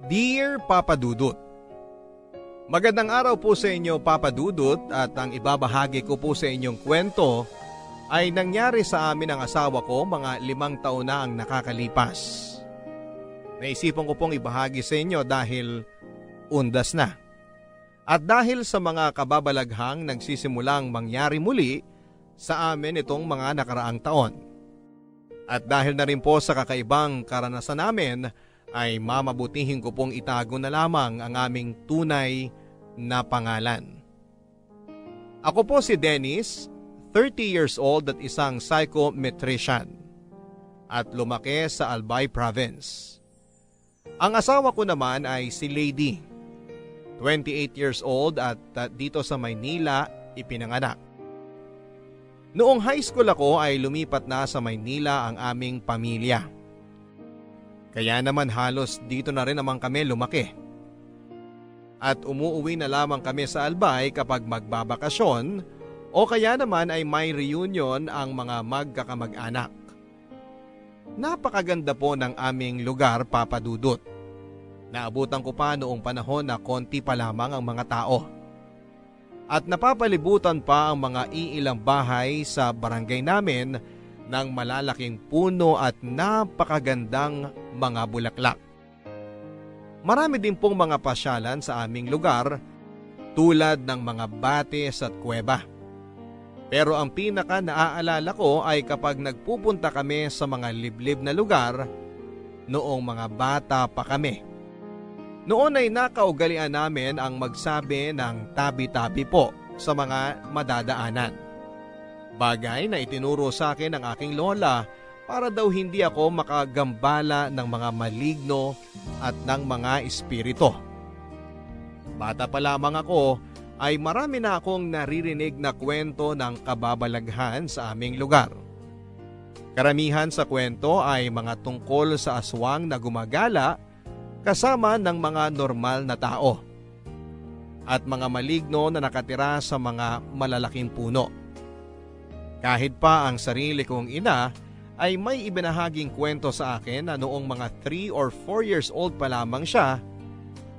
Dear Papa Dudut, magandang araw po sa inyo Papa Dudut, at ang ibabahagi ko po sa inyong kwento ay nangyari sa amin ng asawa ko mga 5 taon na ang nakakalipas. Naisipan ko pong ibahagi sa inyo dahil undas na. At dahil sa mga kababalaghang nagsisimulang mangyari muli sa amin itong mga nakaraang taon. At dahil na rin po sa kakaibang karanasan namin, ay mamabutihin ko pong itago na lamang ang aming tunay na pangalan. Ako po si Dennis, 30 years old at isang psychometrician, at lumaki sa Albay Province. Ang asawa ko naman ay si Lady, 28 years old at dito sa Maynila ipinanganak. Noong high school ako ay lumipat na sa Maynila ang aming pamilya. Kaya naman halos dito na rin naman kami lumaki. At umuuwi na lamang kami sa Albay kapag magbabakasyon o kaya naman ay may reunion ang mga magkakamag-anak. Napakaganda po ng aming lugar, Papa Dudut. Naabutan ko pa noong panahon na konti pa lamang ang mga tao. At napapalibutan pa ang mga iilang bahay sa barangay namin ng malalaking puno at napakagandang mga bulaklak. Marami din pong mga pasyalan sa aming lugar tulad ng mga batis at kuweba. Pero ang pinaka naaalala ko ay kapag nagpupunta kami sa mga liblib na lugar noong mga bata pa kami. Noon ay nakaugalian namin ang magsabi ng tabi-tabi po sa mga madadaanan. Bagay na itinuro sa akin ng aking lola para daw hindi ako makagambala ng mga maligno at ng mga espiritu. Bata pa lamang ako ay marami na akong naririnig na kwento ng kababalaghan sa aming lugar. Karamihan sa kwento ay mga tungkol sa aswang na gumagala kasama ng mga normal na tao at mga maligno na nakatira sa mga malalaking puno. Kahit pa ang sarili kong ina ay may ibinahaging kwento sa akin na noong mga 3 or 4 years old pa lamang siya,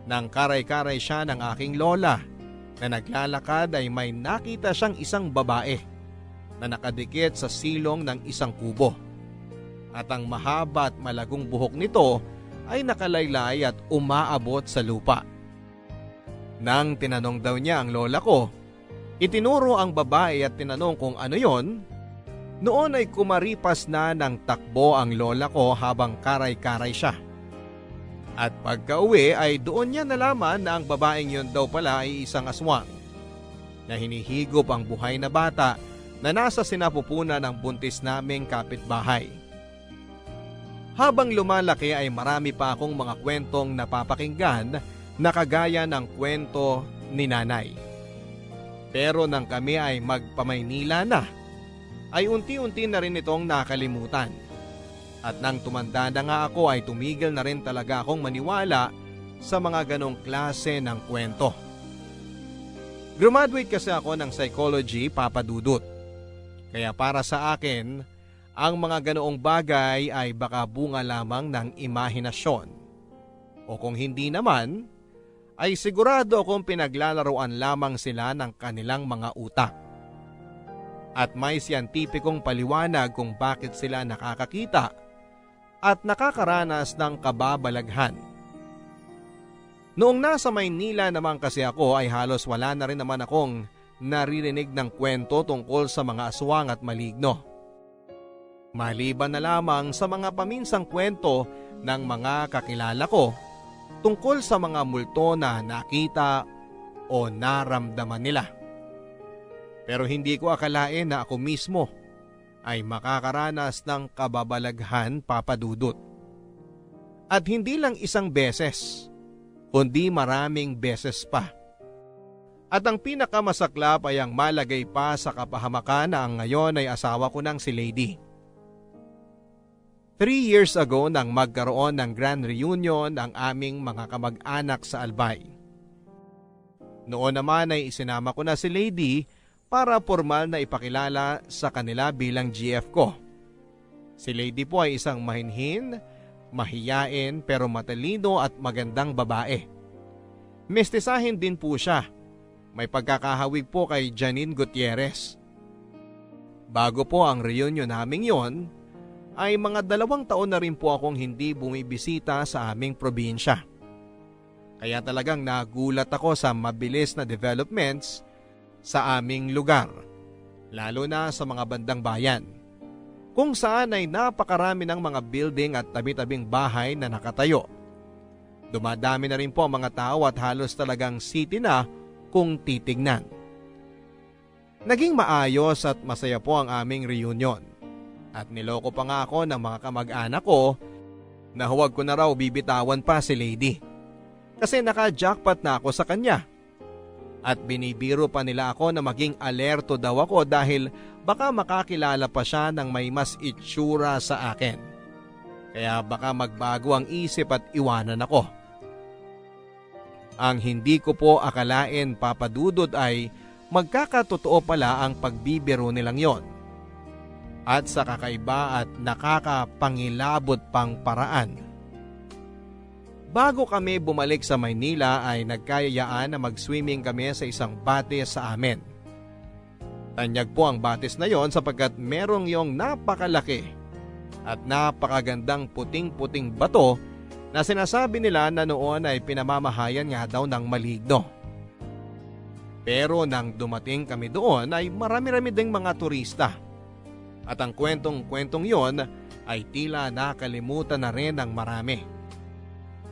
nang karay-karay siya ng aking lola na naglalakad ay may nakita siyang isang babae na nakadikit sa silong ng isang kubo. At ang mahaba at malagong buhok nito ay nakalaylay at umaabot sa lupa. Nang tinanong daw niya ang lola ko, itinuro ang babae at tinanong kung ano yon. Noon ay kumaripas na ng takbo ang lola ko habang karay-karay siya. At pagka-uwi ay doon niya nalaman na ang babaeng yon daw pala ay isang aswang na hinihigop ang buhay na bata na nasa sinapupunan ng buntis naming kapitbahay. Habang lumalaki ay marami pa akong mga kwentong napapakinggan na kagaya ng kwento ni nanay. Pero nang kami ay magpamaynila na, ay unti-unti na rin itong nakalimutan. At nang tumanda na nga ako ay tumigil na rin talaga akong maniwala sa mga ganong klase ng kwento. Graduate kasi ako ng psychology, Papa Dudut. Kaya para sa akin, ang mga ganoong bagay ay baka bunga lamang ng imahinasyon. O kung hindi naman, ay sigurado akong pinaglalaroan lamang sila ng kanilang mga utak. At may siyentipikong paliwanag kung bakit sila nakakakita at nakakaranas ng kababalaghan. Noong nasa Maynila naman kasi ako ay halos wala na rin naman akong naririnig ng kwento tungkol sa mga aswang at maligno. Maliban na lamang sa mga paminsang kwento ng mga kakilala ko tungkol sa mga multo na nakita o naramdaman nila. Pero hindi ko akalain na ako mismo ay makakaranas ng kababalaghan, Papa Dudut. At hindi lang isang beses, kundi maraming beses pa. At ang pinakamasaklap ay ang malagay pa sa kapahamakan na ang ngayon ay asawa ko ng si Lady. 3 years ago nang magkaroon ng grand reunion ang aming mga kamag-anak sa Albay. Noon naman ay isinama ko na si Lady para formal na ipakilala sa kanila bilang GF ko. Si Lady po ay isang mahinhin mahiyain pero matalino at magandang babae. Mestizahin din po siya. May pagkakahawig po kay Janine Gutierrez. Bago po ang reunion naming yon, ay mga 2 taon na rin po akong hindi bumibisita sa aming probinsya. Kaya talagang nagulat ako sa mabilis na developments sa aming lugar, lalo na sa mga bandang bayan, kung saan ay napakarami ng mga building at tabi-tabing bahay na nakatayo. Dumadami na rin po ang mga tao at halos talagang city na kung titignan. Naging maayos at masaya po ang aming reunion at niloko pa nga ako ng mga kamag-anak ko na huwag ko na raw bibitawan pa si Lady kasi naka-jackpot na ako sa kanya. At binibiro pa nila ako na maging alerto daw ako dahil baka makakilala pa siya ng may mas itsura sa akin. Kaya baka magbago ang isip at iwanan ako. Ang hindi ko po akalain, Papa Dudut, ay magkakatotoo pala ang pagbibiro nilang yon. At sa kakaiba at nakakapangilabot pang paraan. Bago kami bumalik sa Maynila ay nagkayayaan na mag-swimming kami sa isang batis sa amin. Tanyag po ang batis na yon sapagkat merong yung napakalaki at napakagandang puting-puting bato na sinasabi nila na noon ay pinamamahayan nga daw ng maligno. Pero nang dumating kami doon ay marami-rami ding mga turista. At ang kwentong-kwentong yon ay tila nakalimutan na rin ng marami.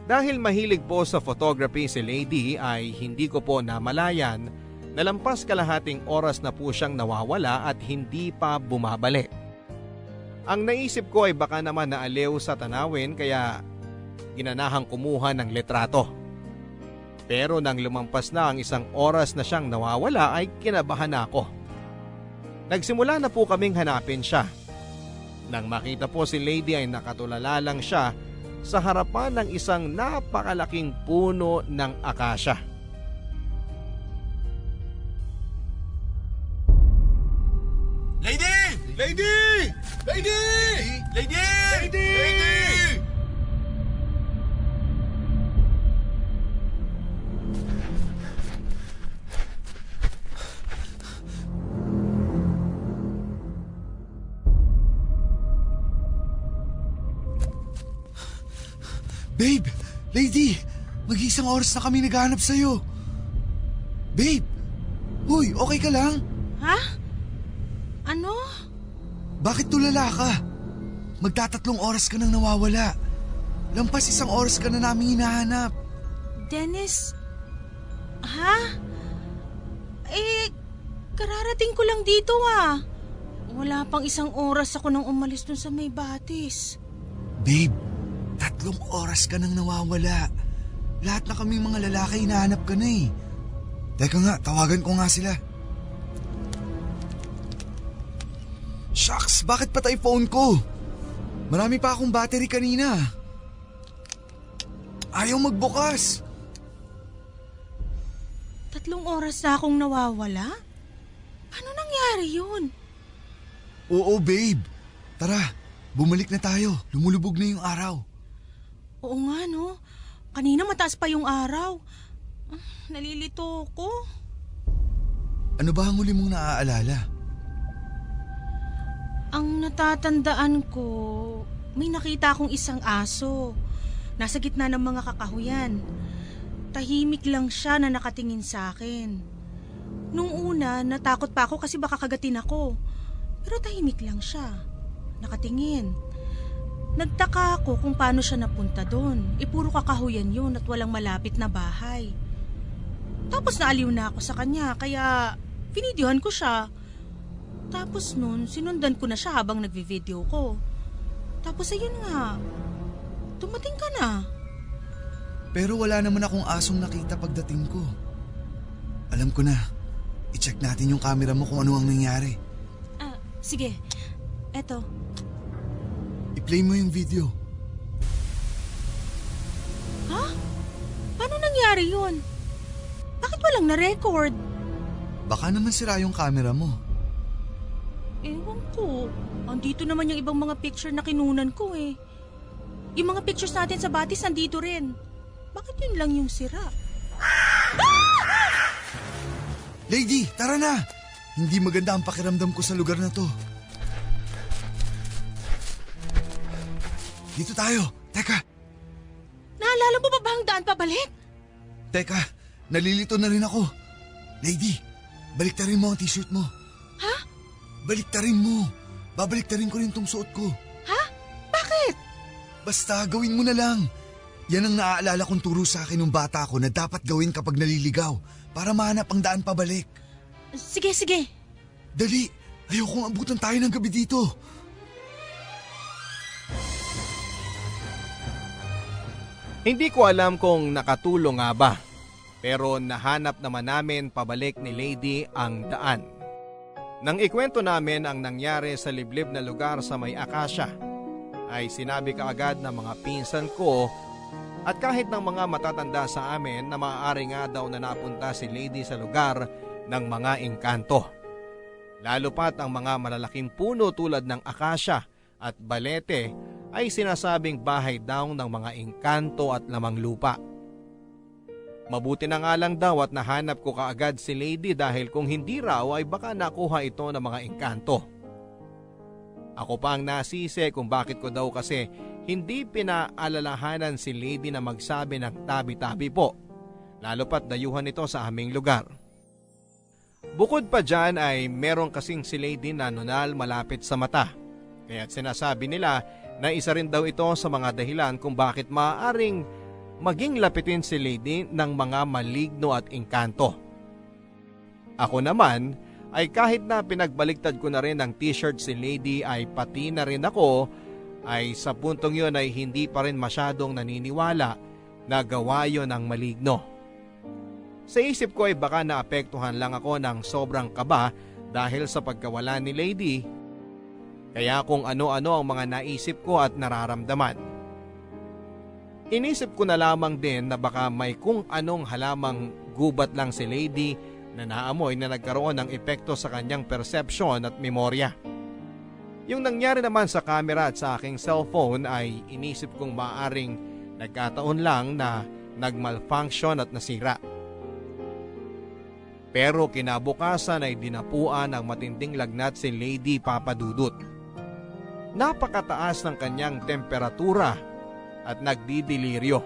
Dahil mahilig po sa photography si Lady ay hindi ko po namalayan na lampas kalahating oras na po siyang nawawala at hindi pa bumabalik. Ang naisip ko ay baka naman naaliw sa tanawin kaya ginanahang kumuha ng litrato. Pero nang lumampas na ang 1 oras na siyang nawawala ay kinabahan ako. Nagsimula na po kaming hanapin siya. Nang makita po si Lady ay nakatulala lang siya sa harapan ng isang napakalaking puno ng akasya. Lady! Lady! Lady! Lady! Lady! Babe! Lady! Mag-1 oras na kami naghahanap sa'yo. Babe! Uy, okay ka lang? Ha? Ano? Bakit tulala ka? Magta3 oras ka nang nawawala. Lampas 1 oras ka na namin hinahanap. Dennis? Ha? Kararating ko lang dito ah. Wala pang 1 oras ako nang umalis dun sa may batis. Babe, 3 oras ka nang nawawala. Lahat na kaming mga lalaki hinahanap ka na eh. Teka nga, tawagan ko nga sila. Shucks, bakit patay phone ko? Marami pa akong battery kanina. Ayaw magbukas. 3 oras na akong nawawala? Paano nangyari yun? Oo, babe. Tara, bumalik na tayo. Lumulubog na yung araw. Oo nga no. Kanina mataas pa yung araw. Nalilito ko. Ano ba ang huli mong naaalala? Ang natatandaan ko, may nakita akong isang aso. Nasa gitna ng mga kakahuyan. Tahimik lang siya na nakatingin sa akin. Nung una, natakot pa ako kasi baka kagatin ako. Pero tahimik lang siya. Nakatingin. Nagtaka ako kung paano siya napunta doon. Puro kakahuyan yun at walang malapit na bahay. Tapos naaliw na ako sa kanya kaya binidyohan ko siya. Tapos nun, sinundan ko na siya habang nagvi-video ko. Tapos ayun nga, dumating ka na. Pero wala naman akong asong nakita pagdating ko. Alam ko na, i-check natin yung camera mo kung ano ang nangyari. Sige, eto. I-play mo yung video. Ha? Paano nangyari yun? Bakit walang na-record? Baka naman sira yung camera mo. Ewan ko. Andito naman yung ibang mga picture na kinunan ko eh. Yung mga pictures natin sa batis nandito rin. Bakit yun lang yung sira? Lady, tara na! Hindi maganda ang pakiramdam ko sa lugar na to. Dito tayo. Teka, Naalala mo pa ba ang daan pabalik? teka. Nalilito na rin ako. Lady, baliktarin mo ang t-shirt mo. Ha? Baliktarin mo. Babaliktarin ko rin tong suot ko. Ha? Bakit? Basta gawin mo na lang. Yan ang naaalala kong turo sa akin ng bata ko na dapat gawin kapag naliligaw para mahanap ang daan pabalik. Sige, sige. Dali, ayokong abutan tayo ng gabi dito. Hindi ko alam kung nakatulong nga ba, pero nahanap naman namin pabalik ni Lady ang daan. Nang ikwento namin ang nangyari sa liblib na lugar sa may Akasya, ay sinabi kaagad ng mga pinsan ko at kahit ng mga matatanda sa amin na maaari nga daw na napunta si Lady sa lugar ng mga engkanto. Lalo pat ang mga malalaking puno tulad ng Akasya at Balete ay sinasabing bahay daw ng mga engkanto at lamang lupa. Mabuti na nga lang daw at nahanap ko kaagad si Lady dahil kung hindi raw ay baka nakuha ito ng mga engkanto. Ako pa ang nasisi kung bakit ko daw kasi hindi pinaalalahanan si Lady na magsabi ng tabi-tabi po, lalo pat dayuhan ito sa aming lugar. Bukod pa dyan ay meron kasing si Lady na nunal malapit sa mata, kaya't sinasabi nila na isa rin daw ito sa mga dahilan kung bakit maaaring maging lapitin si Lady ng mga maligno at engkanto. Ako naman ay kahit na pinagbaliktad ko na rin ang t-shirt si Lady ay pati na rin ako ay sa puntong yun ay hindi pa rin masyadong naniniwala na gawa yun ng maligno. Sa isip ko ay baka naapektuhan lang ako ng sobrang kaba dahil sa pagkawala ni Lady, kaya kung ano-ano ang mga naisip ko at nararamdaman. Inisip ko na lamang din na baka may kung anong halamang gubat lang si Lady na naamoy na nagkaroon ng epekto sa kanyang perception at memorya. Yung nangyari naman sa camera at sa aking cellphone ay inisip kong maaaring nagkataon lang na nagmalfunction at nasira. Pero kinabukasan ay dinapuan ng matinding lagnat si Lady Papadudut. Napakataas ng kanyang temperatura at nagdidiliryo.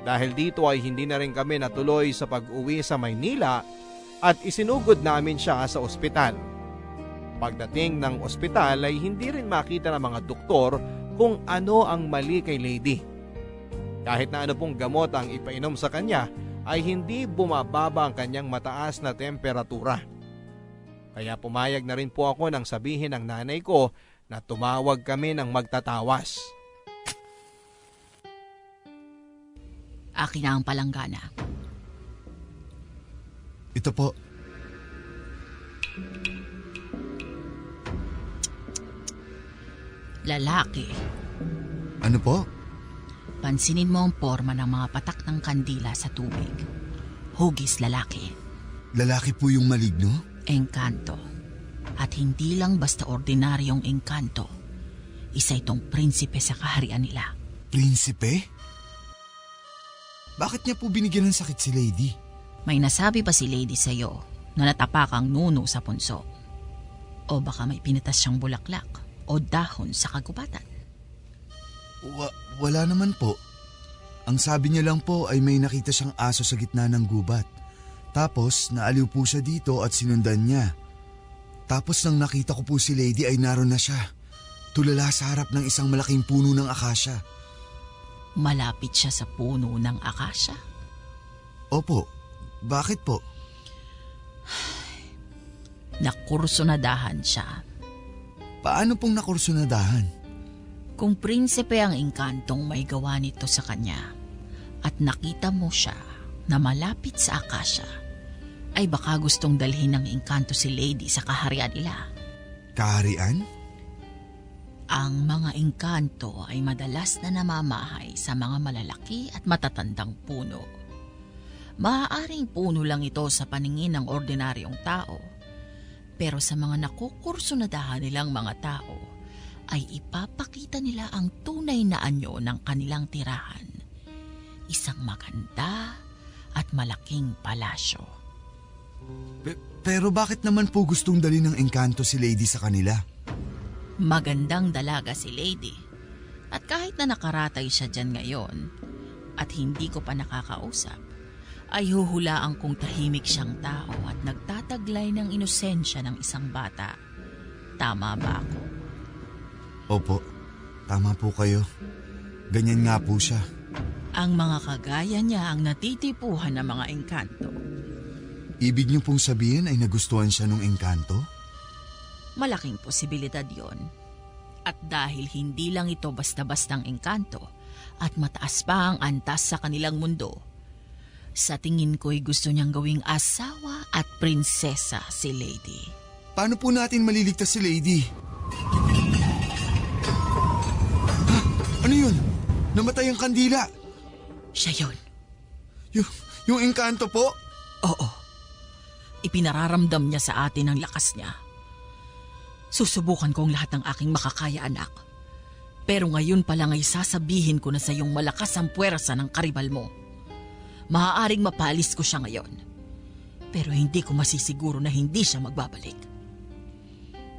Dahil dito ay hindi na rin kami natuloy sa pag-uwi sa Maynila at isinugod namin siya sa ospital. Pagdating ng ospital ay hindi rin makita ng mga doktor kung ano ang mali kay Lady. Kahit na ano pong gamot ang ipainom sa kanya ay hindi bumababa ang kanyang mataas na temperatura. Kaya pumayag na rin po ako nang sabihin ng nanay ko na tumawag kami ng magtatawas. Akin na ang palanggana. Ito po. Lalaki. Ano po? Pansinin mo ang forma ng mga patak ng kandila sa tubig. Hugis lalaki. Lalaki po yung maligno? Engkanto. At hindi lang basta ordinaryong engkanto. Isa itong prinsipe sa kaharian nila. Prinsipe? Bakit niya po binigyan ng sakit si Lady? May nasabi pa si Lady sa'yo na natapakang nuno sa punso. O baka may pinitas siyang bulaklak o dahon sa kagubatan. Wala naman po. Ang sabi niya lang po ay may nakita siyang aso sa gitna ng gubat. Tapos naaliw po siya dito at sinundan niya. Tapos nang nakita ko po si Lady ay naroon na siya. Tulala sa harap ng isang malaking puno ng akasya. Malapit siya sa puno ng akasya? Opo. Bakit po? Nakursunadahan siya. Paano pong nakursunadahan? Kung prinsipe ang engkantong may gawa nito sa kanya at nakita mo siya na malapit sa akasya, ay baka gustong dalhin ng engkanto si Lady sa kaharian nila. Kaharian? Ang mga engkanto ay madalas na namamahay sa mga malalaki at matatandang puno. Maaaring puno lang ito sa paningin ng ordinaryong tao, pero sa mga nakukursunadahan nilang mga tao, ay ipapakita nila ang tunay na anyo ng kanilang tirahan. Isang maganda at malaking palasyo. Pero bakit naman po gustong dali ng engkanto si Lady sa kanila? Magandang dalaga si Lady. At kahit na nakaratay siya dyan ngayon at hindi ko pa nakakausap, ay huhulaan kong tahimik siyang tao at nagtataglay ng inosensya ng isang bata. Tama ba ako? Opo, tama po kayo. Ganyan nga po siya. Ang mga kagaya niya ang natitipuhan ng mga engkanto. Ibig niyo pong sabihin ay nagustuhan siya ng engkanto? Malaking posibilidad yon. At dahil hindi lang ito basta-bastang engkanto at mataas pa ang antas sa kanilang mundo, sa tingin ko'y gusto niyang gawing asawa at prinsesa si Lady. Paano po natin maliligtas si Lady? Ha? Ano yun? Namatay ang kandila. Siya yun. Yung engkanto po? Oo. Ipinararamdam niya sa atin ang lakas niya. Susubukan ko ang lahat ng aking makakaya, anak. Pero ngayon pa lang ay sasabihin ko na sa iyong malakas ang puwersa ng karibal mo. Maaaring mapalis ko siya ngayon. Pero hindi ko masisiguro na hindi siya magbabalik.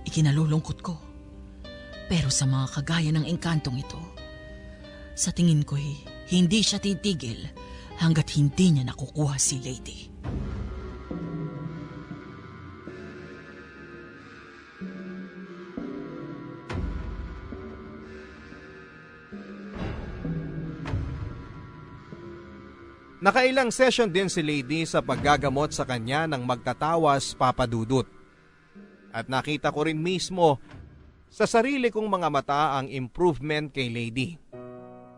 Ikinalulungkot ko. Pero sa mga kagaya ng engkantong ito, sa tingin ko'y hindi siya titigil hanggat hindi niya nakukuha si Lady. Nakailang session din si Lady sa paggagamot sa kanya ng magtatawas papadudot. At nakita ko rin mismo sa sarili kong mga mata ang improvement kay Lady.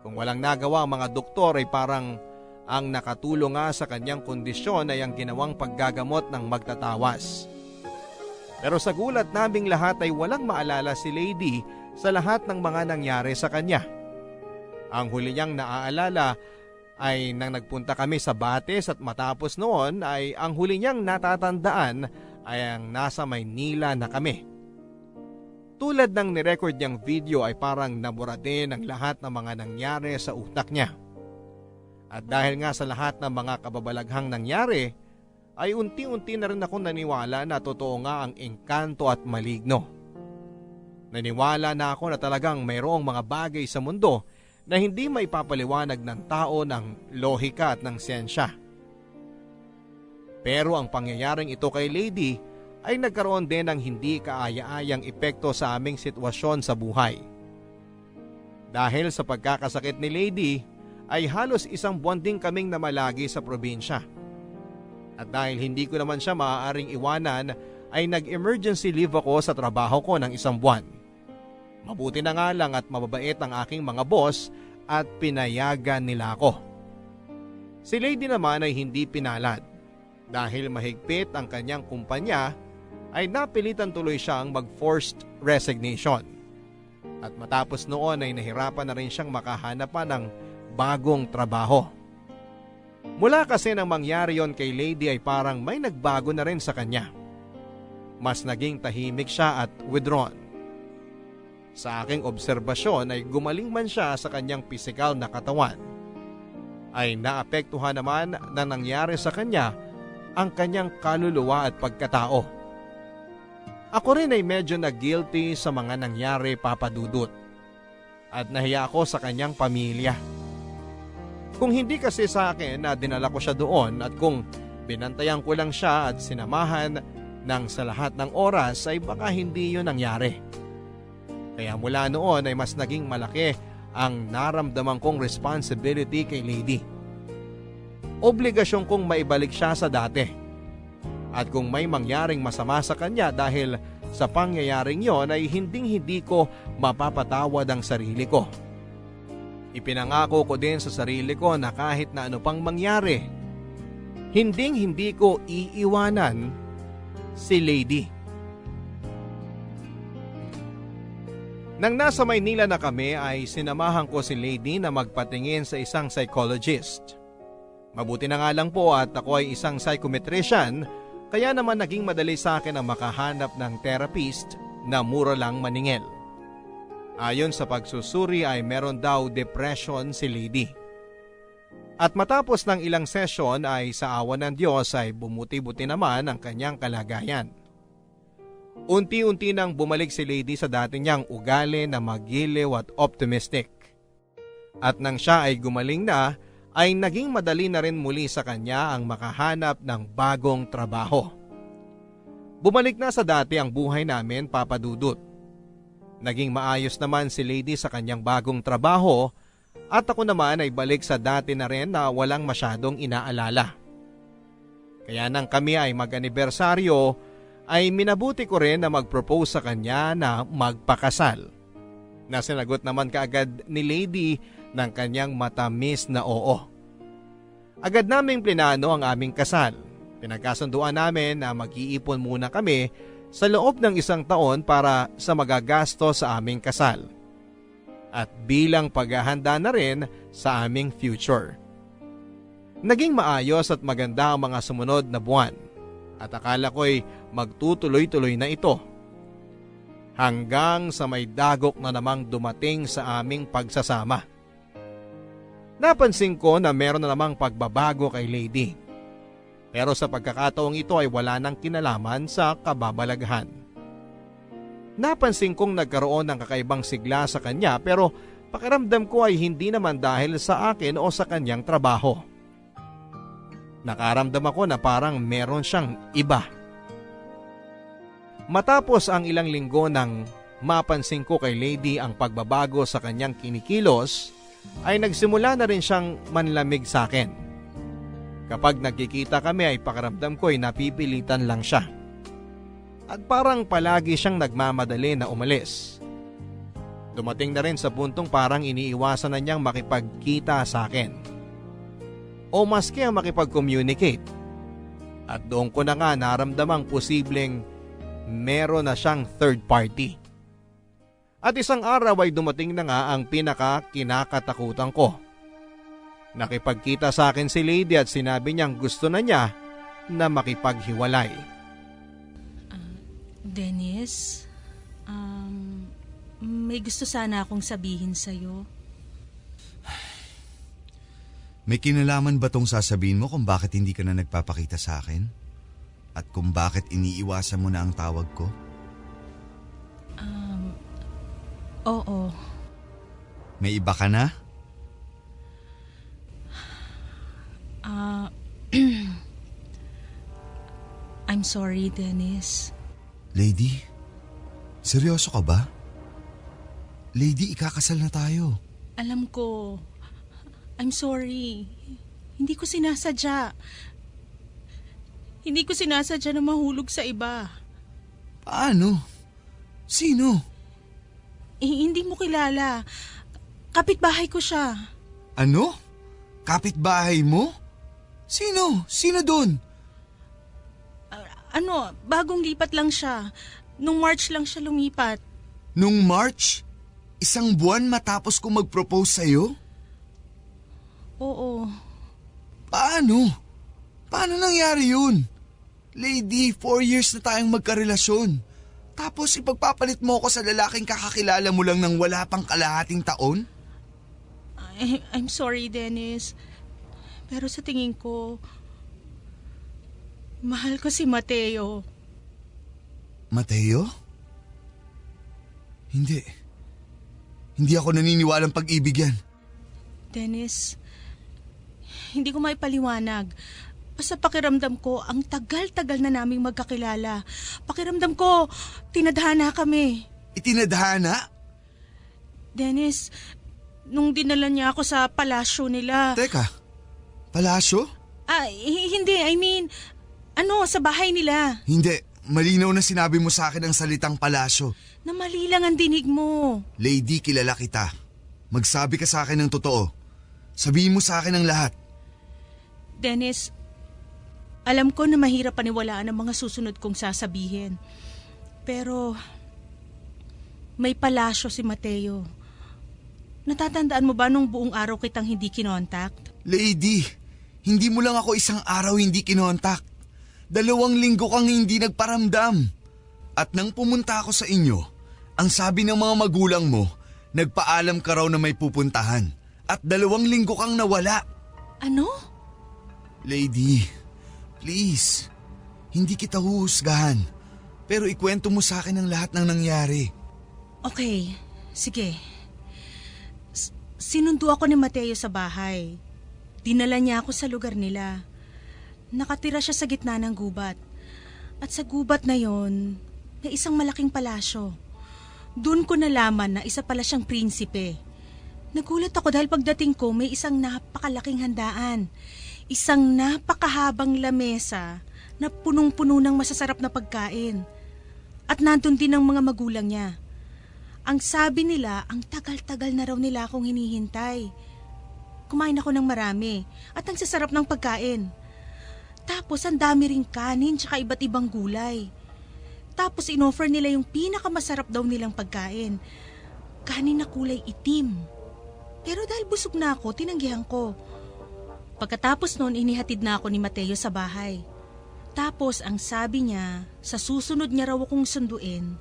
Kung walang nagawa ang mga doktor ay parang ang nakatulong nga sa kanyang kondisyon ay ang ginawang paggagamot ng magtatawas. Pero sa gulat naming lahat ay walang maalala si Lady sa lahat ng mga nangyari sa kanya. Ang huli niyang naaalala ay nang nagpunta kami sa Bates at matapos noon ay ang huli niyang natatandaan ay ang nasa Maynila na kami. Tulad ng nirecord niyang video ay parang nabura din ang lahat ng mga nangyari sa utak niya. At dahil nga sa lahat ng mga kababalaghang nangyari, ay unti-unti na rin ako naniwala na totoo nga ang engkanto at maligno. Naniwala na ako na talagang mayroong mga bagay sa mundo na hindi maipapaliwanag ng tao ng lohika at ng siyensya. Pero ang pangyayaring ito kay Lady ay nagkaroon din ng hindi kaaya-ayang epekto sa aming sitwasyon sa buhay. Dahil sa pagkakasakit ni Lady ay halos 1 buwan din kaming namalagi sa probinsya. At dahil hindi ko naman siya maaaring iwanan ay nag-emergency leave ako sa trabaho ko ng 1 buwan. Mabuti na nga lang at mababait ang aking mga boss at pinayagan nila ako. Si Lady naman ay hindi pinalad. Dahil mahigpit ang kanyang kumpanya ay napilitan tuloy siyang mag-forced resignation. At matapos noon ay nahirapan na rin siyang makahanap pa ng bagong trabaho. Mula kasi nang mangyari yon kay Lady ay parang may nagbago na rin sa kanya. Mas naging tahimik siya at withdrawn. Sa aking obserbasyon ay gumaling man siya sa kanyang pisikal na katawan, ay naapektuhan naman na nangyari sa kanya ang kanyang kaluluwa at pagkatao. Ako rin ay medyo na-guilty sa mga nangyari, Papa Dudut, at nahiya ako sa kanyang pamilya. Kung hindi kasi sa akin na dinala ko siya doon at kung binantayan ko lang siya at sinamahan ng sa lahat ng oras ay baka hindi yun nangyari. Kaya mula noon ay mas naging malaki ang naramdaman kong responsibility kay Lady. Obligasyon kong maibalik siya sa dati. At kung may mangyaring masama sa kanya dahil sa pangyayaring yon ay hinding-hindi ko mapapatawad ang sarili ko. Ipinangako ko din sa sarili ko na kahit na ano pang mangyari, hinding-hindi ko iiwanan si Lady. Nang nasa Maynila na kami ay sinamahan ko si Lady na magpatingin sa isang psychologist. Mabuti na nga lang po at ako ay isang psychometrician, kaya naman naging madali sa akin ang makahanap ng therapist na mura lang maningil. Ayon sa pagsusuri ay meron daw depression si Lady. At matapos ng ilang session ay sa awa ng Diyos ay bumuti-buti naman ang kanyang kalagayan. Unti-unti nang bumalik si Lady sa dati niyang ugali na magiliw at optimistic. At nang siya ay gumaling na, ay naging madali na rin muli sa kanya ang makahanap ng bagong trabaho. Bumalik na sa dati ang buhay namin, Papa Dudut. Naging maayos naman si Lady sa kanyang bagong trabaho at ako naman ay balik sa dati na rin na walang masyadong inaalala. Kaya nang kami ay mag-anibersaryo ay minabuti ko rin na mag-propose sa kanya na magpakasal. Nasinagot naman kaagad ni Lady ng kanyang matamis na oo. Agad naming plinano ang aming kasal. Pinagkasunduan namin na mag-iipon muna kami sa loob ng 1 taon para sa magagasto sa aming kasal. At bilang paghahanda na rin sa aming future. Naging maayos at maganda ang mga sumunod na buwan at akala ko'y magtutuloy-tuloy na ito. Hanggang sa may dagok na namang dumating sa aming pagsasama. Napansin ko na meron na namang pagbabago kay Lady. Pero sa pagkakataong ito ay wala nang kinalaman sa kababalaghan. Napansin kong nagkaroon ng kakaibang sigla sa kanya pero pakiramdam ko ay hindi naman dahil sa akin o sa kanyang trabaho. Nakaramdam ako na parang meron siyang iba. Matapos ang ilang linggo nang mapansin ko kay Lady ang pagbabago sa kanyang kinikilos, ay nagsimula na rin siyang manlamig sa akin. Kapag nagkikita kami ay pakiramdam ko ay napipilitan lang siya. At parang palagi siyang nagmamadali na umalis. Dumating na rin sa puntong parang iniiwasan na niyang makipagkita sa akin. O maski ang makipag-communicate. At doon ko na nga naramdamang posibleng meron na siyang third party. At isang araw ay dumating na nga ang pinaka-kinakatakutan ko. Nakipagkita sa akin si Lady at sinabi niyang gusto na niya na makipaghiwalay. Dennis, may gusto sana akong sabihin sa'yo. May kinalaman ba tong sasabihin mo kung bakit hindi ka na nagpapakita sa akin? At kung bakit iniiwasan mo na ang tawag ko? Oo. May iba ka na? I'm sorry, Dennis. Lady, seryoso ka ba? Lady, ikakasal na tayo. Alam ko. I'm sorry. Hindi ko sinasadya. Hindi ko sinasadya na mahulog sa iba. Paano? Sino? Hindi mo kilala. Kapitbahay ko siya. Ano? Kapitbahay mo? Sino? Sino doon? Bagong lipat lang siya. Nung March lang siya lumipat. Nung March? 1 buwan matapos ko mag-propose sa'yo? Oo. Paano? Paano nangyari yun? Lady, 4 years na tayong magkarelasyon. Tapos ipagpapalit mo ako sa lalaking kakakilala mo lang ng wala pang kalahating taon? I'm sorry, Dennis. Pero sa tingin ko, mahal ko si Mateo. Mateo? Hindi. Hindi ako naniniwalang pag-ibig yan. Dennis, hindi ko maipaliwanag. Basta pakiramdam ko, ang tagal-tagal na naming magkakilala. Pakiramdam ko, tinadhana kami. Itinadhana? Dennis, nung dinala niya ako sa palasyo nila. Teka, palasyo? Hindi. I mean, sa bahay nila. Hindi, malinaw na sinabi mo sa akin ang salitang palasyo. Na mali lang ang dinig mo. Lady, kilala kita. Magsabi ka sa akin ng totoo. Sabihin mo sa akin ang lahat. Dennis, alam ko na mahirap paniwalaan ang mga susunod kong sasabihin. Pero, may palasyo si Mateo. Natatandaan mo ba nung buong araw kitang hindi kinontak? Lady, hindi mo lang ako 1 araw hindi kinontak. 2 linggo kang hindi nagparamdam. At nang pumunta ako sa inyo, ang sabi ng mga magulang mo Nagpaalam ka raw na may pupuntahan at 2 linggo kang nawala. Ano? Lady, please, hindi kita huhusgahan. Pero ikwento mo sa akin ang lahat ng nangyari. Okay, sige. Sinundo ako ni Mateo sa bahay. Dinala niya ako sa lugar nila. Nakatira siya sa gitna ng gubat. At sa gubat na yon, may isang malaking palasyo. Doon ko nalaman na isa pala siyang prinsipe. Nagulat ako dahil pagdating ko may isang napakalaking handaan. Isang napakahabang lamesa na punong-puno ng masasarap na pagkain. At nandun din ang mga magulang niya. Ang sabi nila, ang tagal-tagal na raw nila akong hinihintay. Kumain ako ng marami at ang sasarap ng pagkain. Tapos ang dami ring kanin tsaka iba't ibang gulay. Tapos inoffer nila yung pinakamasarap daw nilang pagkain. Kanin na kulay itim. Pero dahil busog na ako, tinanggihan ko. Pagkatapos noon, inihatid na ako ni Mateo sa bahay. Tapos ang sabi niya, sa susunod niya raw akong sunduin,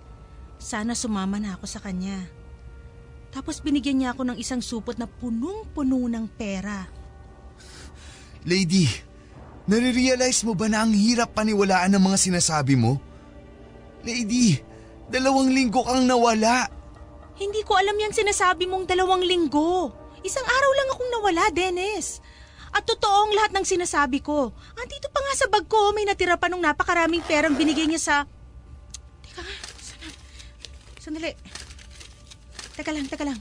sana sumama na ako sa kanya. Tapos binigyan niya ako ng isang supot na punong-puno ng pera. Lady, nare-realize mo ba na ang hirap paniwalaan ng mga sinasabi mo? Lady, 2 linggo kang nawala. Hindi ko alam yung sinasabi mong 2 linggo. Isang araw lang akong nawala, Dennis. At totoo ang lahat ng sinasabi ko. Andito pa nga sa bag ko, may natira pa nung napakaraming perang binigay niya sa... Teka nga, sandali. Teka lang.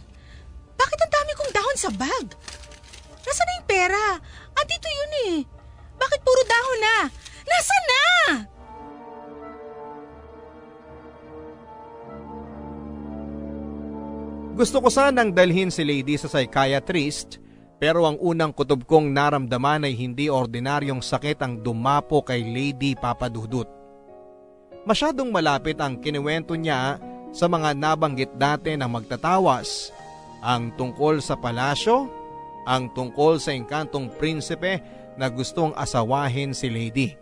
Bakit ang dami kong dahon sa bag? Nasaan na yung pera? Andito yun eh. Bakit puro dahon na? Nasaan na? Gusto ko sanang dalhin si Lady sa psychiatrist, pero ang unang kutob kong naramdaman ay hindi ordinaryong sakit ang dumapo kay Lady Papadudut. Masyadong malapit ang kinuwento niya sa mga nabanggit dati na magtatawas, ang tungkol sa palasyo, ang tungkol sa engkantong prinsipe na gustong asawahin si Lady.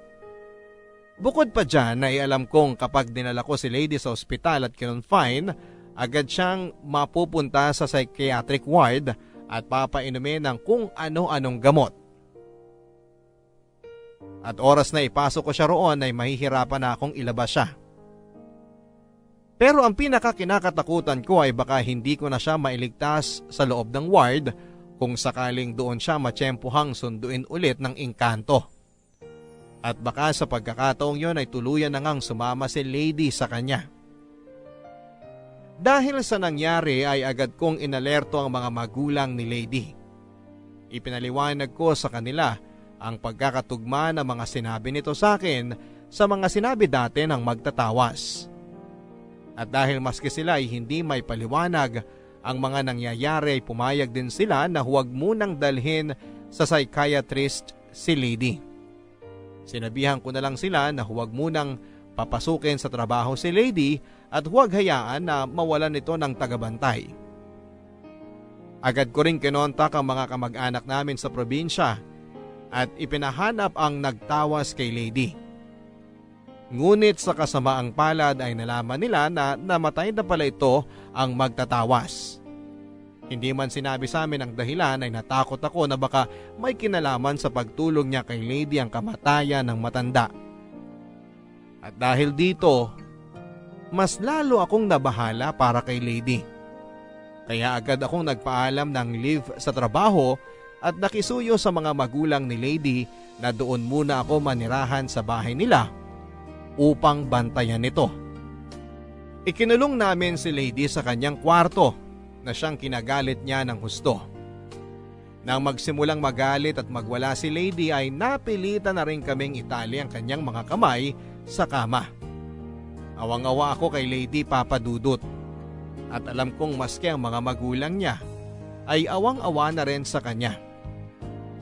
Bukod pa dyan ay alam kong kapag dinala ko si Lady sa ospital at kinonfine, agad siyang mapupunta sa psychiatric ward at papainumin ng kung ano-anong gamot. At oras na ipasok ko siya roon ay mahihirapan na akong ilabas siya. Pero ang pinakakinakatakutan ko ay baka hindi ko na siya mailigtas sa loob ng ward kung sakaling doon siya matsyempohang sunduin ulit ng engkanto. At baka sa pagkakataong yon ay tuluyan na ngang sumama si Lady sa kanya. Dahil sa nangyari ay agad kong inalerto ang mga magulang ni Lady. Ipinaliwanag ko sa kanila ang pagkakatugma ng mga sinabi nito sa akin sa mga sinabi dati ng magtatawas. At dahil maski sila ay hindi may paliwanag ang mga nangyayari ay pumayag din sila na huwag munang dalhin sa psychiatrist si Lady. Sinabihan ko na lang sila na huwag munang papasukin sa trabaho si Lady at huwag hayaan na mawalan ito ng tagabantay. Agad ko rin kinontak ang mga kamag-anak namin sa probinsya at ipinahanap ang nagtawas kay Lady. Ngunit sa kasamaang palad ay nalaman nila na namatay na pala ito ang magtatawas. Hindi man sinabi sa amin ang dahilan ay natakot ako na baka may kinalaman sa pagtulong niya kay Lady ang kamatayan ng matanda. At dahil dito, mas lalo akong nabahala para kay Lady. Kaya agad akong nagpaalam ng leave sa trabaho at nakisuyo sa mga magulang ni Lady na doon muna ako manirahan sa bahay nila upang bantayan nito. Ikinulong namin si Lady sa kanyang kwarto na siyang kinagalit niya ng husto. Nang magsimulang magalit at magwala si Lady ay napilitan na rin kaming itali ang kanyang mga kamay sa kama. Awang-awa ako kay Lady Papadudut at alam kong maski ang mga magulang niya ay awang-awa na rin sa kanya.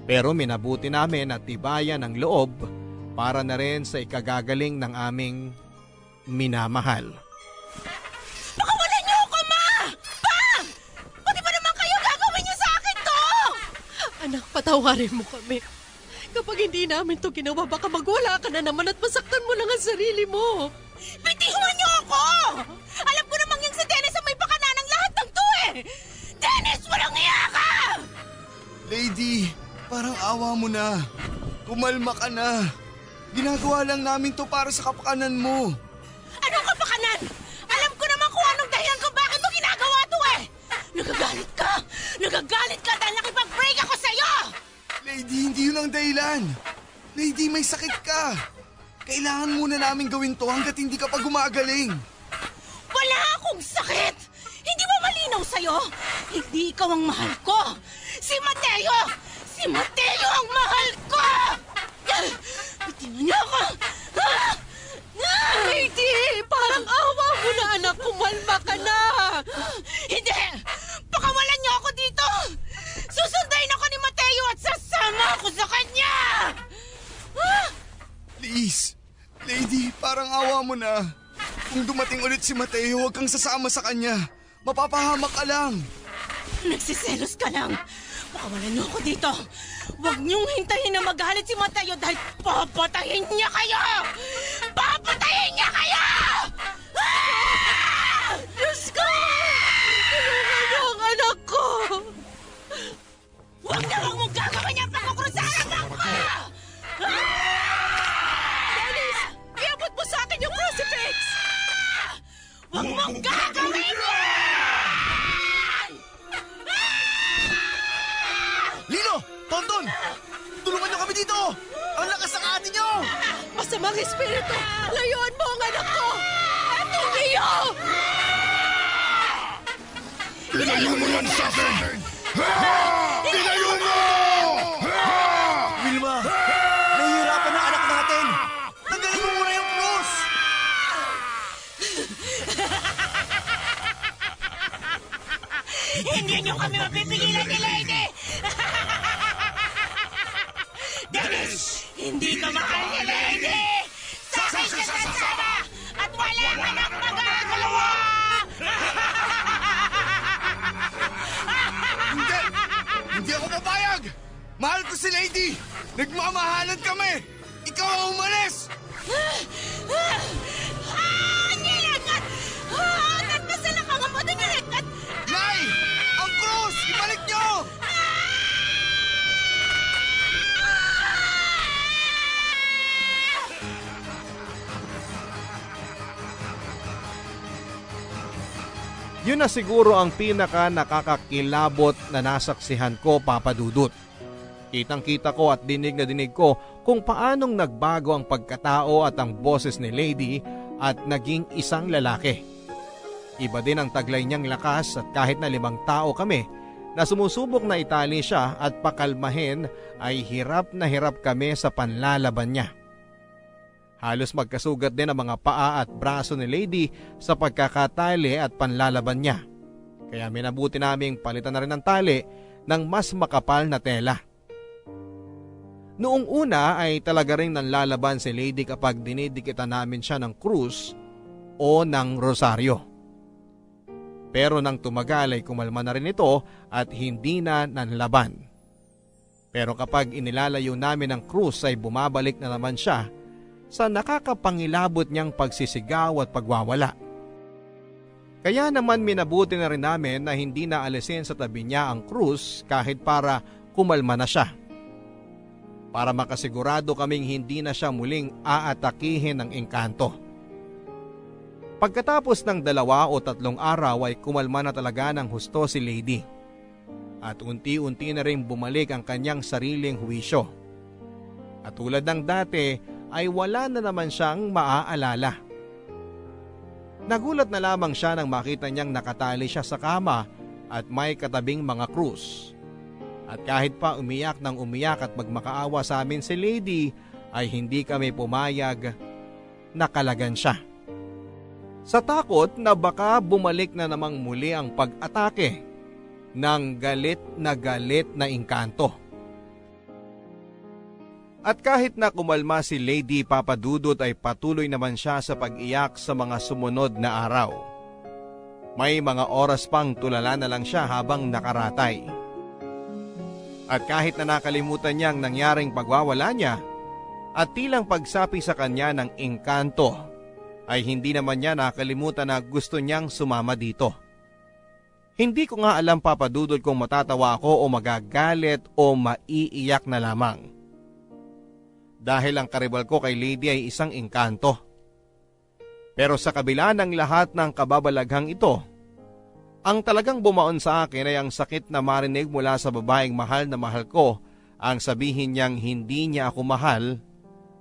Pero minabuti namin at tibayan ang loob para na rin sa ikagagaling ng aming minamahal. Pakawalan niyo ako, Ma! Pa! Pati ba naman kayo gagawin niyo sa akin to? Anak, patawarin mo kami. Kapag hindi namin to ginawa, baka magwala ka na naman at masaktan mo lang ang sarili mo. Bitiwan niyo ako! Alam ko namang yung si Dennis ang may pakana ng lahat ng to eh! Lady, parang awa mo na. Kumalma ka na. Ginagawa lang namin to para sa kapakanan mo. Anong kapakanan? Alam ko naman kung anong dahilan kung bakit mo ginagawa to eh! Nagagalit ka! Nagagalit ka dahil nakipag-break ako sa'yo! Lady, hindi yun ang dahilan. Lady, may sakit ka. Kailangan muna namin gawin to hanggat hindi ka pa gumagaling. Wala akong sakit! Hindi mo malinaw sa'yo? Hindi ikaw ang mahal ko! Si Mateo! Si Mateo ang mahal ko! Bitawan niyo ako! Lady, parang awa mo na anak, kumalma ka na. Hindi! Pakawalan niyo ako dito! Susundayin ako ni Mateo at sasama ako sa kanya! Please, Lady, parang awa mo na. Kung dumating ulit si Mateo, huwag kang sasama sa kanya. Mapapahamak ka lang. Nagsiselos ka lang. Pakawalan niyo ako dito. Huwag niyong hintayin na magalit si Mateo dahil papatayin niya kayo! Papatayin niya kayo! Diyos ko! Tulungan niyo ang anak ko! Huwag na huwag mong gagawin niya pagkukrus sa harapan ko! Dennis, iabot mo sa akin yung crucifix! Huwag mong gagawin yan! Lino! Tonton! Tulungan niyo kami dito! Ang lakas ng ate niyo! Masamang espiritu, layuan mo ang anak ko! Ate Leo! Ilayo mo yan sa akin! Ilayo mo! Wilma! Nahihirapan ang anak natin! Tanggalin mo muna yung cross! Hindi niyo kami mapipigilan ni Lady! Dennis! Hindi ka mahal ni Lady! Sa akin ka sasama! At wala ka nang magagawa! Hindi! Hindi ako papayag! Mahal ko si Lady! Nagmamahalan kami! Ikaw ang umalis! Nilagat! Nagpasal ang mga moto nilagat! Nay! Ang cross! Ibalik niyo! Yun na siguro ang pinaka nakakakilabot na nasaksihan ko, Papa Dudut. Kitang-kita ko at dinig na dinig ko kung paanong nagbago ang pagkatao at ang boses ni Lady at naging isang lalaki. Iba din ang taglay niyang lakas at kahit na 5 tao kami na sumusubok na itali siya at pakalmahin ay hirap na hirap kami sa panlalaban niya. Halos magkasugat din ang mga paa at braso ni Lady sa pagkakatali at panlalaban niya. Kaya minabuti naming palitan na rin ng tali ng mas makapal na tela. Noong una ay talaga rin nanlalaban si Lady kapag dinidikitan namin siya ng krus o ng rosaryo. Pero nang tumagal ay kumalma na rin ito at hindi na nanlaban. Pero kapag inilalayo namin ang krus ay bumabalik na naman siya sa nakakapangilabot niyang pagsisigaw at pagwawala. Kaya naman minabuti na rin namin na hindi na alisin sa tabi niya ang krus kahit para kumalma na siya. Para makasigurado kaming hindi na siya muling aatakihin ng engkanto. Pagkatapos ng 2 o 3 araw ay kumalma na talaga ng husto si Lady. At unti-unti na rin bumalik ang kanyang sariling huwisyo. At tulad ng dati ay wala na naman siyang maaalala. Nagulat na lamang siya nang makita niyang nakatali siya sa kama at may katabing mga krus. At kahit pa umiyak ng umiyak at magmakaawa sa amin si Lady ay hindi kami pumayag na kalagan siya. Sa takot na baka bumalik na namang muli ang pag-atake ng galit na engkanto. At kahit na kumalma si Lady, Papa Dudut ay patuloy naman siya sa pag-iyak sa mga sumunod na araw. May mga oras pang tulala na lang siya habang nakaratay. At kahit na nakalimutan niya ang nangyaring pagwawala niya at tilang pagsapi sa kanya ng engkanto, ay hindi naman niya nakalimutan na gusto niyang sumama dito. Hindi ko nga alam, Papa Dudut, kung matatawa ako o magagalit o maiiyak na lamang. Dahil ang karibal ko kay Lady ay isang engkanto. Pero sa kabila ng lahat ng kababalaghang ito, ang talagang bumaon sa akin ay ang sakit na marinig mula sa babaeng mahal na mahal ko ang sabihin niyang hindi niya ako mahal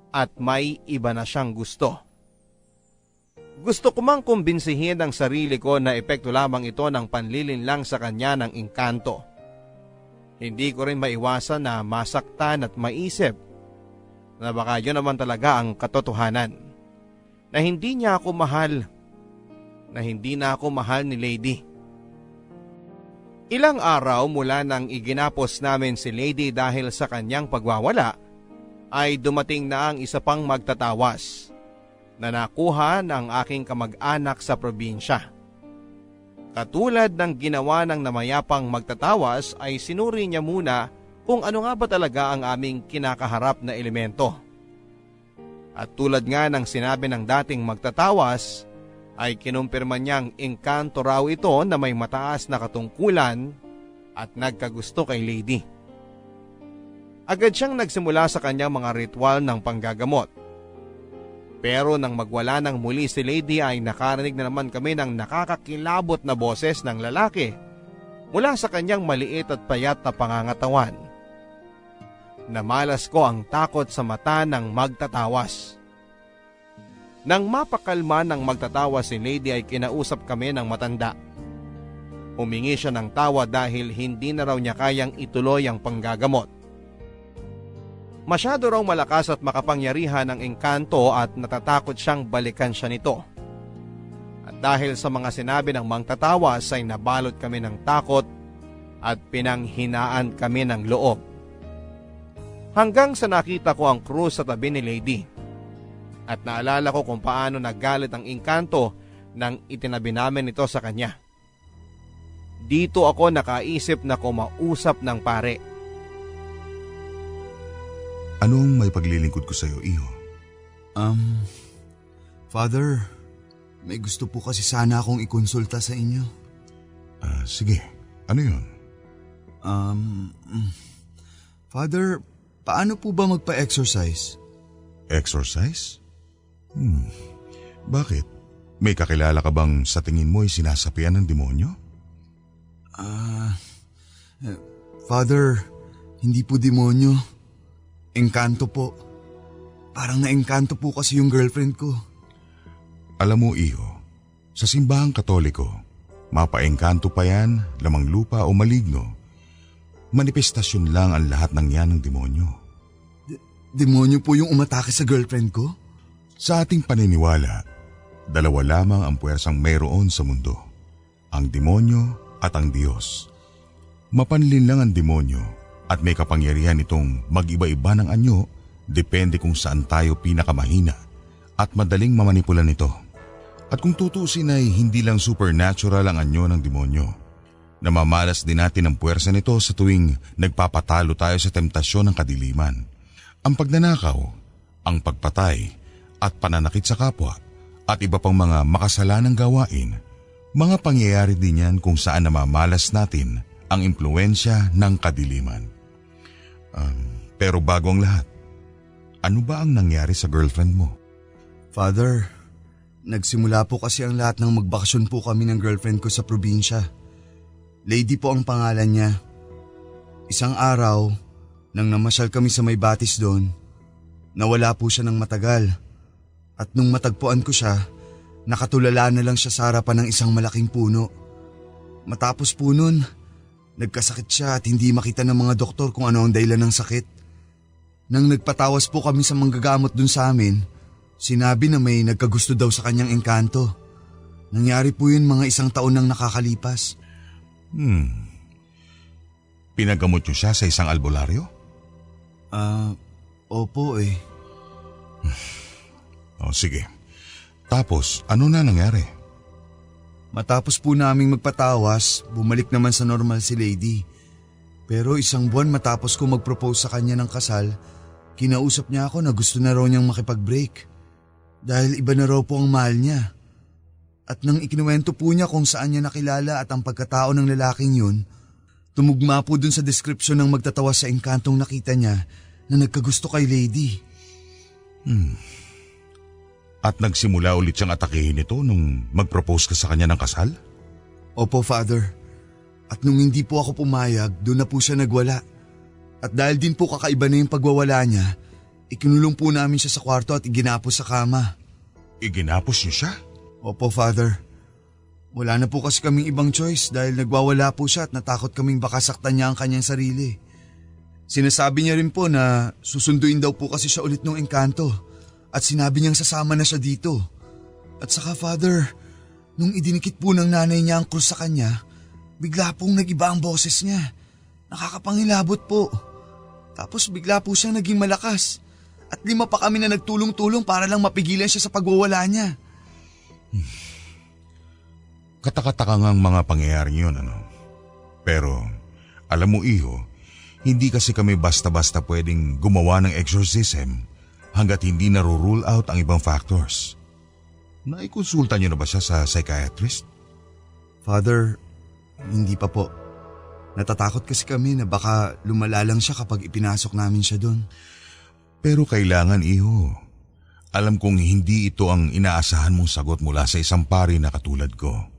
at may iba na siyang gusto. Gusto ko mang kumbinsihin ang sarili ko na epekto lamang ito ng panlilinlang sa kanya ng engkanto. Hindi ko rin maiwasan na masaktan at maisip na baka yun naman talaga ang katotohanan. Na hindi niya ako mahal. Na hindi na ako mahal ni Lady. Ilang araw mula nang iginapos namin si Lady dahil sa kanyang pagwawala, ay dumating na ang isa pang magtatawas na nakuha ng aking kamag-anak sa probinsya. Katulad ng ginawa ng namayapang magtatawas ay sinuri niya muna kung ano nga ba talaga ang aming kinakaharap na elemento. At tulad nga ng sinabi ng dating magtatawas, ay kinumpirma niyang engkanto raw ito na may mataas na katungkulan at nagkagusto kay Lady. Agad siyang nagsimula sa kanyang mga ritual ng panggagamot. Pero nang magwala ng muli si Lady ay nakarinig na naman kami ng nakakakilabot na boses ng lalaki mula sa kanyang maliit at payat na pangangatawan. Namalas ko ang takot sa mata ng magtatawas. Nang mapakalma ng magtatawas si Lady ay kinausap kami ng matanda. Humingi siya ng tawa dahil hindi na raw niya kayang ituloy ang panggagamot. Masyado raw malakas at makapangyarihan ang engkanto at natatakot siyang balikan siya nito. At dahil sa mga sinabi ng magtatawas ay nabalot kami ng takot at pinanghinaan kami ng loob. Hanggang sa nakita ko ang krus sa tabi ni Lady. At naalala ko kung paano nagalit ang engkanto nang itinabi namin ito sa kanya. Dito ako nakaisip na kumausap ng pare. Anong may paglilingkod ko sa iyo, iho? Father, may gusto po kasi sana akong ikonsulta sa inyo. Sige, ano yun? Father, paano po ba magpa-exercise? Exercise? Bakit? May kakilala ka bang sa tingin mo ay sinasapian ng demonyo? Father, hindi po demonyo. Engkanto po. Parang naengkanto po kasi yung girlfriend ko. Alam mo, iho, sa simbahang Katoliko, mapaengkanto pa yan, lamang lupa o maligno. Manifestasyon lang ang lahat ng yan ng demonyo. Demonyo po yung umatake sa girlfriend ko? Sa ating paniniwala, dalawa lamang ang puwersang mayroon sa mundo. Ang demonyo at ang Diyos. Mapanlin lang ang demonyo at may kapangyarihan itong mag-iba-iba ng anyo depende kung saan tayo pinakamahina at madaling mamanipula nito. At kung tutusin ay hindi lang supernatural ang anyo ng demonyo. Namamalas din natin ang puwersa nito sa tuwing nagpapatalo tayo sa temptasyon ng kadiliman. Ang pagnanakaw, ang pagpatay at pananakit sa kapwa at iba pang mga makasalanang gawain, mga pangyayari din yan kung saan namamalas natin ang impluensya ng kadiliman. Pero bago ang lahat, ano ba ang nangyari sa girlfriend mo? Father, nagsimula po kasi ang lahat ng magbakasyon po kami ng girlfriend ko sa probinsya. Lady po ang pangalan niya. Isang araw, nang namasyal kami sa may batis doon, nawala po siya ng matagal. At nung matagpuan ko siya, nakatulala na lang siya sa harapan ng isang malaking puno. Matapos po nun, nagkasakit siya at hindi makita ng mga doktor kung ano ang dahilan ng sakit. Nang nagpatawas po kami sa manggagamot dun sa amin, sinabi na may nagkagusto daw sa kanyang engkanto. Nangyari po yun mga 1 taon nang nakakalipas. Pinagamot niyo siya sa isang albularyo? Opo eh. Sige. Tapos, ano na nangyari? Matapos po naming magpatawas, bumalik naman sa normal si Lady. Pero 1 buwan matapos ko mag-propose sa kanya ng kasal, kinausap niya ako na gusto na raw niyang makipag-break. Dahil iba na raw po ang mahal niya. At nang ikinuwento po niya kung saan niya nakilala at ang pagkatao ng lalaking yun, tumugma po dun sa description ng magtatawa sa engkantong nakita niya na nagkagusto kay Lady. At nagsimula ulit siyang atakehin ito nung mag-propose ka sa kanya ng kasal? Opo, Father. At nung hindi po ako pumayag, doon na po siya nagwala. At dahil din po kakaiba na yung pagwawala niya, ikinulong po namin siya sa kwarto at iginapos sa kama. Iginapos niyo siya? Opo, Father. Wala na po kasi kaming ibang choice dahil nagwawala po siya at natakot kaming baka saktan niya ang kanyang sarili. Sinasabi niya rin po na susunduin daw po kasi siya ulit ng engkanto at sinabi niyang sasama na siya dito. At saka, Father, nung idinikit po ng nanay niya ang krus sa kanya, bigla pong nag-iba ang boses niya. Nakakapangilabot po. Tapos bigla po siyang naging malakas. At 5 pa kami na nagtulong-tulong para lang mapigilan siya sa pagwawala niya. Katakataka ngang mga pangyayari yun, ano? Pero, alam mo iho, hindi kasi kami basta-basta pwedeng gumawa ng exorcism hanggat hindi na-rule out ang ibang factors. Naikonsulta niyo na ba siya sa psychiatrist? Father, hindi pa po. Natatakot kasi kami na baka lumala lang siya kapag ipinasok namin siya doon. Pero kailangan iho. Alam kong hindi ito ang inaasahan mong sagot mula sa isang pari na katulad ko.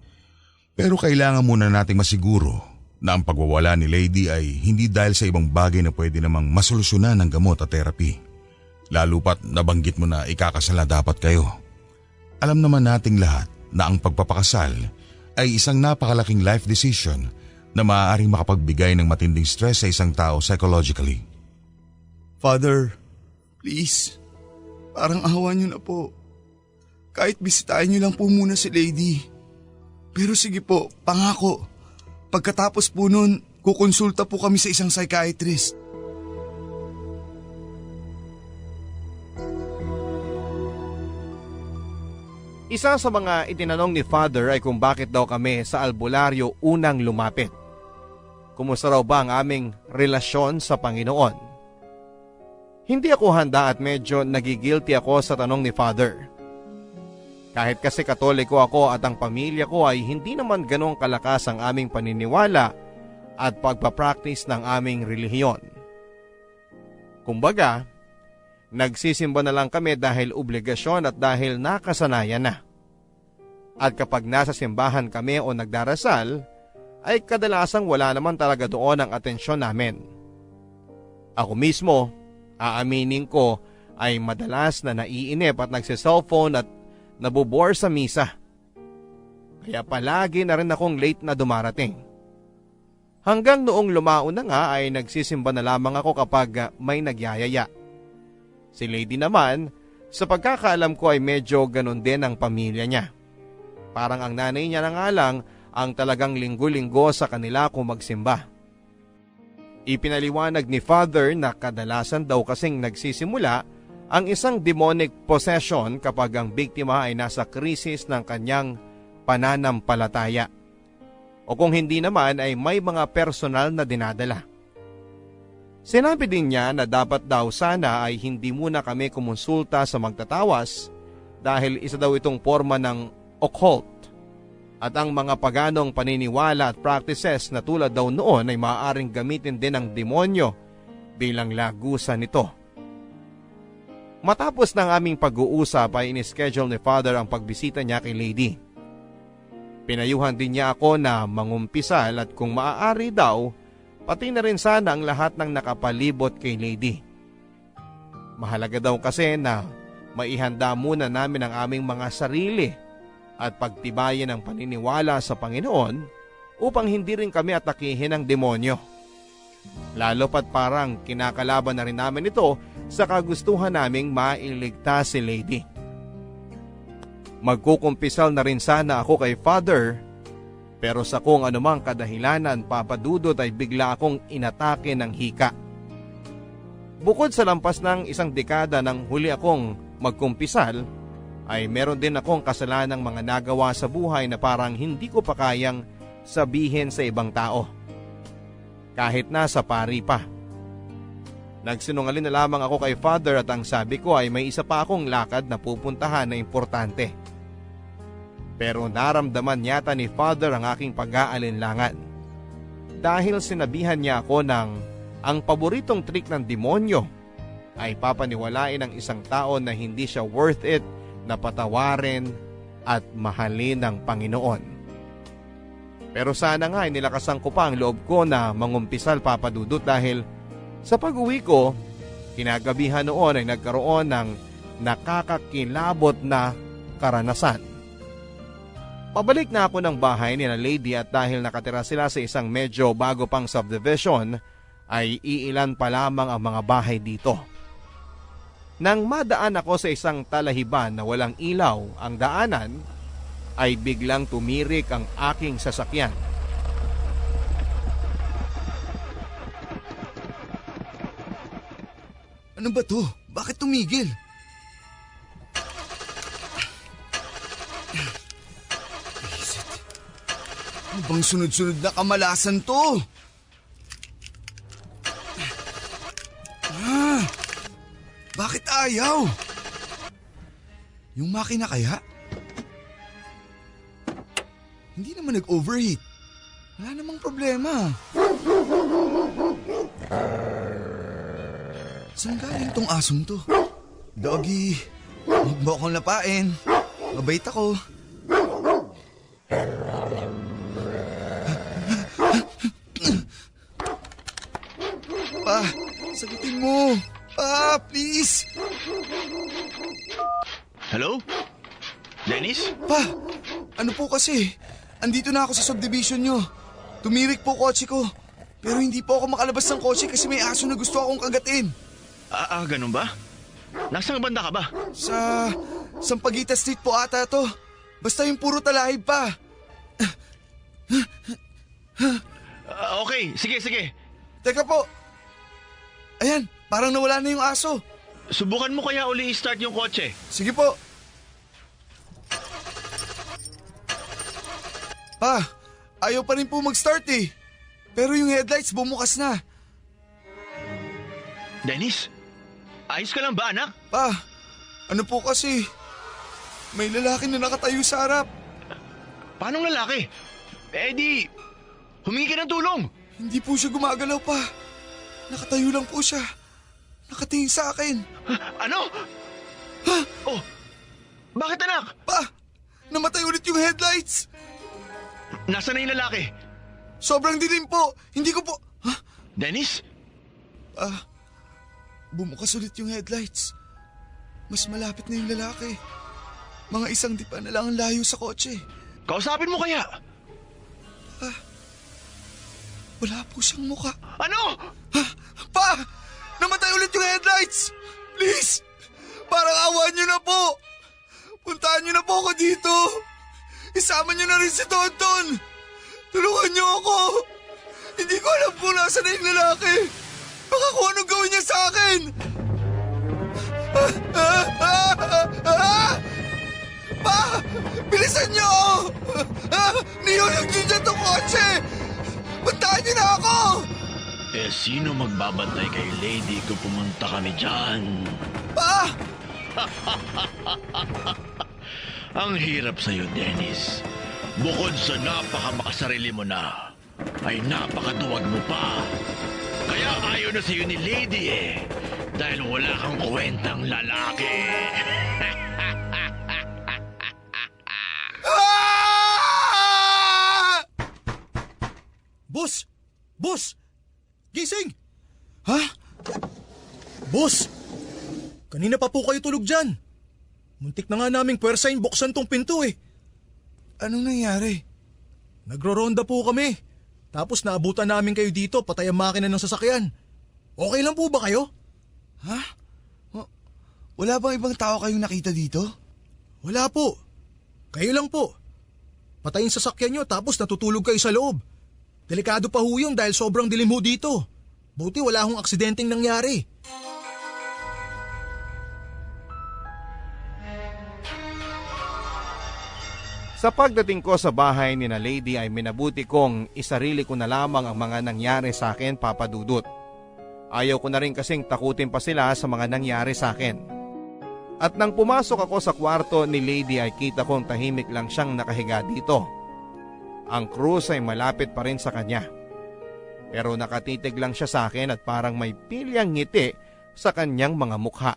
Pero kailangan muna nating masiguro na ang pagwawala ni Lady ay hindi dahil sa ibang bagay na pwede namang masolusyonan ng gamot at therapy. Lalo pat nabanggit mo na ikakasal na dapat kayo. Alam naman nating lahat na ang pagpapakasal ay isang napakalaking life decision na maaaring makapagbigay ng matinding stress sa isang tao psychologically. Father, please, parang ahawan niyo na po. Kahit bisitahin niyo lang po muna si Lady. Pero sige po, pangako. Pagkatapos po nun, kukonsulta po kami sa isang psychiatrist. Isa sa mga itinanong ni Father ay kung bakit daw kami sa albularyo unang lumapit. Kumusta raw ba ang aming relasyon sa Panginoon? Hindi ako handa at medyo nagigilty ako sa tanong ni Father. Kahit kasi Katoliko ako at ang pamilya ko ay hindi naman ganong kalakas ang aming paniniwala at pagpapractice ng aming relihiyon. Kumbaga, nagsisimba na lang kami dahil obligasyon at dahil nakasanayan na. At kapag nasa simbahan kami o nagdarasal, ay kadalasang wala naman talaga doon ang atensyon namin. Ako mismo, aaminin ko, ay madalas na naiinip at nagsiselfone at nabubore sa misa. Kaya palagi na rin akong late na dumarating. Hanggang noong lumao na nga ay nagsisimba na lamang ako kapag may nagyayaya. Si Lady naman, sa pagkakaalam ko ay medyo ganun din ang pamilya niya. Parang ang nanay niya na nga lang ang talagang linggo-linggo sa kanila kung magsimba. Ipinaliwanag ni Father na kadalasan daw kasing nagsisimula ang isang demonic possession kapag ang biktima ay nasa krisis ng kanyang pananampalataya. O kung hindi naman ay may mga personal na dinadala. Sinabi din niya na dapat daw sana ay hindi muna kami kumonsulta sa magtatawas dahil isa daw itong forma ng occult at ang mga paganong paniniwala at practices na tulad daw noon ay maaaring gamitin din ng demonyo bilang lagusan nito. Matapos ng aming pag-uusap ay inischedule ni Father ang pagbisita niya kay Lady. Pinayuhan din niya ako na mangumpisal at kung maaari daw, pati na rin sana ang lahat ng nakapalibot kay Lady. Mahalaga daw kasi na maihanda muna namin ang aming mga sarili at pagtibayin ang paniniwala sa Panginoon upang hindi rin kami atakihin ng demonyo. Lalo pat parang kinakalaban na rin namin ito sa kagustuhan naming mailigtas si Lady. Magkukumpisal na rin sana ako kay Father pero sa kung anumang kadahilanan papadudot ay bigla akong inatake ng hika. Bukod sa lampas ng 1 dekada nang huli akong magkumpisal, ay meron din akong kasalanang mga nagawa sa buhay na parang hindi ko pa kayang sabihin sa ibang tao. Kahit nasa pari pa. Nagsinungaling na lamang ako kay Father at ang sabi ko ay may isa pa akong lakad na pupuntahan na importante. Pero naramdaman yata ni Father ang aking pag-aalinlangan. Dahil sinabihan niya ako ng ang paboritong trick ng demonyo ay papaniwalain ng isang tao na hindi siya worth it na patawarin at mahalin ng Panginoon. Pero sana nga ay nilakasan ko pa ang loob ko na mangumpisal, Papa Dudut, dahil sa pag-uwi ko, kinagabihan noon ay nagkaroon ng nakakakilabot na karanasan. Pabalik na ako ng bahay ni na Lady at dahil nakatira sila sa isang medyo bago pang subdivision, ay iilan pa lamang ang mga bahay dito. Nang madaan ako sa isang talahiban na walang ilaw ang daanan, ay biglang tumirik ang aking sasakyan. Ano ba to? Bakit tumigil? Ano bang sunod-sunod na kamalasan to? Bakit ayaw? Yung makina kaya? Hindi naman nag-overheat. Wala namang problema. Saan galing tong asong to? Doggy, huwag mo akong lapain. Mabait ako. Pa, sagutin mo. Pa, please. Hello? Dennis? Pa, ano po kasi? Andito na ako sa subdivision nyo. Tumirik po kotse ko. Pero hindi po ako makalabas ng kotse kasi may aso na gusto akong kagatin. Ganun ba? Nasaan banda ka ba? Sa Sampaguita Street po ata to. Basta yung puro talahib pa. Okay, sige. Teka po. Ayan, parang nawala na yung aso. Subukan mo kaya uli i-start yung kotse. Sige po. Pa, ayaw pa rin po mag-start eh. Pero yung headlights bumukas na. Dennis? Ayos ka lang ba, anak? Pa, ano po kasi? May lalaki na nakatayo sa harap. Paanong lalaki? Di, humingi ka ng tulong. Hindi po siya gumagalaw pa. Nakatayo lang po siya. Nakatingin sa akin. Ano? Oh, bakit anak? Pa, namatay ulit yung headlights. Nasaan na yung lalaki? Sobrang dilim po. Hindi ko po... Dennis? Bumukas ulit yung headlights. Mas malapit na yung lalaki. Mga isang dipa na lang ang layo sa kotse. Kausapin mo kaya? Wala po siyang muka. Ano? Pa! Namatay ulit yung headlights! Please! Parang awan niyo na po! Puntahan niyo na po ako dito! Isama niyo na rin si Tonton! Tulungan niyo ako! Hindi ko alam po nasa na yung lalaki! Baka kung anong gawin niya sa akin! Pa! Bilisan niyo! Niyulog niyo dyan itong kotse! Puntahan niyo na ako! Sino magbabantay kay Lady kung pumunta kami dyan? Pa! Ang hirap sa'yo, Dennis. Bukod sa napakamakasarili mo na, ay napakaduwag mo pa. Kaya ayaw na sa'yo ni Lady dahil wala kang kwentang lalaki. Boss! Boss! Gising! Ha? Boss! Kanina pa po kayo tulog dyan. Muntik na nga naming puwersahin buksan tong pinto eh. Anong nangyari? Nagro-ronda po kami. Tapos naabutan namin kayo dito patay ang makina ng sasakyan. Okay lang po ba kayo? Ha? Wala bang ibang tao kayong nakita dito? Wala po. Kayo lang po. Patay yung sasakyan nyo tapos natutulog kayo sa loob. Delikado pa ho yun dahil sobrang dilim ho dito. Buti wala hong aksidenteng nangyari. Sa pagdating ko sa bahay ni na Lady ay minabuti kong isarili ko na lamang ang mga nangyari sa akin, Papa Dudut. Ayaw ko na rin kasing takutin pa sila sa mga nangyari sa akin. At nang pumasok ako sa kwarto ni Lady ay kita kong tahimik lang siyang nakahiga dito. Ang krus ay malapit pa rin sa kanya. Pero nakatitig lang siya sa akin at parang may pilyang ngiti sa kanyang mga mukha.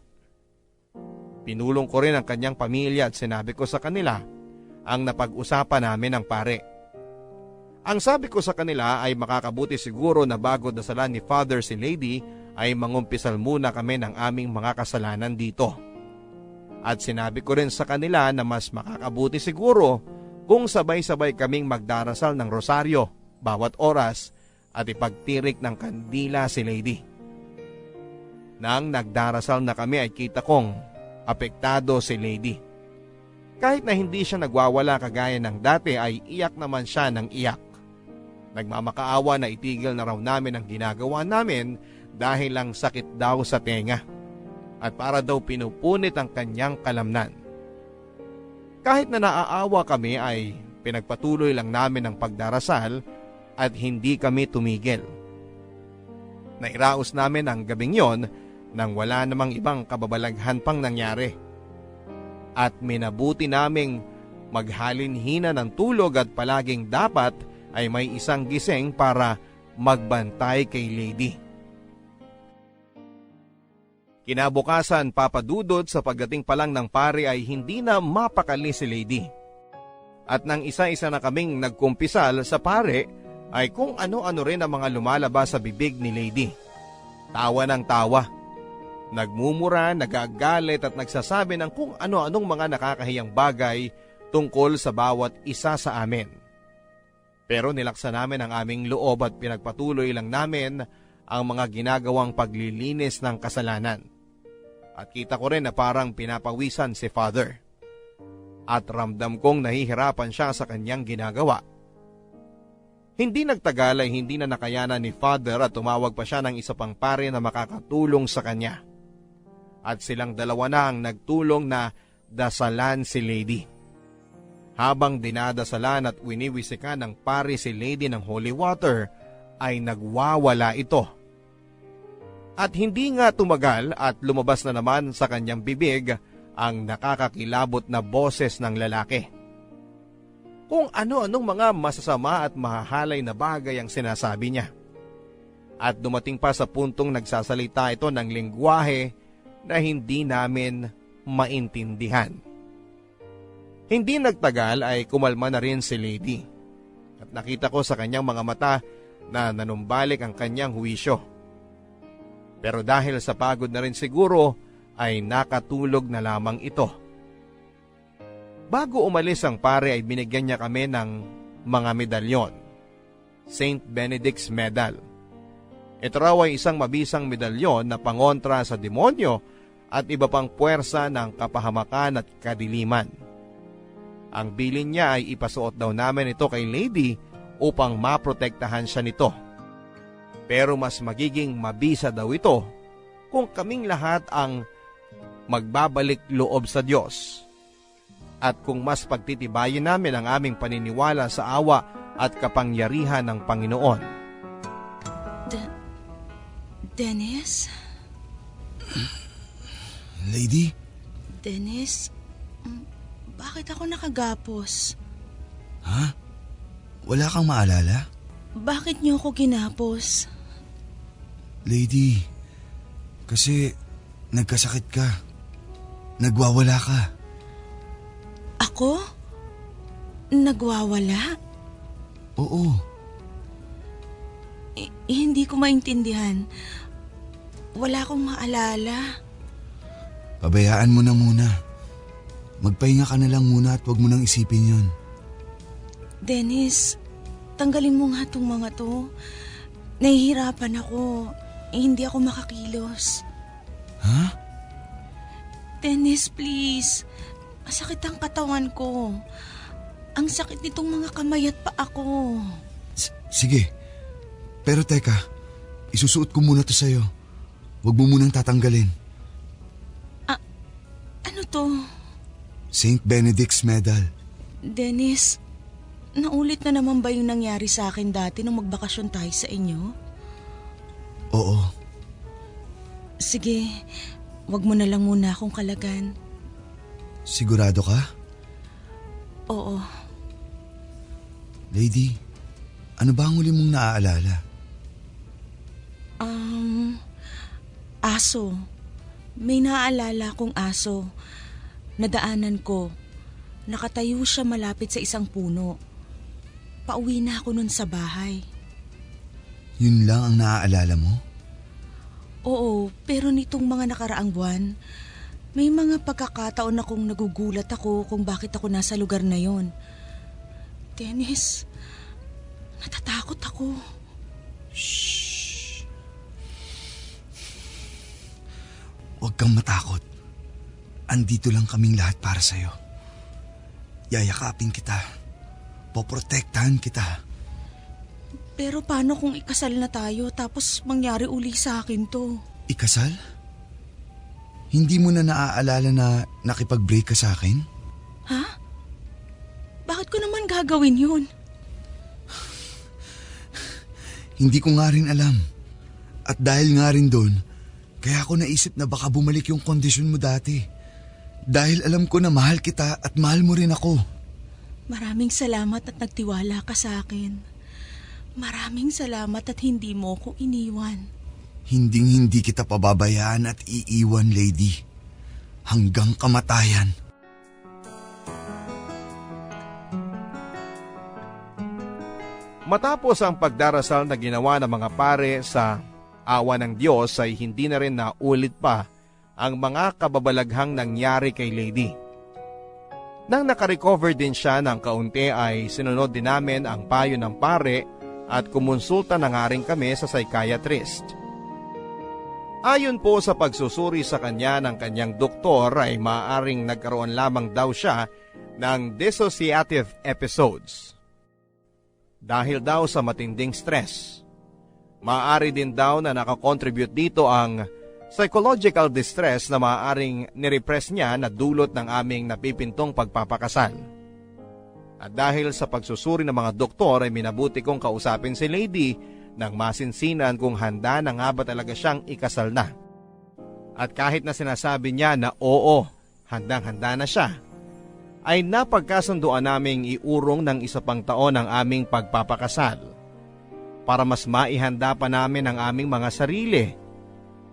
Pinulong ko rin ang kanyang pamilya at sinabi ko sa kanila ang napag-usapan namin ng pare. Ang sabi ko sa kanila ay makakabuti siguro na bago dasalan ni Father si Lady ay mangumpisal muna kami ng aming mga kasalanan dito. At sinabi ko rin sa kanila na mas makakabuti siguro kung sabay-sabay kaming magdarasal ng rosaryo bawat oras at ipagtirik ng kandila si Lady. Nang nagdarasal na kami ay kita kong apektado si Lady. Kahit na hindi siya nagwawala kagaya ng dati ay iyak naman siya ng iyak. Nagmamakaawa na itigil na raw namin ang ginagawa namin dahil lang sakit daw sa tenga at para daw pinupunit ang kanyang kalamnan. Kahit na naaawa kami ay pinagpatuloy lang namin ang pagdarasal at hindi kami tumigil. Nairaos namin ang gabing yon nang wala namang ibang kababalaghan pang nangyari. At minabuti naming maghalinhina ng tulog at palaging dapat ay may isang gising para magbantay kay Lady. Kinabukasan, papadudod sa pagdating pa lang ng pare ay hindi na mapakali si Lady. At nang isa-isa na kaming nagkumpisal sa pare ay kung ano-ano rin ang mga lumalabas sa bibig ni Lady. Tawa ng tawa. Nagmumura, nagagalit at nagsasabi ng kung ano-anong mga nakakahiyang bagay tungkol sa bawat isa sa amin. Pero nilaksan namin ang aming loob at pinagpatuloy lang namin ang mga ginagawang paglilinis ng kasalanan. At kita ko rin na parang pinapawisan si Father. At ramdam kong nahihirapan siya sa kanyang ginagawa. Hindi nagtagal ay hindi na nakayanan ni Father at tumawag pa siya ng isa pang pare na makakatulong sa kanya. At silang dalawa na ang nagtulong na dasalan si Lady. Habang dinadasalan at winiwisikan ng pare si Lady ng holy water ay nagwawala ito. At hindi nga tumagal at lumabas na naman sa kanyang bibig ang nakakakilabot na boses ng lalaki. Kung ano-anong mga masasama at mahahalay na bagay ang sinasabi niya. At dumating pa sa puntong nagsasalita ito ng lengguwahe na hindi namin maintindihan. Hindi nagtagal ay kumalma na rin si Lady. At nakita ko sa kanyang mga mata na nanumbalik ang kanyang huwisyo. Pero dahil sa pagod na rin siguro ay nakatulog na lamang ito. Bago umalis ang pare ay binigyan niya kami ng mga medalyon. St. Benedict's Medal. Ito raw ay isang mabisang medalyon na pangontra sa demonyo at iba pang puwersa ng kapahamakan at kadiliman. Ang bilin niya ay ipasuot daw namin ito kay Lady upang maprotektahan siya nito. Pero mas magiging mabisa daw ito kung kaming lahat ang magbabalik loob sa Diyos. At kung mas pagtitibayin namin ang aming paniniwala sa awa at kapangyarihan ng Panginoon. Dennis? Lady? Dennis? Bakit ako nakagapos? Ha? Wala kang maalala? Bakit niyo ako ginapos? Lady, kasi nagkasakit ka. Nagwawala ka. Ako? Nagwawala? Oo. Hindi ko maintindihan. Wala akong maalala. Pabayaan mo na muna. Magpahinga ka na lang muna at huwag mo nang isipin yun. Dennis, tanggalin mo nga itong mga to. Nahihirapan ako. Hindi ako makakilos. Ha? Dennis, please. Masakit ang katawan ko. Ang sakit nitong mga kamay at paa ko. Sige. Pero teka, isusuot ko muna to sa'yo. Huwag mo munang tatanggalin. Ano to? St. Benedict's Medal. Dennis, naulit na naman ba yung nangyari sa akin dati nung magbakasyon tayo sa inyo? Oo. Sige, wag mo na lang muna akong kalagan. Sigurado ka? Oo. Lady, ano ba ang huli mong naaalala? Aso. May naaalala kong aso. Nadaanan ko. Nakatayo siya malapit sa isang puno. Pauwi na ako nun sa bahay. Yun lang ang naaalala mo? Oo, pero nitong mga nakaraang buwan, may mga pagkakataon akong nagugulat ako kung bakit ako nasa lugar na yon. Dennis, natatakot ako. Shh! Huwag kang matakot. Andito lang kaming lahat para sa'yo. Yayakapin kita. Poprotektahan kita. Pero paano kung ikasal na tayo tapos mangyari uli sa akin to? Ikasal? Hindi mo na naaalala na nakipag-break ka sa akin? Ha? Bakit ko naman gagawin yun? Hindi ko nga rin alam. At dahil nga rin doon, kaya ako naisip na baka bumalik yung kondisyon mo dati. Dahil alam ko na mahal kita at mahal mo rin ako. Maraming salamat at nagtiwala ka sa akin. Maraming salamat at hindi mo ko iniwan. Hinding-hindi kita pababayaan at iiwan, lady. Hanggang kamatayan. Matapos ang pagdarasal na ginawa ng mga pare sa awa ng Diyos ay hindi na rin naulit pa ang mga kababalaghang nangyari kay Lady. Nang nakarecover din siya ng kaunti ay sinunod din namin ang payo ng pare at kumonsulta na nga rin kami sa psychiatrist. Ayon po sa pagsusuri sa kanya ng kanyang doktor ay maaaring nagkaroon lamang daw siya ng dissociative episodes. Dahil daw sa matinding stress. Maaari din daw na nakakontribute dito ang psychological distress na maaaring nirepress niya na dulot ng aming napipintong pagpapakasal. At dahil sa pagsusuri ng mga doktor ay minabuti kong kausapin si Lady nang masinsinan kung handa na nga ba talaga siyang ikasal na. At kahit na sinasabi niya na oo, handang-handa na siya, ay napagkasunduan naming iurong ng isa pang taon ang aming pagpapakasal para mas maihanda pa namin ang aming mga sarili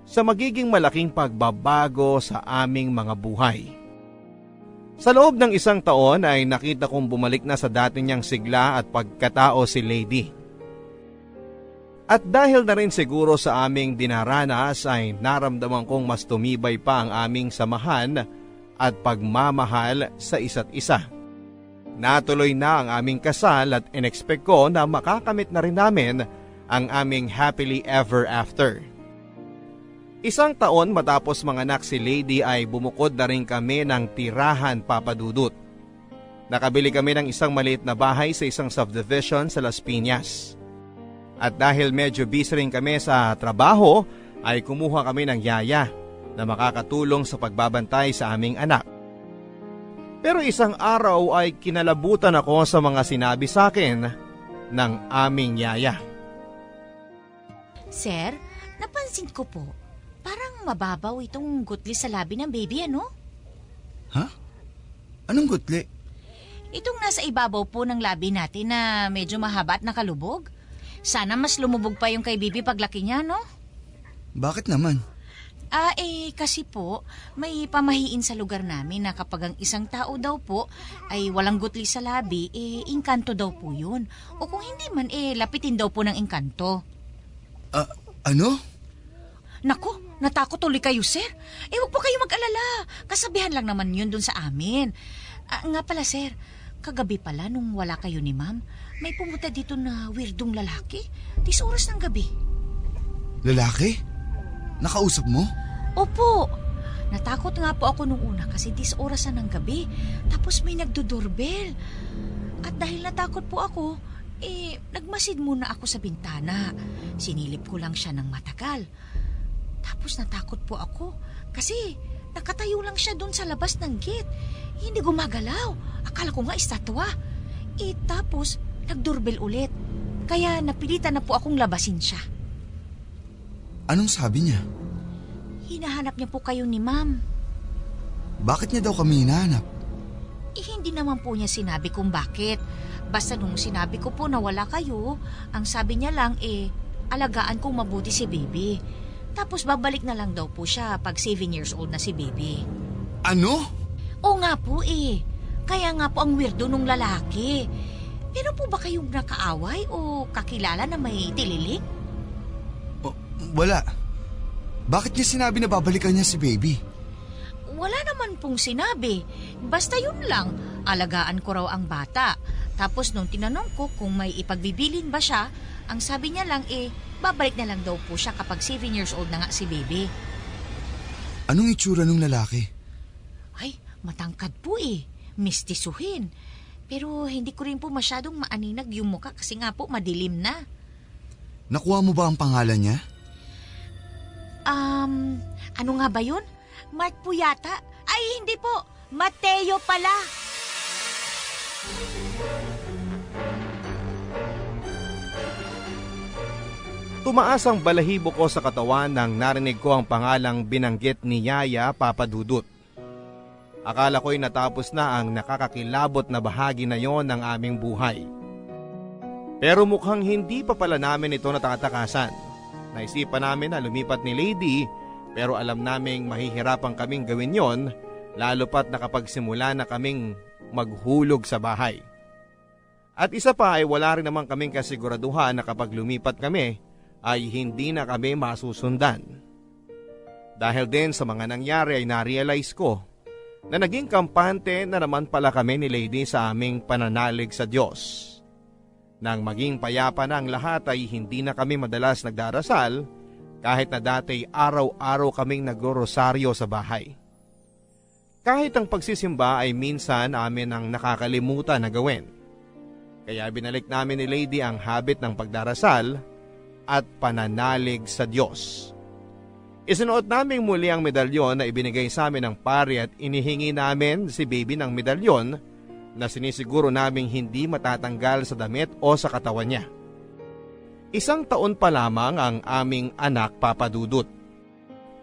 sa magiging malaking pagbabago sa aming mga buhay. Sa loob ng isang taon ay nakita kong bumalik na sa dati niyang sigla at pagkatao si Lady. At dahil na rin siguro sa aming dinaranas ay naramdaman kong mas tumibay pa ang aming samahan at pagmamahal sa isa't isa. Natuloy na ang aming kasal at in-expect ko na makakamit na rin namin ang aming happily ever after. Isang taon matapos manganak si Lady ay bumukod na rin kami ng tirahan, Papa Dudut. Nakabili kami ng isang maliit na bahay sa isang subdivision sa Las Piñas. At dahil medyo busy rin kami sa trabaho ay kumuha kami ng yaya na makakatulong sa pagbabantay sa aming anak. Pero isang araw ay kinalabutan ako sa mga sinabi sa akin ng aming yaya. Sir, napansin ko po, parang mababaw itong gutli sa labi ng baby, ano? Ha? Anong gutli? Itong nasa ibabaw po ng labi natin na medyo mahaba at nakalubog. Sana mas lumubog pa yung kay baby paglaki niya, no? Bakit naman? Kasi po, may pamahiin sa lugar namin na kapag ang isang tao daw po ay walang gutli sa labi, engkanto daw po yun. O kung hindi man, lapitin daw po ng engkanto. Ano? Naku, natakot tuloy kayo, sir. Huwag po kayo mag-alala. Kasabihan lang naman yun dun sa amin. Nga pala, sir, kagabi pala nung wala kayo ni ma'am, may pumunta dito na weirdong lalaki. 10 oras ng gabi. Lalaki? Nakausap mo? Opo. Natakot nga po ako nung una kasi 10 oras na ng gabi. Tapos may nagdo-doorbell. At dahil natakot po ako, nagmasid muna ako sa bintana. Sinilip ko lang siya ng matagal. Tapos natakot po ako kasi nakatayo lang siya doon sa labas ng gate. Hindi gumagalaw. Akala ko nga estatwa. Tapos nag-doorbell ulit. Kaya napilitan na po akong labasin siya. Anong sabi niya? Hinahanap niya po kayo ni ma'am. Bakit niya daw kami hinahanap? Hindi naman po niya sinabi kung bakit. Basta nung sinabi ko po na wala kayo, ang sabi niya lang alagaan kong mabuti si baby. Tapos babalik na lang daw po siya pag 7 years old na si baby. Ano? Oo nga po Kaya nga po ang weirdo nung lalaki. Pero po ba kayong nakaaway o kakilala na may tililing? Wala. Bakit niya sinabi na babalikan niya si baby? Wala naman pong sinabi. Basta yun lang, alagaan ko raw ang bata. Tapos nung tinanong ko kung may ipagbibilin ba siya, ang sabi niya lang babalik na lang daw po siya kapag 7 years old na nga si baby. Anong itsura nung lalaki? Ay, matangkad po mistisuhin. Pero hindi ko rin po masyadong maaninag yung mukha kasi nga po madilim na. Nakuha mo ba ang pangalan niya? Ano nga ba yun? Mark po yata. Ay, hindi po. Mateo pala. Tumaas ang balahibo ko sa katawan nang narinig ko ang pangalang binanggit ni Yaya Papadudut. Akala ko'y natapos na ang nakakakilabot na bahagi na yon ng aming buhay. Pero mukhang hindi pa pala namin ito natatakasan. Naisipan namin na lumipat ni Lady pero alam naming mahihirapan kaming gawin yon lalo pat nakapagsimula na kaming maghulog sa bahay. At isa pa ay wala rin naman kaming kasiguraduhan na kapag lumipat kami ay hindi na kami masusundan. Dahil din sa mga nangyari ay na-realize ko na naging kampante na naman pala kami ni Lady sa aming pananalig sa Diyos. Nang maging payapa na ang lahat ay hindi na kami madalas nagdarasal kahit na dati araw-araw kaming nagro-rosaryo sa bahay. Kahit ang pagsisimba ay minsan amin ang nakakalimutan na gawin. Kaya binalik namin ni Lady ang habit ng pagdarasal at pananalig sa Diyos. Isinuot namin muli ang medalyon na ibinigay sa amin ng pari at inihingi namin si baby ng medalyon na sinisiguro naming hindi matatanggal sa damit o sa katawan niya. 1 taon pa lamang ang aming anak Papadudut.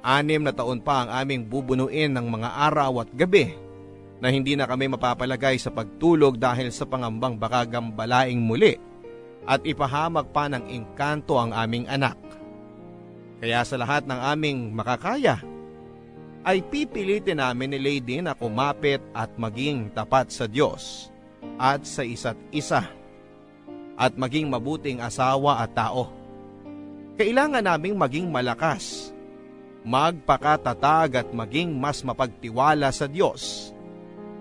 6 na taon pa ang aming bubunuin ng mga araw at gabi na hindi na kami mapapalagay sa pagtulog dahil sa pangambang baka gambalaing muli at ipahamak pa ng engkanto ang aming anak. Kaya sa lahat ng aming makakaya, ay pipilitin namin ni Lady na kumapit at maging tapat sa Diyos at sa isa't isa at maging mabuting asawa at tao. Kailangan naming maging malakas, magpakatatag at maging mas mapagtiwala sa Diyos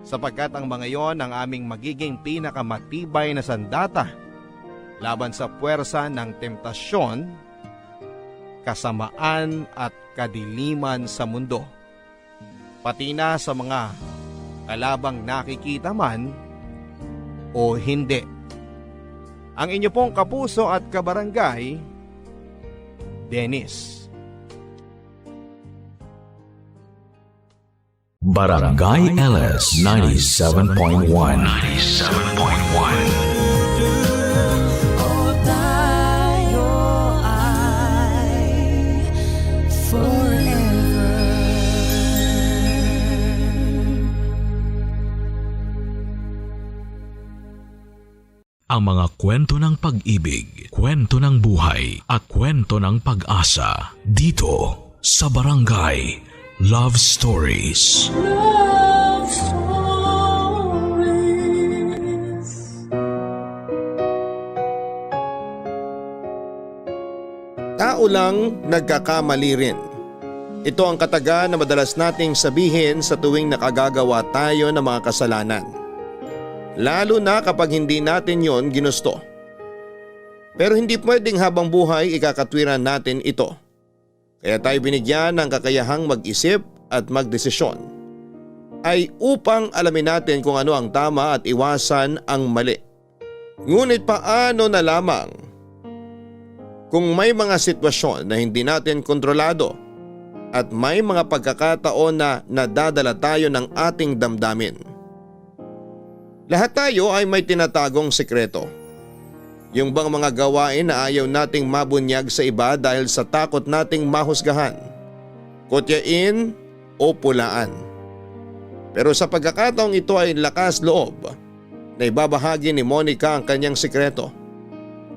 sapagkat ang mga yon ang aming magiging pinakamatibay na sandata laban sa puwersa ng temptasyon, kasamaan at kadiliman sa mundo, pati na sa mga kalabang nakikita man o hindi. Ang inyo pong kapuso at kabarangay, Dennis. Barangay LS 97.1 97.1. Ang mga kwento ng pag-ibig, kwento ng buhay at kwento ng pag-asa dito sa Barangay Love Stories. Love Stories. Tao lang nagkakamali rin. Ito ang kataga na madalas nating sabihin sa tuwing nakagagawa tayo ng mga kasalanan. Lalo na kapag hindi natin yon ginusto. Pero hindi pwedeng habang buhay ikakatwiran natin ito. Kaya tayo binigyan ng kakayahang mag-isip at magdesisyon ay upang alamin natin kung ano ang tama at iwasan ang mali. Ngunit paano na lamang kung may mga sitwasyon na hindi natin kontrolado at may mga pagkakataon na nadadala tayo ng ating damdamin. Lahat tayo ay may tinatagong sekreto. Yung bang mga gawain na ayaw nating mabunyag sa iba dahil sa takot nating mahusgahan, kutyain o pulaan. Pero sa pagkakataong ito ay lakas loob na ibabahagi ni Monica ang kanyang sikreto.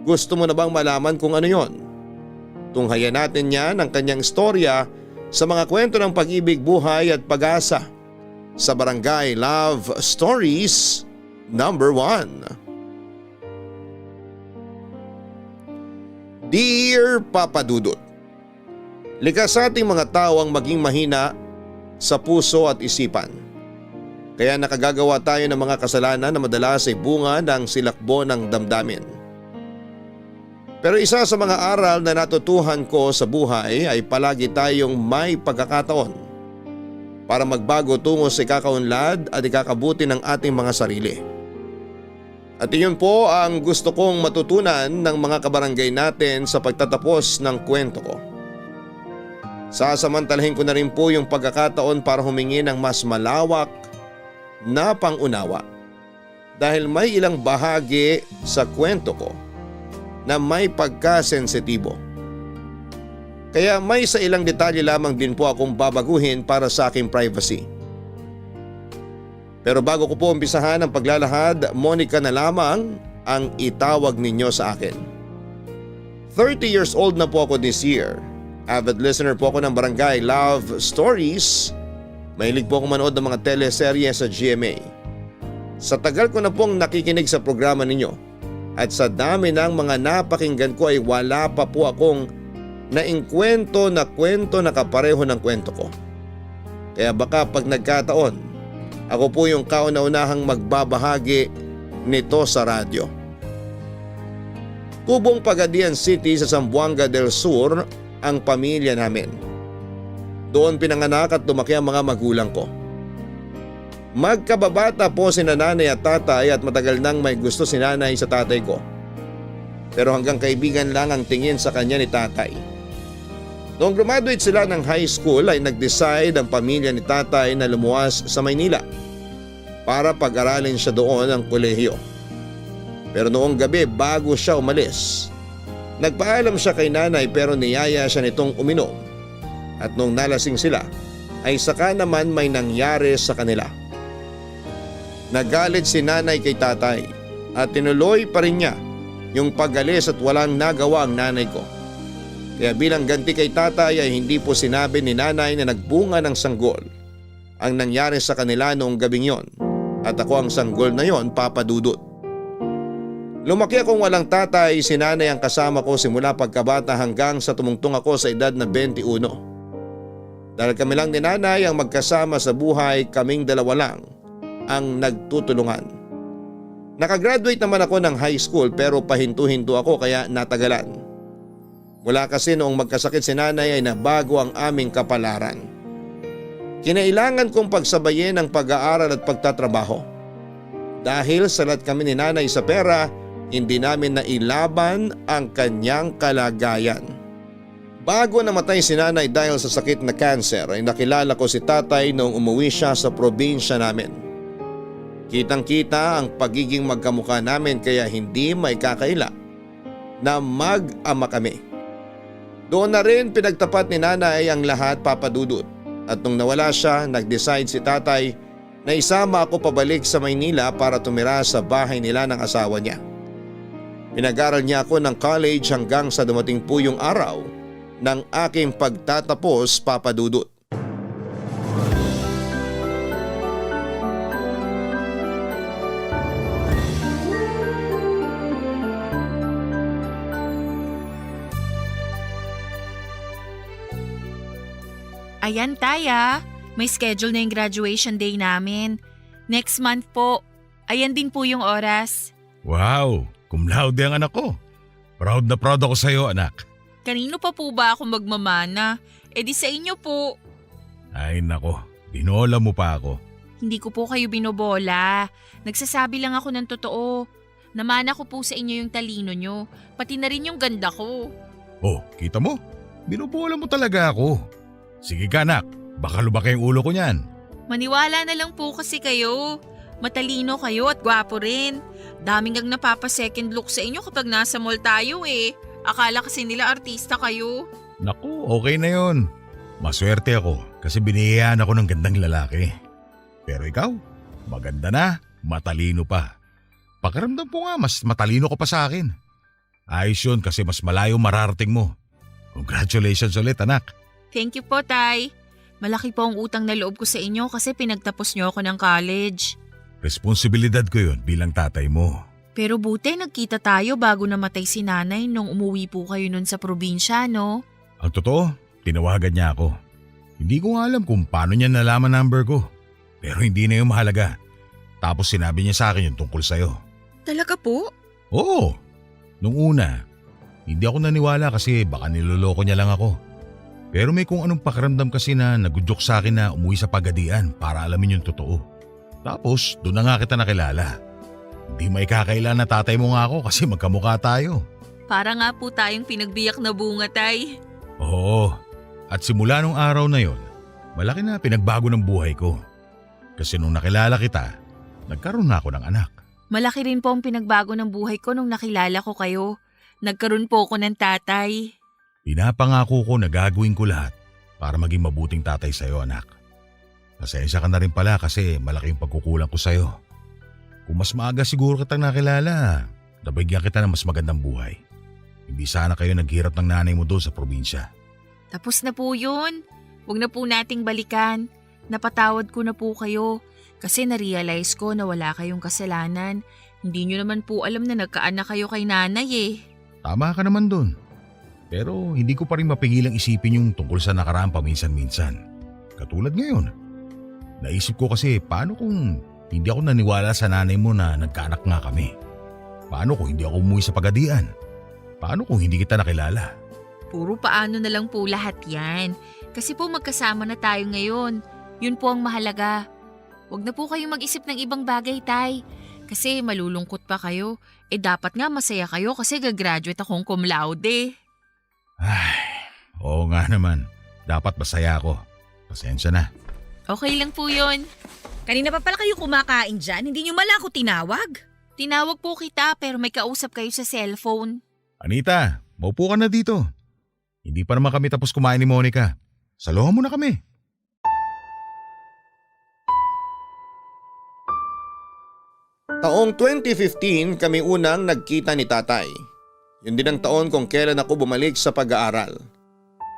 Gusto mo na bang malaman kung ano yon? Tunghayan natin yan ang kanyang istorya sa mga kwento ng pag-ibig, buhay at pag-asa sa Barangay Love Stories number 1. Dear Papa Dudut, likas sa ating mga tao ang maging mahina sa puso at isipan. Kaya nakagagawa tayo ng mga kasalanan na madalas ay bunga ng silakbo ng damdamin. Pero isa sa mga aral na natutuhan ko sa buhay ay palagi tayong may pagkakataon para magbago tungo sa ikakaunlad at ikakabuti ng ating mga sarili. At iyon po ang gusto kong matutunan ng mga kabarangay natin sa pagtatapos ng kwento ko. Sasamantalahin ko na rin po yung pagkakataon para humingi ng mas malawak na pangunawa dahil may ilang bahagi sa kwento ko na may pagkasensitibo. Kaya may sa ilang detalye lamang din po akong babaguhin para sa aking privacy. Pero bago ko po umpisahan ang paglalahad, Monica na lamang ang itawag ninyo sa akin. 30 years old na po ako this year. Avid listener po ako ng Barangay Love Stories. Mahilig po akong manood ng mga teleserye sa GMA. Sa tagal ko na pong nakikinig sa programa ninyo at sa dami ng mga napakinggan ko ay wala pa po akong naingkwento na kwento na kapareho ng kwento ko. Kaya baka pag nagkataon, ako po yung kauna-unahang magbabahagi nito sa radyo. Kubong Pagadian City sa Zamboanga del Sur ang pamilya namin. Doon pinanganak at lumaki ang mga magulang ko. Magkababata po si nanay at tatay at matagal nang may gusto si nanay sa tatay ko. Pero hanggang kaibigan lang ang tingin sa kanya ni tatay. Noong graduate sila ng high school ay nag-decide ang pamilya ni tatay na lumuwas sa Maynila para pag-aralin siya doon ang kolehiyo. Pero noong gabi bago siya umalis, nagpaalam siya kay nanay pero niyaya siya nitong uminom. At nung nalasing sila ay saka naman may nangyari sa kanila. Nagalit si nanay kay tatay at tinuloy pa rin niya yung pag-alis at walang nagawa ang nanay ko. Kaya bilang ganti kay tatay ay hindi po sinabi ni nanay na nagbunga ng sanggol ang nangyari sa kanila noong gabing yon. At ako ang sanggol na yon, Papa Dudut. Lumaki akong walang tatay, si nanay ang kasama ko simula pagkabata hanggang sa tumungtong ako sa edad na 21. Dahil kami lang ni nanay ang magkasama sa buhay, kaming dalawa lang ang nagtutulungan. Nakagraduate naman ako ng high school pero pahinto-hinto ako kaya natagalan. Mula kasi noong magkasakit si nanay ay nabago ang aming kapalaran. Kinailangan kong pagsabayin ang pag-aaral at pagtatrabaho. Dahil salat kami ni nanay sa pera, hindi namin nailaban ang kanyang kalagayan. Bago namatay si nanay dahil sa sakit na cancer ay nakilala ko si tatay noong umuwi siya sa probinsya namin. Kitang-kita ang pagiging magkamukha namin kaya hindi may kakaila na mag-ama kami. Doon na rin pinagtapat ni nanay ang lahat, Papa Dudut. At nung nawala siya, nag-decide si tatay na isama ako pabalik sa Maynila para tumira sa bahay nila ng asawa niya. Pinag-aral niya ako ng college hanggang sa dumating po yung araw ng aking pagtatapos, Papa Dudut. Ayan, Taya. May schedule na yung graduation day namin. Next month po. Ayan din po yung oras. Wow! Cum laude ang anak ko. Proud na proud ako sa'yo, anak. Kanino pa po ba ako magmamana? E di sa inyo po. Ay nako, binola mo pa ako. Hindi ko po kayo binobola. Nagsasabi lang ako ng totoo. Namana ko po sa inyo yung talino nyo. Pati na rin yung ganda ko. Oh, kita mo? Binobola mo talaga ako. Sige ka anak, baka lubaki yung ulo ko niyan. Maniwala na lang po kasi kayo. Matalino kayo at gwapo rin. Daming ang napapa-second look sa inyo kapag nasa mall tayo eh. Akala kasi nila artista kayo. Naku, okay na yun. Maswerte ako kasi biniyayaan ako ng gandang lalaki. Pero ikaw, maganda na, matalino pa. Pakiramdam ko nga mas matalino ka pa sa akin. Ayos yun kasi mas malayo mararating mo. Congratulations ulit anak. Thank you po, Tay. Malaki po ang utang na loob ko sa inyo kasi pinagtapos niyo ako ng college. Responsibilidad ko yun bilang tatay mo. Pero buti nagkita tayo bago namatay si nanay nung umuwi po kayo nun sa probinsya, no? Ang totoo, tinawagan niya ako. Hindi ko nga alam kung paano niya nalaman number ko. Pero hindi na yung mahalaga. Tapos sinabi niya sa akin yung tungkol sa'yo. Talaga po? Oo. Nung una, hindi ako naniwala kasi baka niloloko niya lang ako. Pero may kung anong pakiramdam kasi na nagudyok sa akin na umuwi sa Pagadian para alamin yung totoo. Tapos doon na nga kita nakilala. Hindi maikakaila na tatay mo nga ako kasi magkamukha tayo. Para nga po tayong pinagbiyak na bunga, Tay. Oo. At simula nung araw na yon, malaki na pinagbago ng buhay ko. Kasi nung nakilala kita, nagkaroon na ako ng anak. Malaki rin po ang pinagbago ng buhay ko nung nakilala ko kayo. Nagkaroon po ako ng tatay. Pinapangako ko na gagawin ko lahat para maging mabuting tatay sa'yo, anak. Pasensya ka na rin pala kasi malaking pagkukulang ko sa'yo. Kung mas maaga siguro kitang nakilala, nabigyan kita ng mas magandang buhay. Hindi sana kayo naghirap ng nanay mo doon sa probinsya. Tapos na po yun. Huwag na po nating balikan. Napatawad ko na po kayo kasi na-realize ko na wala kayong kasalanan. Hindi nyo naman po alam na nagkaanak kayo kay nanay eh. Tama ka naman doon. Pero hindi ko pa rin mapigilang isipin yung tungkol sa nakaraan paminsan-minsan. Katulad ngayon. Naisip ko kasi paano kung hindi ako naniwala sa nanay mo na nagkaanak nga kami? Paano kung hindi ako umuwi sa Pagadian? Paano kung hindi kita nakilala? Puro paano na lang po lahat yan. Kasi po magkasama na tayo ngayon. Yun po ang mahalaga. Huwag na po kayong mag-isip ng ibang bagay, Tay. Kasi malulungkot pa kayo. Dapat nga masaya kayo kasi gagraduate akong cum laude. Ay, oo nga naman. Dapat masaya ako. Pasensya na. Okay lang po yun. Kanina pa pala kayo kumakain dyan, hindi nyo mala ako tinawag? Tinawag po kita pero may kausap kayo sa cellphone. Anita, maupo ka na dito. Hindi pa naman kami tapos kumain ni Monica. Saluhan mo na kami. Taong 2015 kami unang nagkita ni tatay. Yun din ang taon kung kailan ako bumalik sa pag-aaral.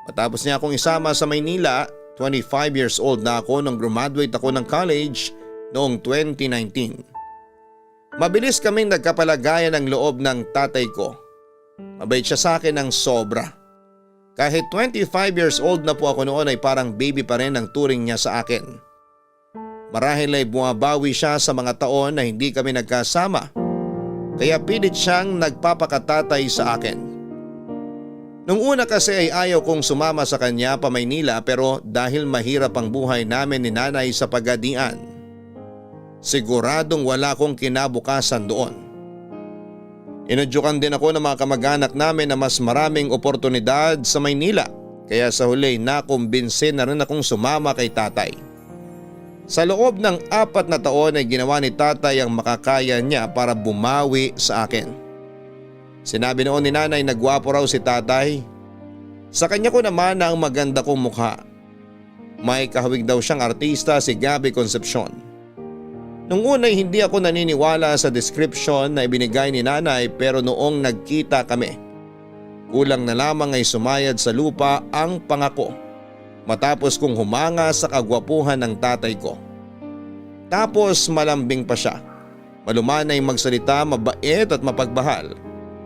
Matapos niya akong isama sa Maynila, 25 years old na ako nung graduate ako ng college noong 2019. Mabilis kaming nagkapalagayan ng loob ng tatay ko. Mabait siya sa akin ng sobra. Kahit 25 years old na po ako noon ay parang baby pa rin ang turing niya sa akin. Marahil ay bumabawi siya sa mga taon na hindi kami nagkasama. Kaya pilit siyang nagpapakatatay sa akin. Nung una kasi ay ayaw kong sumama sa kanya pa Maynila pero dahil mahirap ang buhay namin ni nanay sa Pagadian, siguradong wala akong kinabukasan doon. Inudyukan din ako ng mga kamag-anak namin na mas maraming oportunidad sa Maynila kaya sa huli nakumbinsin na rin akong sumama kay tatay. Sa loob ng 4 na taon ay ginawa ni tatay ang makakaya niya para bumawi sa akin. Sinabi noon ni nanay na gwapo raw si tatay. Sa kanya ko naman na ang maganda kong mukha. May kahawig daw siyang artista si Gabby Concepcion. Nung una ay hindi ako naniniwala sa description na ibinigay ni nanay pero noong nagkita kami, kulang na lamang ay sumayad sa lupa ang pangako. Matapos kong humanga sa kagwapuhan ng tatay ko. Tapos malambing pa siya. Malumanay magsalita, mabait at mapagbahal.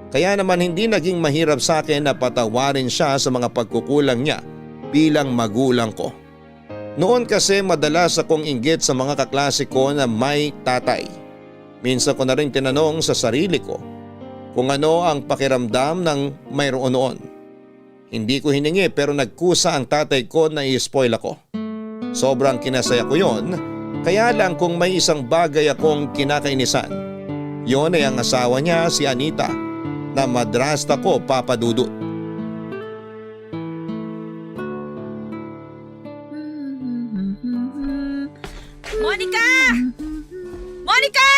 Kaya naman hindi naging mahirap sa akin na patawarin siya sa mga pagkukulang niya bilang magulang ko. Noon kasi madalas akong inggit sa mga kaklase ko na may tatay. Minsan ko na rin tinanong sa sarili ko kung ano ang pakiramdam ng mayroon noon. Hindi ko hiningi pero nagkusa ang tatay ko na i-spoil ako. Sobrang kinasaya ko yon, kaya lang kung may isang bagay akong kinakainisan. Yon ay ang asawa niya si Anita na madrasta ko papadudot. Monica! Monica!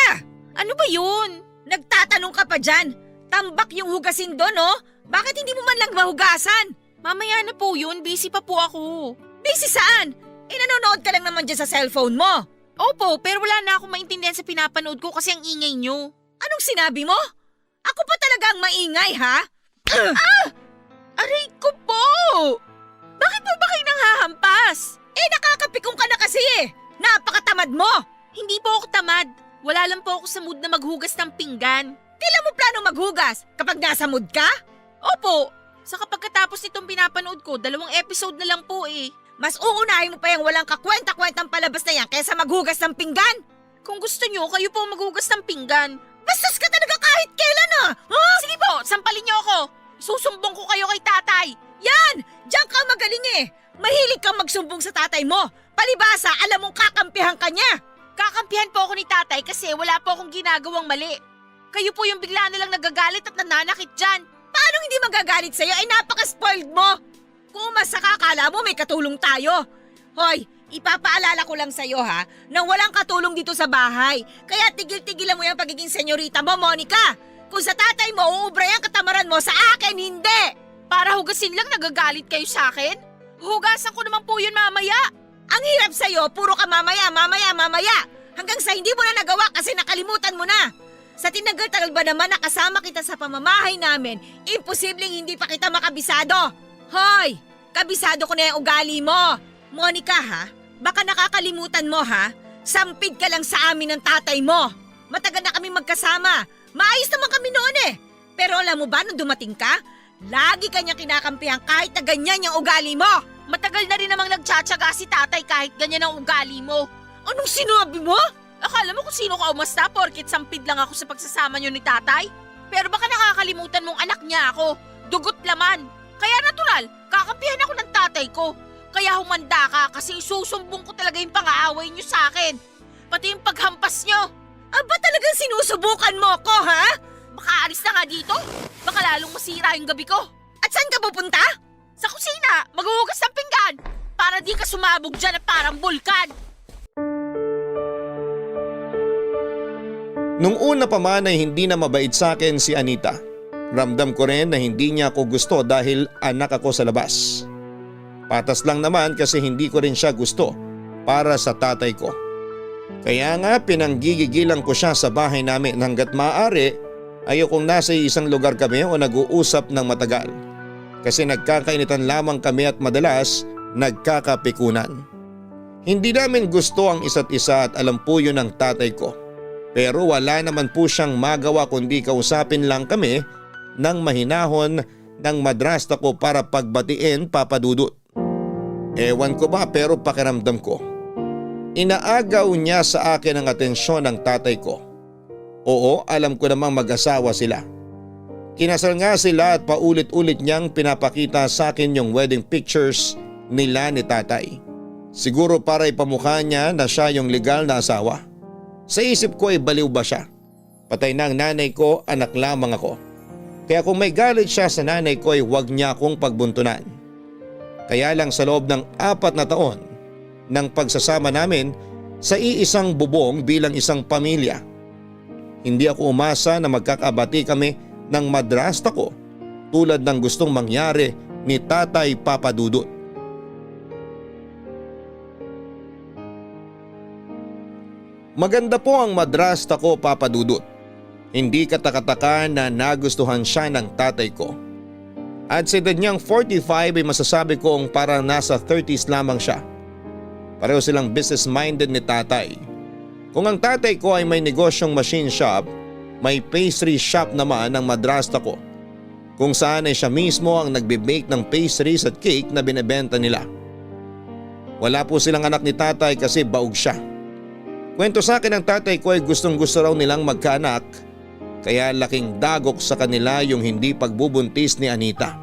Ano ba yun? Nagtatanong ka pa dyan. Tambak yung hugasin doon, oh. Bakit hindi mo man lang mahugasan? Mamaya na po yun, busy pa po ako. Busy saan? Nanonood ka lang naman dyan sa cellphone mo. Opo, pero wala na akong maintindihan sa pinapanood ko kasi ang ingay nyo. Anong sinabi mo? Ako pa talaga ang maingay, ha? Aray ko po! Bakit po ba kayo nanghahampas? Nakakapikong ka na kasi eh. Napakatamad mo. Hindi po ako tamad. Wala lang po ako sa mood na maghugas ng pinggan. Kailan mo plano maghugas? Kapag nasa mood ka? Opo, sa kapagkatapos nitong pinapanood ko, 2 episode na lang po eh. Mas uunahin mo pa yung walang kakwenta-kwentang palabas na yan kaysa maghugas ng pinggan? Kung gusto nyo, kayo po maghugas ng pinggan. Bastos ka talaga kahit kailan ah! Sige po, sampalin nyo ako. Isusumbong ko kayo kay tatay. Yan! Diyan ka magaling eh! Mahilig kang magsumbong sa tatay mo. Palibasa, alam mong kakampihan ka niya. Kakampihan po ako ni tatay kasi wala po akong ginagawang mali. Kayo po yung bigla na lang nagagalit at nananakit dyan. Paano hindi magagalit sa'yo? Napaka-spoiled mo. Kung mas nakakala mo may katulong tayo. Hoy, ipapaalala ko lang sa'yo ha, na walang katulong dito sa bahay. Kaya tigil-tigilan mo yung pagiging senyorita mo, Monica. Kung sa tatay mo, uubra yung katamaran mo, sa akin hindi. Para hugasin lang nagagalit kayo sa akin? Hugasan ko naman po yun mamaya. Ang hirap sa'yo, puro ka mamaya. Hanggang sa hindi mo na nagawa kasi nakalimutan mo na. Sa tinagal-tagal ba naman nakasama kita sa pamamahay namin, imposibleng hindi pa kita makabisado. Hoy, kabisado ko na yung ugali mo. Monica ha, baka nakakalimutan mo ha, sampid ka lang sa amin ng tatay mo. Matagal na kami magkasama, maayos naman kami noon eh. Pero alam mo ba nung dumating ka, lagi kanyang kinakampihan kahit na ganyan yung ugali mo. Matagal na rin namang nagtsatsaga si tatay kahit ganyan ang ugali mo. Anong sinabi mo? Akala mo kung sino ka umasta porkit sampid lang ako sa pagsasama niyo ni tatay? Pero baka nakakalimutan mong anak niya ako. Dugot laman. Kaya natural, kakampihan ako ng tatay ko. Kaya humanda ka kasi isusumbong ko talaga yung pang-aaway niyo sa akin. Pati yung paghampas niyo. Aba talagang sinusubukan mo ko ha? Makaalis na nga dito. Baka lalong masira yung gabi ko. At saan ka pupunta? Sa kusina, maghuhugas ng pinggan. Para di ka sumabog dyan at parang bulkan. Nung una pa man ay hindi na mabait sa akin si Anita. Ramdam ko rin na hindi niya ako gusto dahil anak ako sa labas. Patas lang naman kasi hindi ko rin siya gusto para sa tatay ko. Kaya nga pinanggigigilan ko siya sa bahay namin hanggat maaari ayokong nasa isang lugar kami o nag-uusap ng matagal. Kasi nagkakainitan lamang kami at madalas nagkakapikunan. Hindi namin gusto ang isa't isa at alam po yun ng tatay ko. Pero wala naman po siyang magawa kundi kausapin lang kami ng mahinahon ng madrasta ko para pagbatiin Papa Dudut. Ewan ko ba pero pakiramdam ko. Inaagaw niya sa akin ang atensyon ng tatay ko. Oo, alam ko namang mag-asawa sila. Kinasal nga sila at paulit-ulit niyang pinapakita sa akin yung wedding pictures nila ni tatay. Siguro para ipamukha niya na siya yung legal na asawa. Sa isip ko ay baliw ba siya? Patay na ang nanay ko, anak lamang ako. Kaya kung may galit siya sa nanay ko ay huwag niya akong pagbuntunan. Kaya lang sa loob ng 4 na taon ng pagsasama namin sa iisang bubong bilang isang pamilya, hindi ako umasa na magkakabati kami ng madrasta ko tulad ng gustong mangyari ni Tatay Papa Dudut. Maganda po ang madrasta ko Papa Dudut. Hindi katakataka na nagustuhan siya ng tatay ko. At sa edad niyang 45 ay masasabi kong parang nasa 30s lamang siya. Pareho silang business minded ni tatay. Kung ang tatay ko ay may negosyong machine shop, may pastry shop naman ang madrasta ko. Kung saan ay siya mismo ang nagbe-bake ng pastries at cake na binebenta nila. Wala po silang anak ni tatay kasi baog siya. Kwento sa akin ng tatay ko ay gustong gusto raw nilang magkaanak, kaya laking dagok sa kanila yung hindi pagbubuntis ni Anita.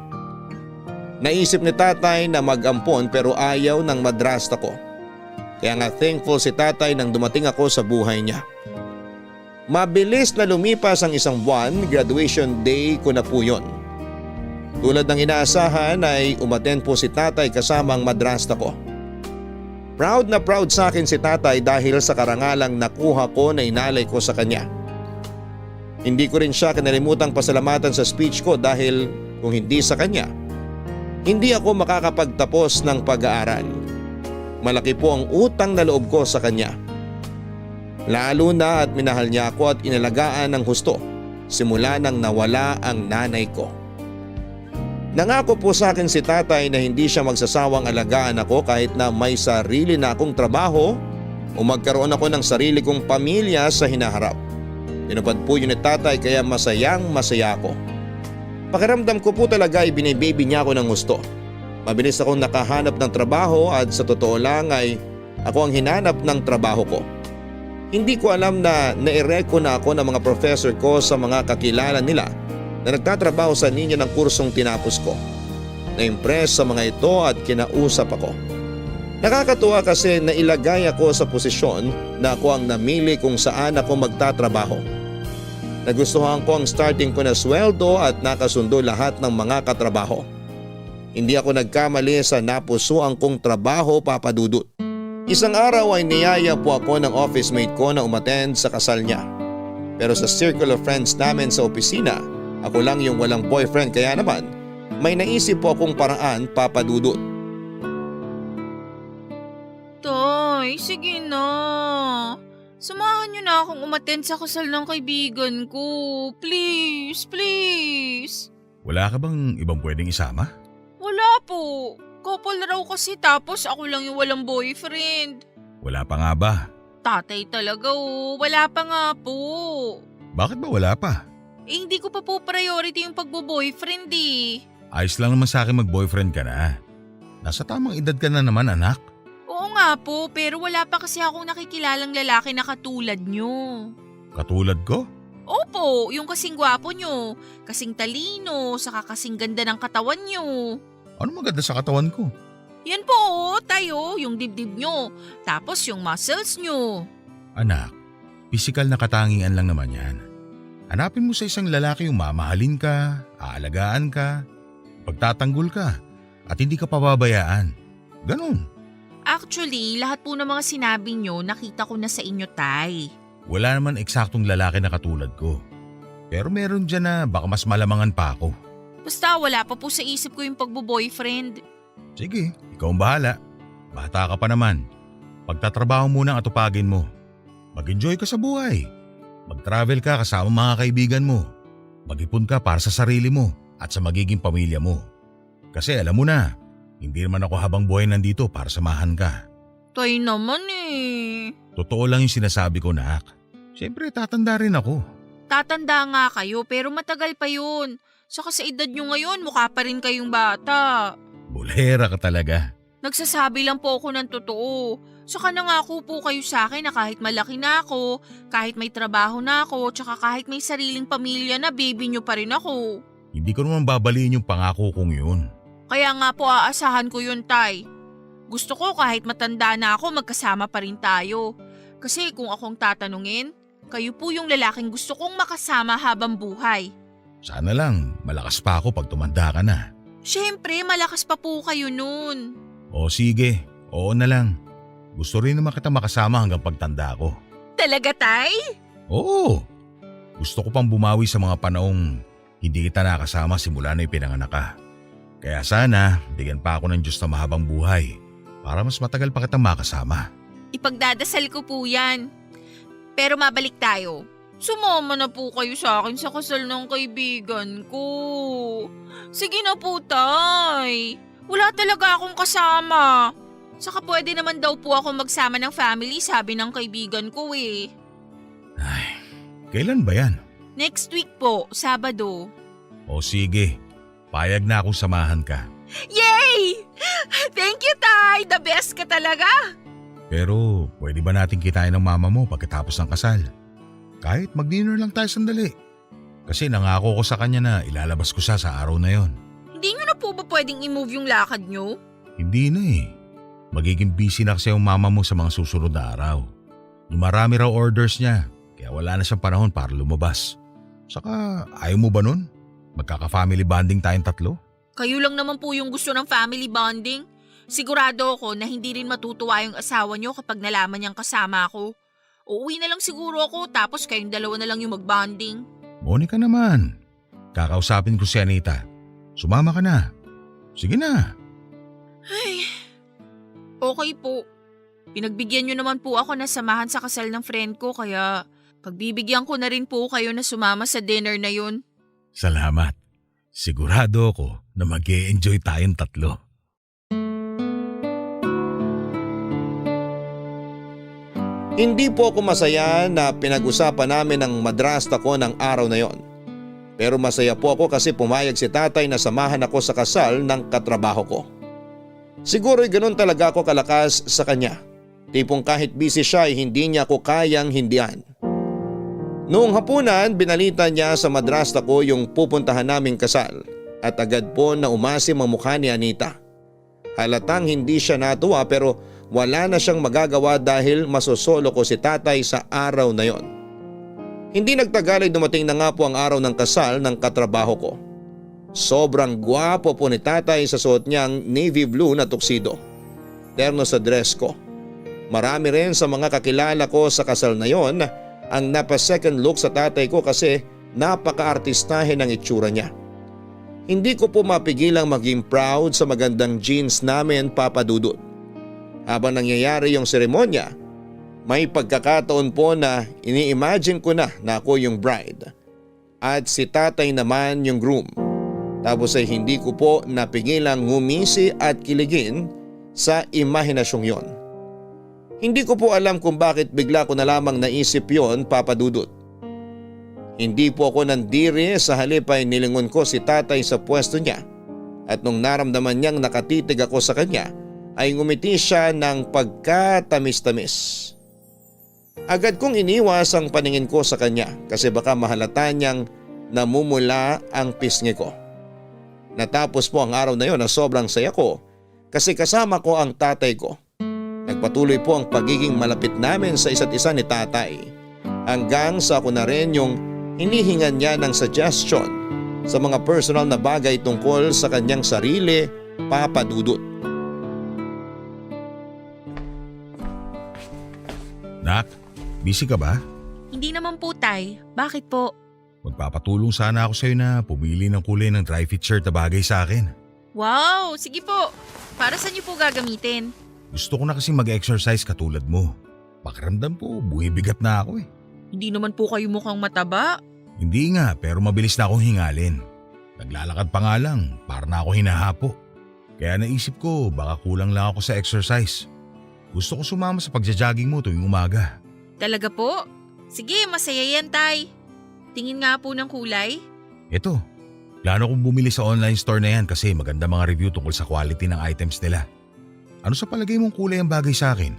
Naisip ni tatay na mag-ampon pero ayaw ng madrasta ko. Kaya nga thankful si tatay nang dumating ako sa buhay niya. Mabilis na lumipas ang 1 buwan, graduation day ko na po yun. Tulad ng inaasahan ay umattend po si tatay kasama ang madrasta ko. Proud na proud sa akin si tatay dahil sa karangalang nakuha ko na inalay ko sa kanya. Hindi ko rin siya kinalimutang pasalamatan sa speech ko dahil kung hindi sa kanya, hindi ako makakapagtapos ng pag-aaral. Malaki po ang utang na loob ko sa kanya. Lalo na at minahal niya ako at inalagaan ng husto simula nang nawala ang nanay ko. Nangako po sa akin si tatay na hindi siya magsasawang alagaan ako kahit na may sarili na akong trabaho o magkaroon ako ng sarili kong pamilya sa hinaharap. Tinupad po yun ni tatay kaya masayang masaya ako. Pakiramdam ko po talaga ay binibaby niya ako ng gusto. Mabilis akong nakahanap ng trabaho at sa totoo lang ay ako ang hinanap ng trabaho ko. Hindi ko alam na naireko na ako ng mga professor ko sa mga kakilala nila na nagtatrabaho sa linya ng kursong tinapos ko. Na-impress sa mga ito at kinausap ako. Nakakatuwa kasi nailagay ako sa posisyon na ako ang namili kung saan ako magtatrabaho. Nagustuhan ko ang starting ko na sweldo at nakasundo lahat ng mga katrabaho. Hindi ako nagkamali sa napusuan kong trabaho, Papa Dudut. Isang araw ay niyaya po ako ng office mate ko na umattend sa kasal niya. Pero sa circle of friends namin sa opisina, ako lang yung walang boyfriend kaya naman may naisip po akong paraan, Papa Dudut. Tay, sige na. Samahan niyo na akong umattend sa kasal ng kaibigan ko. Please, please. Wala ka bang ibang pwedeng isama? Wala po. Couple raw kasi tapos ako lang yung walang boyfriend. Wala pa nga ba? Tatay talaga wala pa nga po. Bakit ba wala pa? Hindi ko pa po priority yung pagbo-boyfriend eh. Ayos lang naman sa akin mag-boyfriend ka na. Nasa tamang edad ka na naman, anak. Oo nga po, pero wala pa kasi akong nakikilalang lalaki na katulad nyo. Katulad ko? Opo, yung kasing gwapo nyo, kasing talino, saka kasing ganda ng katawan nyo. Ano maganda sa katawan ko? Yan po, tayo, yung dibdib nyo, tapos yung muscles nyo. Anak, pisikal na katangian lang naman yan. Hanapin mo sa isang lalaki yung mamahalin ka, aalagaan ka, pagtatanggol ka, at hindi ka pababayaan. Ganon. Actually, lahat po ng mga sinabi nyo, nakita ko na sa inyo, tay. Wala naman eksaktong lalaki na katulad ko. Pero meron dyan na baka mas malamangan pa ako. Basta wala pa po sa isip ko yung pagbo-boyfriend. Sige, ikaw ang bahala. Bata ka pa naman. Pagtatrabaho muna ang atupagin mo. Mag-enjoy ka sa buhay. Mag-travel ka kasama mga kaibigan mo. Mag-ipon ka para sa sarili mo at sa magiging pamilya mo. Kasi alam mo na, hindi naman ako habang buhay nandito para samahan ka. Tay naman eh. Totoo lang yung sinasabi ko, nak. Siyempre tatanda rin ako. Tatanda nga kayo pero matagal pa yun. Saka sa edad nyo ngayon, mukha pa rin kayong bata. Bolera ka talaga. Nagsasabi lang po ako ng totoo. Saka nangako po kayo sa akin na kahit malaki na ako, kahit may trabaho na ako, tsaka kahit may sariling pamilya na baby nyo pa rin ako. Hindi ko naman babaliin yung pangako kong yun. Kaya nga po aasahan ko yun, tay. Gusto ko kahit matanda na ako, magkasama pa rin tayo. Kasi kung akong tatanungin, kayo po yung lalaking gusto kong makasama habang buhay. Sana lang, malakas pa ako pag tumanda ka na. Siyempre, malakas pa po kayo nun. O sige, oo na lang. Gusto rin naman kita makasama hanggang pagtanda ko. Talaga, tay? Oo. Gusto ko pang bumawi sa mga panahong hindi kita nakasama simula na ipinanganak ka. Kaya sana, bigyan pa ako ng Diyos na mahabang buhay para mas matagal pa kitang makasama. Ipagdadasal ko po yan. Pero mabalik tayo. Sumama na po kayo sa akin sa kasal ng kaibigan ko. Sige na po, tay. Wala talaga akong kasama. Saka pwede naman daw po ako magsama ng family, sabi ng kaibigan ko eh. Ay, kailan ba yan? Next week po, Sabado. O sige, payag na akong samahan ka. Yay! Thank you, tay. The best ka talaga. Pero pwede ba natin kitain ng mama mo pagkatapos ng kasal? Kahit mag-dinner lang tayo sandali. Kasi nangako ko sa kanya na ilalabas ko siya sa araw na yon. Hindi nyo na po ba pwedeng i-move yung lakad nyo? Hindi na eh. Magiging busy na kasi yung mama mo sa mga susunod na araw. Marami raw orders niya, kaya wala na siyang panahon para lumabas. Saka ayaw mo ba nun? Magkaka-family bonding tayong tatlo? Kayo lang naman po yung gusto ng family bonding. Sigurado ako na hindi rin matutuwa yung asawa nyo kapag nalaman niyang kasama ako. Uuwi na lang siguro ako tapos kayong dalawa na lang yung mag-bonding. Monica naman. Kakausapin ko si Anita. Sumama ka na. Sige na. Ay, okay po. Pinagbigyan niyo naman po ako na samahan sa kasal ng friend ko kaya pagbibigyan ko na rin po kayo na sumama sa dinner na yun. Salamat. Sigurado ako na mag-e-enjoy tayong tatlo. Hindi po ako masaya na pinag-usapan namin ng madrasta ko ng araw na yon. Pero masaya po ako kasi pumayag si tatay na samahan ako sa kasal ng katrabaho ko. Siguro'y ganun talaga ako kalakas sa kanya. Tipong kahit busy siya ay hindi niya ako kayang hindian. Noong hapunan, binalita niya sa madrasta ko yung pupuntahan naming kasal at agad po na umasim ang mukha ni Anita. Halatang hindi siya natuwa pero wala na siyang magagawa dahil masosolo ko si tatay sa araw na yon. Hindi nagtagal ay dumating na nga po ang araw ng kasal ng katrabaho ko. Sobrang gwapo po ni tatay sa suot niyang navy blue na tuxedo. Terno sa dress ko. Marami rin sa mga kakilala ko sa kasal na yon ang napa-second look sa tatay ko kasi napaka-artistahin ng itsura niya. Hindi ko po mapigilang maging proud sa magandang jeans namin, Papa Dudut. Habang nangyayari yung seremonya, may pagkakataon po na ini-imagine ko na ako yung bride at si tatay naman yung groom. Tapos ay hindi ko po napigilang ngumisi at kiligin sa imahinasyong yon. Hindi ko po alam kung bakit bigla ko na lamang naisip yon, Papa Dudut. Hindi po ako nandiri, sa halip ay nilingon ko si tatay sa pwesto niya at nung naramdaman niyang nakatitig ako sa kanya ay ngumiti siya ng pagkatamis-tamis. Agad kong iniwas ang paningin ko sa kanya kasi baka mahalata niyang namumula ang pisngi ko. Natapos po ang araw na yon na sobrang saya ko kasi kasama ko ang tatay ko. Nagpatuloy po ang pagiging malapit namin sa isa't isa ni tatay hanggang sa ako na rin yung hinihingan niya ng suggestion sa mga personal na bagay tungkol sa kanyang sarili, Papa Dudut. Nak, busy ka ba? Hindi naman po, tay. Bakit po? Magpapatulong sana ako sa'yo na pumili ng kulay ng dry fit shirt na bagay sa akin. Wow, sige po. Para saan niyo po gagamitin? Gusto ko na kasi mag-exercise katulad mo. Pakiramdam ko, buwibigat na ako eh. Hindi naman po kayo mukhang mataba. Hindi nga, pero mabilis na akong hingalin. Naglalakad pa nga lang, para na ako hinahapo. Kaya naisip ko, baka kulang lang ako sa exercise. Gusto ko sumama sa pagja-jogging mo tuwing umaga. Talaga po? Sige, masaya yan, tay. Tingin nga po ng kulay. Ito, plano kong bumili sa online store na yan kasi maganda mga review tungkol sa quality ng items nila. Ano sa palagay mong kulay ang bagay sa akin?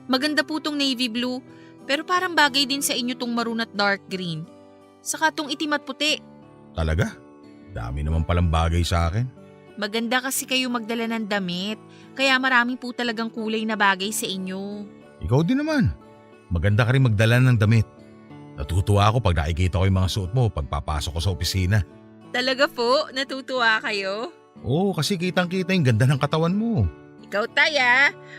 Maganda po tong navy blue, pero parang bagay din sa inyo tong maroon at dark green. Saka tong itim at puti. Talaga? Dami naman palang bagay sa akin. Maganda kasi kayo magdala ng damit, kaya marami po talagang kulay na bagay sa inyo. Ikaw din naman. Maganda ka rin magdala ng damit. Natutuwa ako pag nakikita ko yung mga suot mo pagpapasok ko sa opisina. Talaga po? Natutuwa kayo? Oo, kasi kitang-kita yung ganda ng katawan mo. Ikaw, tay,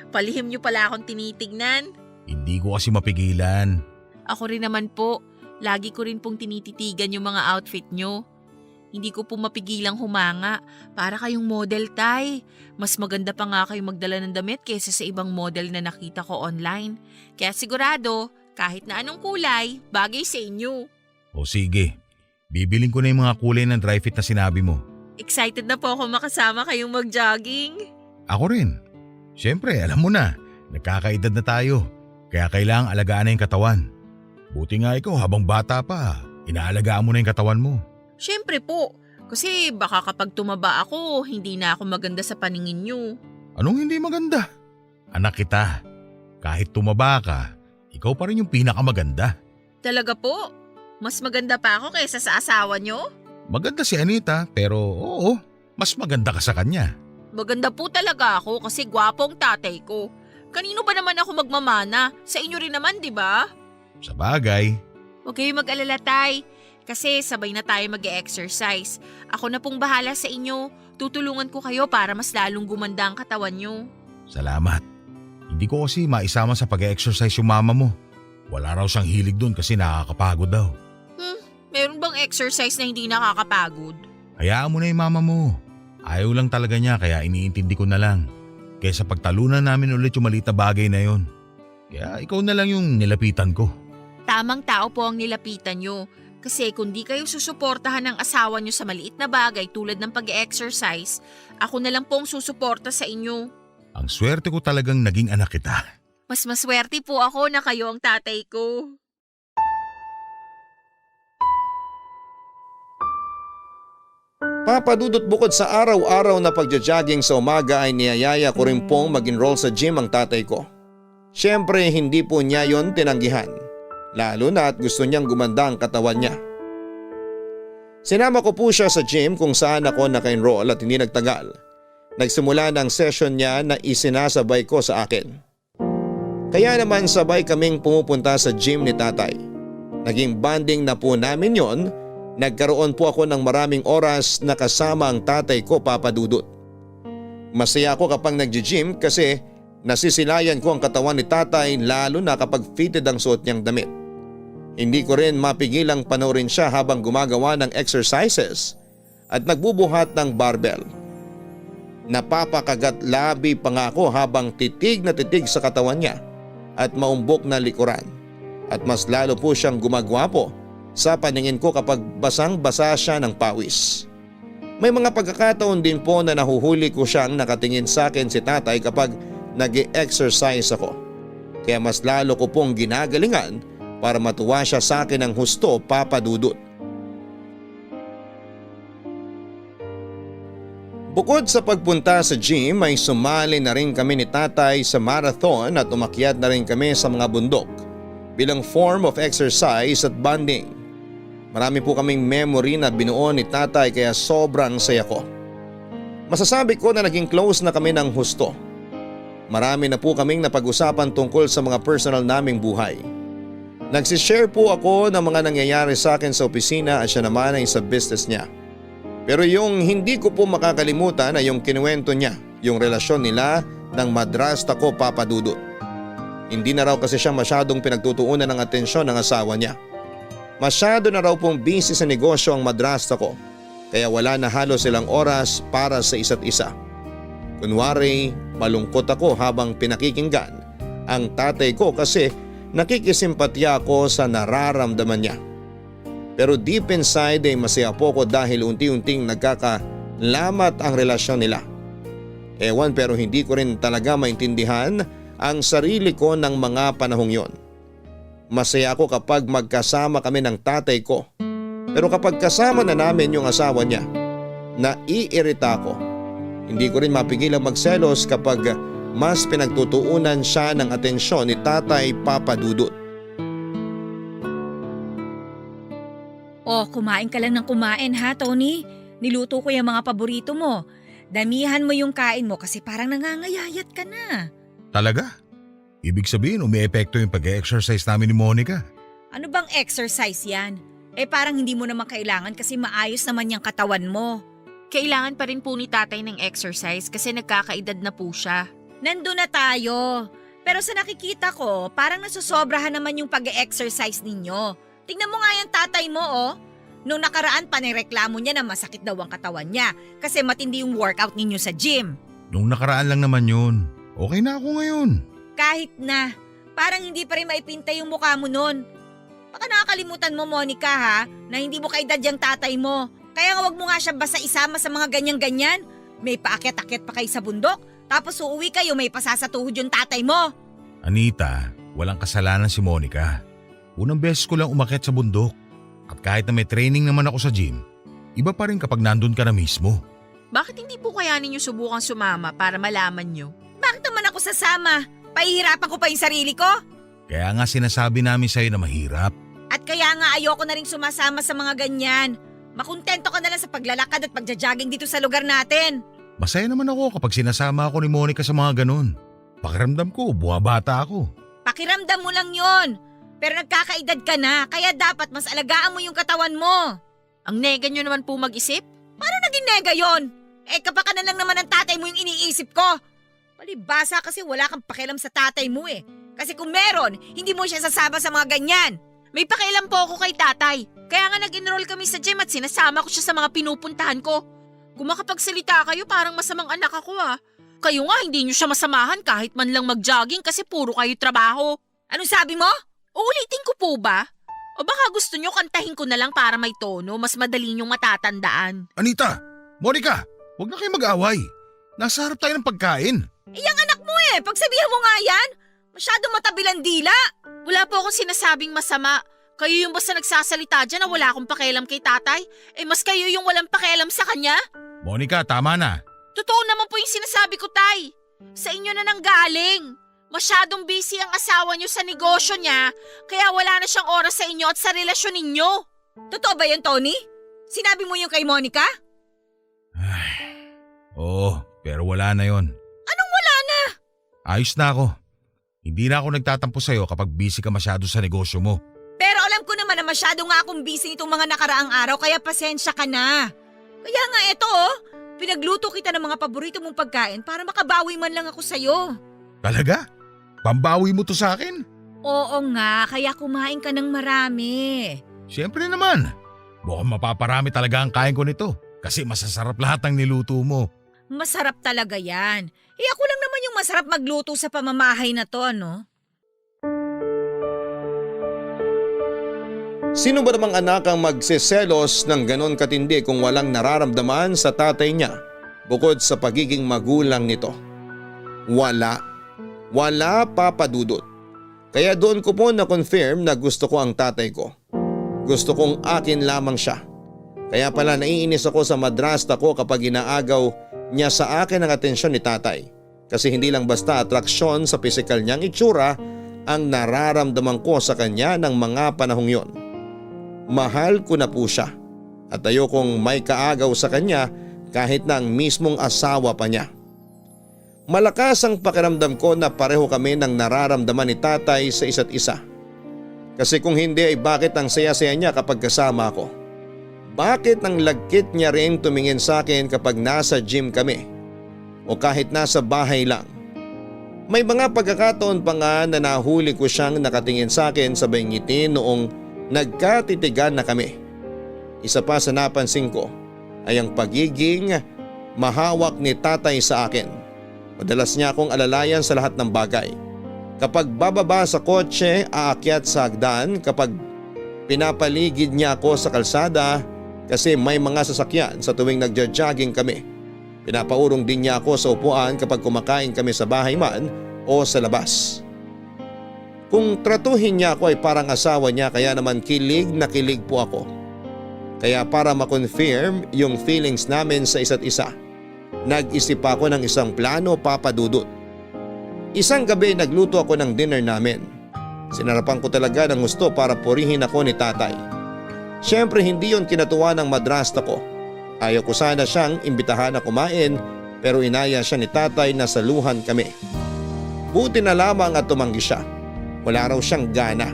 palihim niyo pala akong tinitignan. Hindi ko kasi mapigilan. Ako rin naman po. Lagi ko rin pong tinititigan yung mga outfit nyo. Hindi ko po mapigilang humanga. Para kayong model, tay. Mas maganda pa nga kayong magdala ng damit kaysa sa ibang model na nakita ko online. Kaya sigurado, kahit na anong kulay, bagay sa inyo. O sige, bibiling ko na yung mga kulay ng dry fit na sinabi mo. Excited na po ako makasama kayong mag-jogging. Ako rin. Siyempre, alam mo na, nagkakaedad na tayo. Kaya kailangang alagaan na yung katawan. Buti nga ikaw habang bata pa, inaalagaan mo na yung katawan mo. Siyempre po, kasi baka kapag tumaba ako, hindi na ako maganda sa paningin nyo. Anong hindi maganda? Anak kita, kahit tumaba ka, ikaw pa rin yung pinakamaganda. Talaga po? Mas maganda pa ako kaysa sa asawa nyo? Maganda si Anita, pero oo, mas maganda ka sa kanya. Maganda po talaga ako kasi gwapong tatay ko. Kanino ba naman ako magmamana? Sa inyo rin naman, di ba? Sa bagay. Huwag kayong mag-alala, tay. Kasi sabay na tayo mag-e-exercise. Ako na pong bahala sa inyo. Tutulungan ko kayo para mas lalong gumanda ang katawan nyo. Salamat. Hindi ko kasi maisama sa pag-e-exercise yung mama mo. Wala raw siyang hilig doon kasi nakakapagod daw. Meron bang exercise na hindi nakakapagod? Hayaan mo na yung mama mo. Ayaw lang talaga niya kaya iniintindi ko na lang. kaysa pagtalunan namin ulit yung maliit na bagay na yon. Kaya ikaw na lang yung nilapitan ko. Tamang tao po ang nilapitan nyo. Kasi kung di kayo susuportahan ng asawa nyo sa maliit na bagay tulad ng pag-exercise, ako na lang pong susuporta sa inyo. Ang swerte ko talagang naging anak kita. Mas maswerte po ako na kayo ang tatay ko. Papadudot, bukod sa araw-araw na pagja-jogging sa umaga ay niyayaya ko rin pong mag-enroll sa gym ang tatay ko. Siyempre hindi po niya yon tinanggihan. Lalo na at gusto niyang gumanda ang katawan niya. Sinama ko po siya sa gym kung saan ako naka-enroll at hindi nagtagal. Nagsimula ng session niya na isinasabay ko sa akin. Kaya naman sabay kaming pumupunta sa gym ni tatay. Naging bonding na po namin yon. Nagkaroon po ako ng maraming oras na kasama ang tatay ko, Papa Dudut. Masaya ako kapag nag-gym kasi nasisilayan ko ang katawan ni tatay lalo na kapag fitted ang suot niyang damit. Hindi ko rin mapigilang panoorin siya habang gumagawa ng exercises at nagbubuhat ng barbell. Napapakagat labi pa nga ako habang titig na titig sa katawan niya at maumbok na likuran. At mas lalo po siyang gumagwapo sa paningin ko kapag basang-basa siya ng pawis. May mga pagkakataon din po na nahuhuli ko siyang nakatingin sa akin si tatay kapag nag-e-exercise ako. Kaya mas lalo ko pong ginagalingan para matuwa siya sa akin ng husto, Papa Dudut. Bukod sa pagpunta sa gym ay sumali na rin kami ni tatay sa marathon at umakyat na rin kami sa mga bundok bilang form of exercise at bonding. Marami po kaming memory na binuo ni tatay kaya sobrang saya ko. Masasabi ko na naging close na kami ng husto. Marami na po kaming napag-usapan tungkol sa mga personal naming buhay. Nagsishare po ako ng mga nangyayari sa akin sa opisina at siya naman ay sa business niya. Pero yung hindi ko po makakalimutan ay yung kinuwento niya, yung relasyon nila ng madrasta ko, Papa Dudut. Hindi na raw kasi siya masyadong pinagtutuunan ng atensyon ng asawa niya. Masyado na raw pong busy sa negosyo ang madrasta ko, kaya wala na halos silang oras para sa isa't isa. Kunwari, malungkot ako habang pinakikinggan ang tatay ko kasi nakikisimpatya ako sa nararamdaman niya. Pero deep inside ay masaya po ko dahil unti-unting nagkakalamat ang relasyon nila. Ewan, pero hindi ko rin talaga maintindihan ang sarili ko ng mga panahong yon. Masaya ako kapag magkasama kami ng tatay ko. Pero kapag kasama na namin yung asawa niya, naiirita ako. Hindi ko rin mapigilang magselos kapag mas pinagtutuunan siya ng atensyon ni Tatay, Papa Dudut. Oh, kumain ka lang ng kumain ha, Tony. Niluto ko yung mga paborito mo. Damihan mo yung kain mo kasi parang nangangayayat ka na. Talaga? Ibig sabihin umi-epekto yung pag-exercise namin ni Monica. Ano bang exercise yan? Parang hindi mo naman kailangan kasi maayos naman yung katawan mo. Kailangan pa rin po ni tatay ng exercise kasi nagkakaedad na po siya. Nandun na tayo. Pero sa nakikita ko, parang nasusobrahan naman yung pag-exercise ninyo. Tingnan mo nga yung tatay mo, oh. Nung nakaraan, panireklamo niya na masakit daw ang katawan niya kasi matindi yung workout ninyo sa gym. Nung nakaraan lang naman yun. Okay na ako ngayon. Kahit na, parang hindi pa rin maipinta yung mukha mo nun. Baka nakakalimutan mo, Monica, ha, na hindi mo kaedad yung tatay mo. Kaya nga wag mo nga siya basta isama sa mga ganyan-ganyan. May paakyat-akyat pa kayo sa bundok, tapos uuwi kayo may pasasatuhod yung tatay mo. Anita, walang kasalanan si Monica. Unang beses ko lang umakyat sa bundok. At kahit na may training naman ako sa gym, iba pa rin kapag nandun ka na mismo. Bakit hindi po kaya ninyo subukang sumama para malaman nyo? Bakit naman ako sasama? Pahihirapan ko pa yung sarili ko? Kaya nga sinasabi namin sa'yo na mahirap. At kaya nga ayoko na rin sumasama sa mga ganyan. Makontento ka na lang sa paglalakad at pagja-jogging dito sa lugar natin. Masaya naman ako kapag sinasama ako ni Monica sa mga ganun. Pakiramdam ko, buwabata ako. Pakiramdam mo lang yon. Pero nagkakaedad ka na, kaya dapat mas alagaan mo yung katawan mo. Ang nega nyo naman po mag-isip? Paano naging nega yon? Kapakanan lang naman ng tatay mo yung iniisip ko. Palibasa kasi wala kang pakialam sa tatay mo eh. Kasi kung meron, hindi mo siya sasama sa mga ganyan. May pakialam po ako kay tatay. Kaya nga nag-enroll kami sa gym at sinasama ko siya sa mga pinupuntahan ko. Kung makapagsalita kayo, parang masamang anak ako ah. Kayo nga, hindi nyo siya masamahan kahit man lang mag-jogging kasi puro kayo trabaho. Anong sabi mo? Uulitin ko po ba? O baka gusto nyo kantahin ko na lang para may tono, mas madali nyong matatandaan. Anita! Monica! Huwag na kayo mag-away. Nasa harap tayo ng pagkain. Iyang anak mo pagsabihan mo nga yan. Masyadong matabilang dila. Wala po akong sinasabing masama. Kayo yung basta nagsasalita dyan na wala akong pakialam kay tatay. Mas kayo yung walang pakialam sa kanya. Monica, tama na. Totoo naman po yung sinasabi ko, tay. Sa inyo na nanggaling. Masyadong busy ang asawa niyo sa negosyo niya, kaya wala na siyang oras sa inyo at sa relasyon ninyo. Totoo ba yun, Tony? Sinabi mo yung kay Monica? Oo, pero wala na yon. Anong wala na? Ayos na ako. Hindi na ako nagtatampo sa'yo kapag busy ka masyado sa negosyo mo. Pero alam ko naman na masyado nga akong busy nitong mga nakaraang araw kaya pasensya ka na. Kaya nga eto pinagluto kita ng mga paborito mong pagkain para makabawi man lang ako sa'yo. Talaga? Pambawi mo to sa akin? Oo nga, kaya kumain ka ng marami. Siyempre naman. Mukhang mapaparami talaga ang kain ko nito kasi masasarap lahat ng niluto mo. Masarap talaga yan. Ako lang naman yung masarap magluto sa pamamahay na to, no? Sino ba namang anak ang magseselos ng ganon katindi kung walang nararamdaman sa tatay niya bukod sa pagiging magulang nito? Wala. Wala, Papa Dudut. Kaya doon ko po na-confirm na gusto ko ang tatay ko. Gusto kong akin lamang siya. Kaya pala naiinis ako sa madrasta ko kapag inaagaw niya sa akin ang atensyon ni tatay. Kasi hindi lang basta atraksyon sa pisikal niyang itsura ang nararamdaman ko sa kanya ng mga panahong yon. Mahal ko na po siya at ayokong may kaagaw sa kanya kahit na ang mismong asawa pa niya. Malakas ang pakiramdam ko na pareho kami ng nararamdaman ni tatay sa isa't isa. Kasi kung hindi ay bakit ang saya-saya niya kapag kasama ako? Bakit ang lagkit niya rin tumingin sa akin kapag nasa gym kami? O kahit nasa bahay lang? May mga pagkakataon pa nga na nahuli ko siyang nakatingin sa akin sabay ngiti noong nagkatitigan na kami. Isa pa sa napansin ko ay ang pagiging mahawak ni tatay sa akin. Madalas niya akong alalayan sa lahat ng bagay. Kapag bababa sa kotse, aakyat sa hagdan, kapag pinapaligid niya ako sa kalsada kasi may mga sasakyan sa tuwing nagja-jogging kami. Pinapaurong din niya ako sa upuan kapag kumakain kami sa bahay man o sa labas. Kung tratuhin niya ako ay parang asawa niya kaya naman kilig na kilig po ako. Kaya para ma-confirm yung feelings namin sa isa't isa, nag-isip ako ng isang plano, Papa Dudut. Isang gabi nagluto ako ng dinner namin. Sinarapan ko talaga ng gusto para purihin ako ni tatay. Siyempre hindi yon kinatuwa ng madrasta ko. Ayaw ko sana siyang imbitahan na kumain pero inaya siya ni tatay na saluhan kami. Buti na lamang at tumanggi siya. Wala raw siyang gana.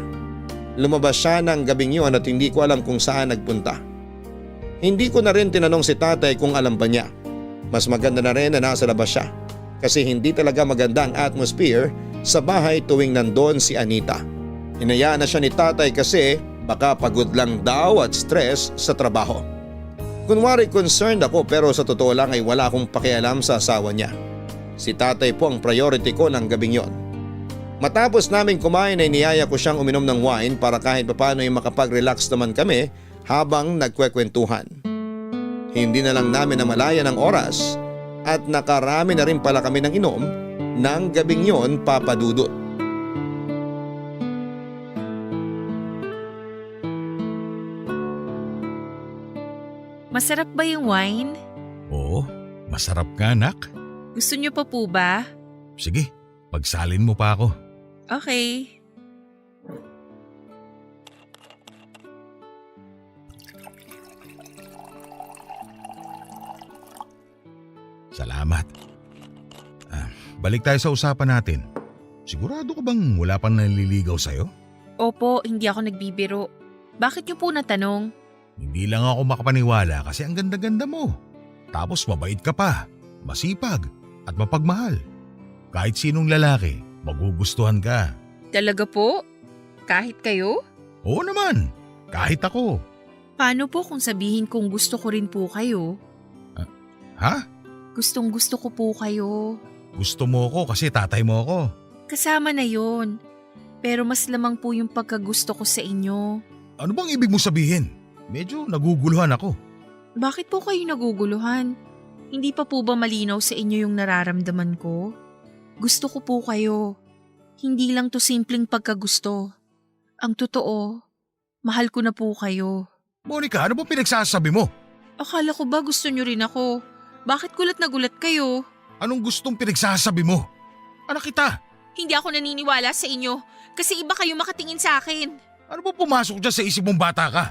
Lumabas siya ng gabing yun at hindi ko alam kung saan nagpunta. Hindi ko na rin tinanong si tatay kung alam ba niya. Mas maganda na rin na nasa labas siya kasi hindi talaga maganda ang atmosphere sa bahay tuwing nandoon si Anita. Hinayaan na siya ni tatay kasi baka pagod lang daw at stress sa trabaho. Kunwari concerned ako pero sa totoo lang ay wala akong pakialam sa asawa niya. Si tatay po ang priority ko ng gabing yon. Matapos namin kumain ay niyaya ko siyang uminom ng wine para kahit papano ay makapag-relax naman kami habang nagkwekwentuhan. Hindi na lang namin namalayan ang oras at nakarami na rin pala kami ng inom ng gabing yon, Papa Dudut. Masarap ba yung wine? Oo, masarap nga anak. Gusto niyo pa po ba? Sige, pagsalin mo pa ako. Okay. Salamat. Balik tayo sa usapan natin. Sigurado ka bang wala pang naliligaw sa'yo? Opo, hindi ako nagbibiro. Bakit niyo po natanong? Hindi lang ako makapaniwala kasi ang ganda-ganda mo. Tapos mabait ka pa, masipag at mapagmahal. Kahit sinong lalaki, magugustuhan ka. Talaga po? Kahit kayo? Oo naman, kahit ako. Paano po kung sabihin kong gusto ko rin po kayo? Ha? Gustong gusto ko po kayo. Gusto mo ko kasi tatay mo ako. Kasama na yon. Pero mas lamang po yung pagkagusto ko sa inyo. Ano bang ibig mo sabihin? Medyo naguguluhan ako. Bakit po kayo naguguluhan? Hindi pa po ba malinaw sa inyo yung nararamdaman ko? Gusto ko po kayo. Hindi lang to simpleng pagkagusto. Ang totoo, mahal ko na po kayo. Monica, ano bang pinagsasabi mo? Akala ko ba gusto nyo rin ako? Bakit gulat na gulat kayo? Anong gustong pinagsasabi mo? Anak kita. Hindi ako naniniwala sa inyo kasi iba kayo makatingin sa akin. Ano ba pumasok dyan sa isip mong bata ka?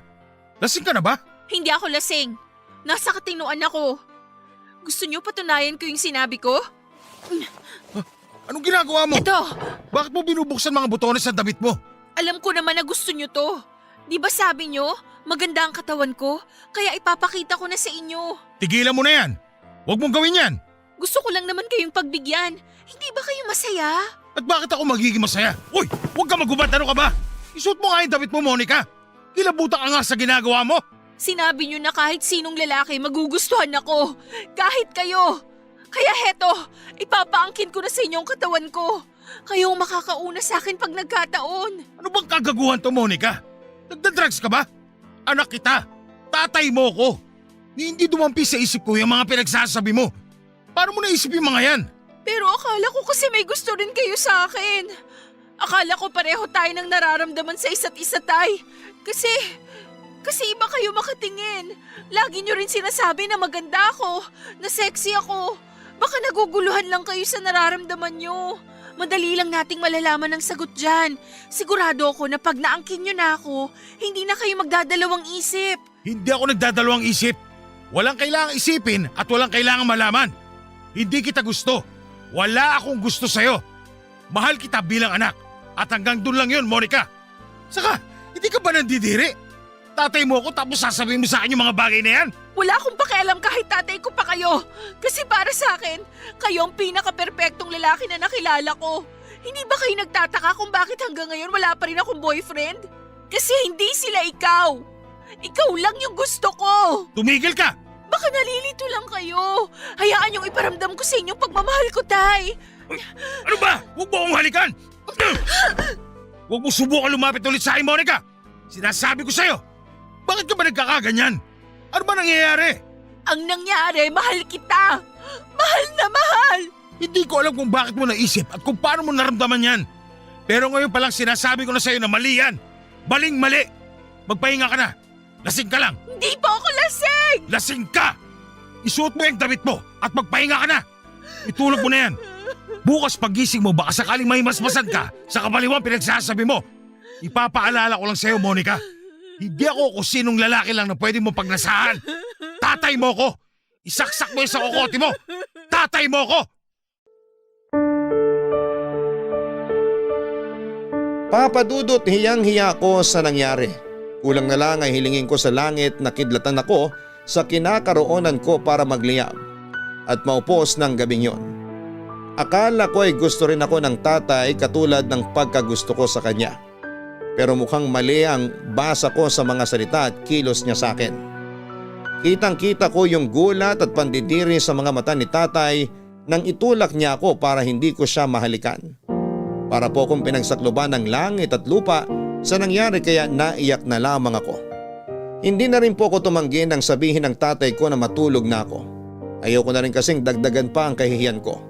Lasing ka na ba? Hindi ako lasing. Nasa katinuan ako. Gusto niyo patunayan ko yung sinabi ko? Anong ginagawa mo? Ito! Bakit mo binubuksan mga butones sa damit mo? Alam ko naman na gusto niyo to. Di ba sabi niyo, maganda ang katawan ko, kaya ipapakita ko na sa inyo. Tigilan mo na yan. Huwag mong gawin yan. Gusto ko lang naman kayong pagbigyan. Hindi ba kayo masaya? At bakit ako magiging masaya? Uy, huwag ka magubad. Ano ka ba? Isuot mo nga yung damit mo, Monica. Kilabutan ka nga sa ginagawa mo. Sinabi niyo na kahit sinong lalaki magugustuhan ako. Kahit kayo. Kaya heto, ipapaangkin ko na sa inyo ang katawan ko. Kayo ang makakauna sa akin pag nagkataon. Ano bang kagaguhan to, Monica? Nagda-drugs ka ba? Anak kita. Tatay mo ko. Hindi dumampi sa isip ko yung mga pinagsasabi mo. Paano mo naisip yung mga yan? Pero akala ko kasi may gusto rin kayo sa akin. Akala ko pareho tayo ng nararamdaman sa isa't isa, Tay. Kasi iba kayo makatingin. Lagi nyo rin sinasabi na maganda ako, na sexy ako. Baka naguguluhan lang kayo sa nararamdaman nyo. Madali lang nating malalaman ang sagot dyan. Sigurado ako na pag naangkin nyo na ako, hindi na kayo magdadalawang isip. Hindi ako nagdadalawang isip. Walang kailangang isipin at walang kailangang malaman. Hindi kita gusto. Wala akong gusto sa'yo. Mahal kita bilang anak. At hanggang doon lang yun, Monica. Saka, hindi ka ba nandidiri? Tatay mo ako tapos sasabihin mo sa akin yung mga bagay na yan? Wala akong pakialam kahit tatay ko pa kayo. Kasi para sa akin, kayo ang pinaka-perpektong lalaki na nakilala ko. Hindi ba kayo nagtataka kung bakit hanggang ngayon wala pa rin akong boyfriend? Kasi hindi sila ikaw. Ikaw lang yung gusto ko. Tumigil ka! Baka nalilito lang kayo. Hayaan yung iparamdam ko sa inyong pagmamahal ko, Tay. Ano ba? Huwag mo akong halikan! Huwag mo subukan lumapit ulit sa akin, Monica! Sinasabi ko sa'yo, bakit ka ba nagkakaganyan? Ano ba nangyayari? Ang nangyari, mahal kita. Mahal na mahal. Hindi ko alam kung bakit mo naisip at kung paano mo naramdaman yan. Pero ngayon palang sinasabi ko na sa'yo na mali yan. Maling-mali. Magpahinga ka na. Lasing ka lang. Hindi po ako lasing! Lasing ka! Isuot mo yung damit mo at magpahinga ka na. Itulog mo na yan. Bukas pagising mo baka sakaling may masmasan ka sa kabaliwang pinagsasabi mo. Ipapaalala ko lang sa'yo, Monica. Hindi ako kung sinong lalaki lang na pwede mo pagnasahan. Tatay mo ko. Isaksak mo yung sa kokote mo. Tatay mo ko. Papa Dudut, hiyang-hiya ko sa nangyari. Kulang na lang ay hilingin ko sa langit na kidlatan ako sa kinakaroonan ko para magliyab at maupos ng gabing yon. Akala ko ay gusto rin ako ng tatay katulad ng pagkagusto ko sa kanya. Pero mukhang mali ang basa ko sa mga salita at kilos niya sa akin. Kitang-kita ko yung gulat at pandidiri sa mga mata ni tatay nang itulak niya ako para hindi ko siya mahalikan. Para po akong pinagsakloban ng langit at lupa sa nangyari kaya naiyak na lamang ako. Hindi na rin po ako tumanggi nang sabihin ng tatay ko na matulog na ako. Ayaw ko na rin kasing dagdagan pa ang kahihiyan ko.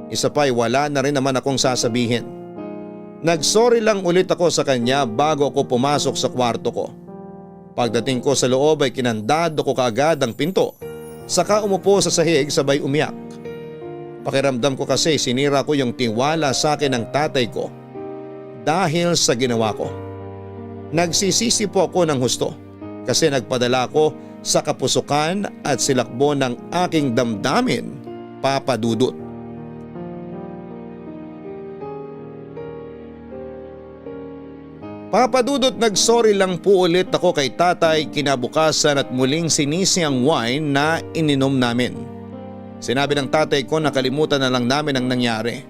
Isa pa'y wala na rin naman akong sasabihin. Nagsorry lang ulit ako sa kanya bago ako pumasok sa kwarto ko. Pagdating ko sa loob ay kinandado ko kaagad ang pinto. Saka umupo sa sahig sabay umiyak. Pakiramdam ko kasi sinira ko yung tiwala sa akin ng tatay ko dahil sa ginawa ko. Nagsisisi po ako ng husto kasi nagpadala ko sa kapusukan at silakbo ng aking damdamin, Papa Dudut. Papa Dudut, nagsorry lang po ulit ako kay tatay kinabukasan at muling sinisi ang wine na ininom namin. Sinabi ng tatay ko na kalimutan na lang namin ang nangyari.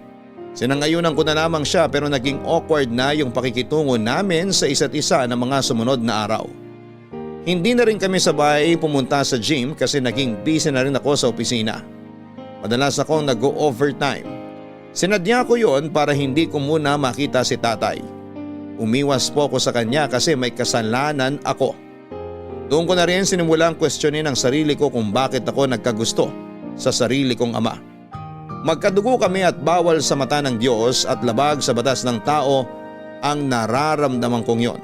Sinangayunan ko na lamang siya pero naging awkward na yung pakikitungo namin sa isa't isa ng mga sumunod na araw. Hindi na rin kami sabay pumunta sa gym kasi naging busy na rin ako sa opisina. Madalas akong nag-overtime. Sinadya ko yon para hindi ko muna makita si tatay. Umiwas po ako sa kanya kasi may kasalanan ako. Doon ko na rin sinimulang questionin ang sarili ko kung bakit ako nagkagusto sa sarili kong ama. Magkadugo kami at bawal sa mata ng Diyos at labag sa batas ng tao ang nararamdaman kong yon.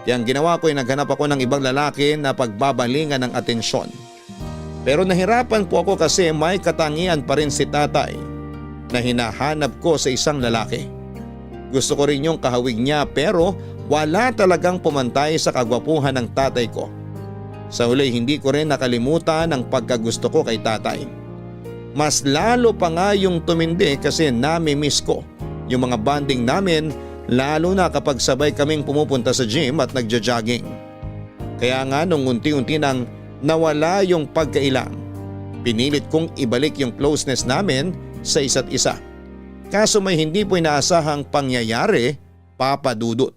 Kaya ang ginawa ko ay naghanap ako ng ibang lalaki na pagbabalingan ng atensyon. Pero nahirapan po ako kasi may katangian pa rin si tatay na hinahanap ko sa isang lalaki. Gusto ko rin yung kahawig niya pero wala talagang pumantay sa kagwapuhan ng tatay ko. Sa huli hindi ko rin nakalimutan ang pagkagusto ko kay tatay. Mas lalo pa nga yung tumindi kasi nami-miss ko yung mga bonding namin, lalo na kapag sabay kaming pumupunta sa gym at nagja-jogging. Kaya nga nung unti-unti nang nawala yung pagkailang, pinilit kong ibalik yung closeness namin sa isa't isa. Kaso may hindi po inaasahang pangyayari, Papa Dudut.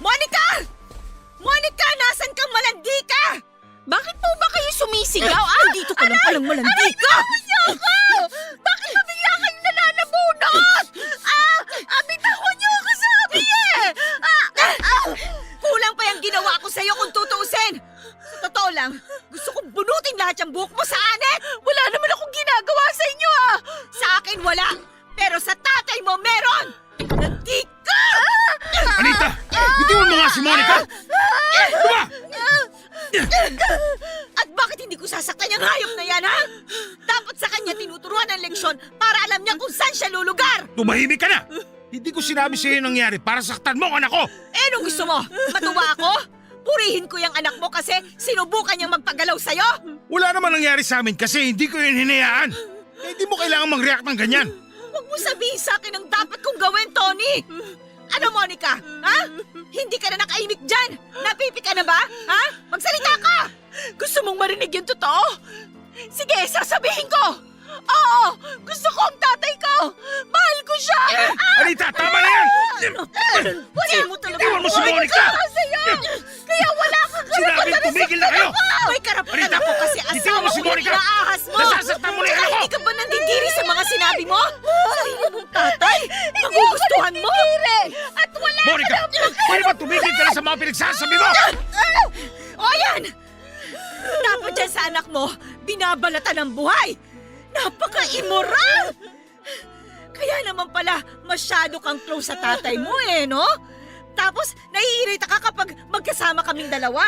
Monica! Monica, nasan kang malandi ka? Bakit po ba kayo sumisigaw? Dito ka lang palang malandi ka! Bakit ba bigla kayong nananabunot? Bitawan niyo ako, sabi eh! Kulang pa yung ginawa ko sa'yo kung tutuusin. Sa totoo lang, gusto kong bunutin lahat yung buhok mo sa anet. Wala naman akong ginagawa sa inyo Sa akin wala, pero sa tatay mo meron! Malandi ka! Anita! Bitiwan mo nga si Monica! Diba? At bakit hindi ko sasaktan yung hayop na yan, ha? Dapat sa kanya tinuturuan ng leksyon para alam niya kung saan siya lulugar. Tumahimik ka na! Hindi ko sinabi sa'yo yung nangyari para saktan mo ang anak ko! Anong gusto mo? Matuwa ako? Purihin ko yung anak mo kasi sinubukan niyang magpagalaw sa'yo? Wala naman nangyari sa amin kasi hindi ko yun hinayaan. Hindi mo kailangan mag-react ng ganyan. Huwag mo sabihin sa akin ang dapat kong gawin, Tony! Ano, Monica? Ha? Hindi ka na nakaimik dyan? Napipi ka na ba? Ha? Magsalita ka! Gusto mong marinig yung totoo? Sige, sasabihin ko! Oo! Gusto ko ang tatay ko! Mahal ko siya! Anita, tama na yan! Wala mo talaga! Iwan mo si Monica! Kaya wala kang karapatan Sinabing tumigil na kayo! May karapatan Anita, ako kasi bitiwan asawa mo si ko yung Monica! inaahas mo! Nasasaktan mo na yan Tsaka ako! hindi ka ba nandidiri sa mga sinabi mo? Sarili mong tatay! Magugustuhan mo! At wala Monica, pwede ba tumigil ka na sa mga pinagsasabi mo? O yan! Dapat dyan sa anak mo, binabalatan ng buhay! Napaka-immoral! Kaya naman pala masyado kang close sa tatay mo no? Tapos naiirita ka kapag magkasama kaming dalawa.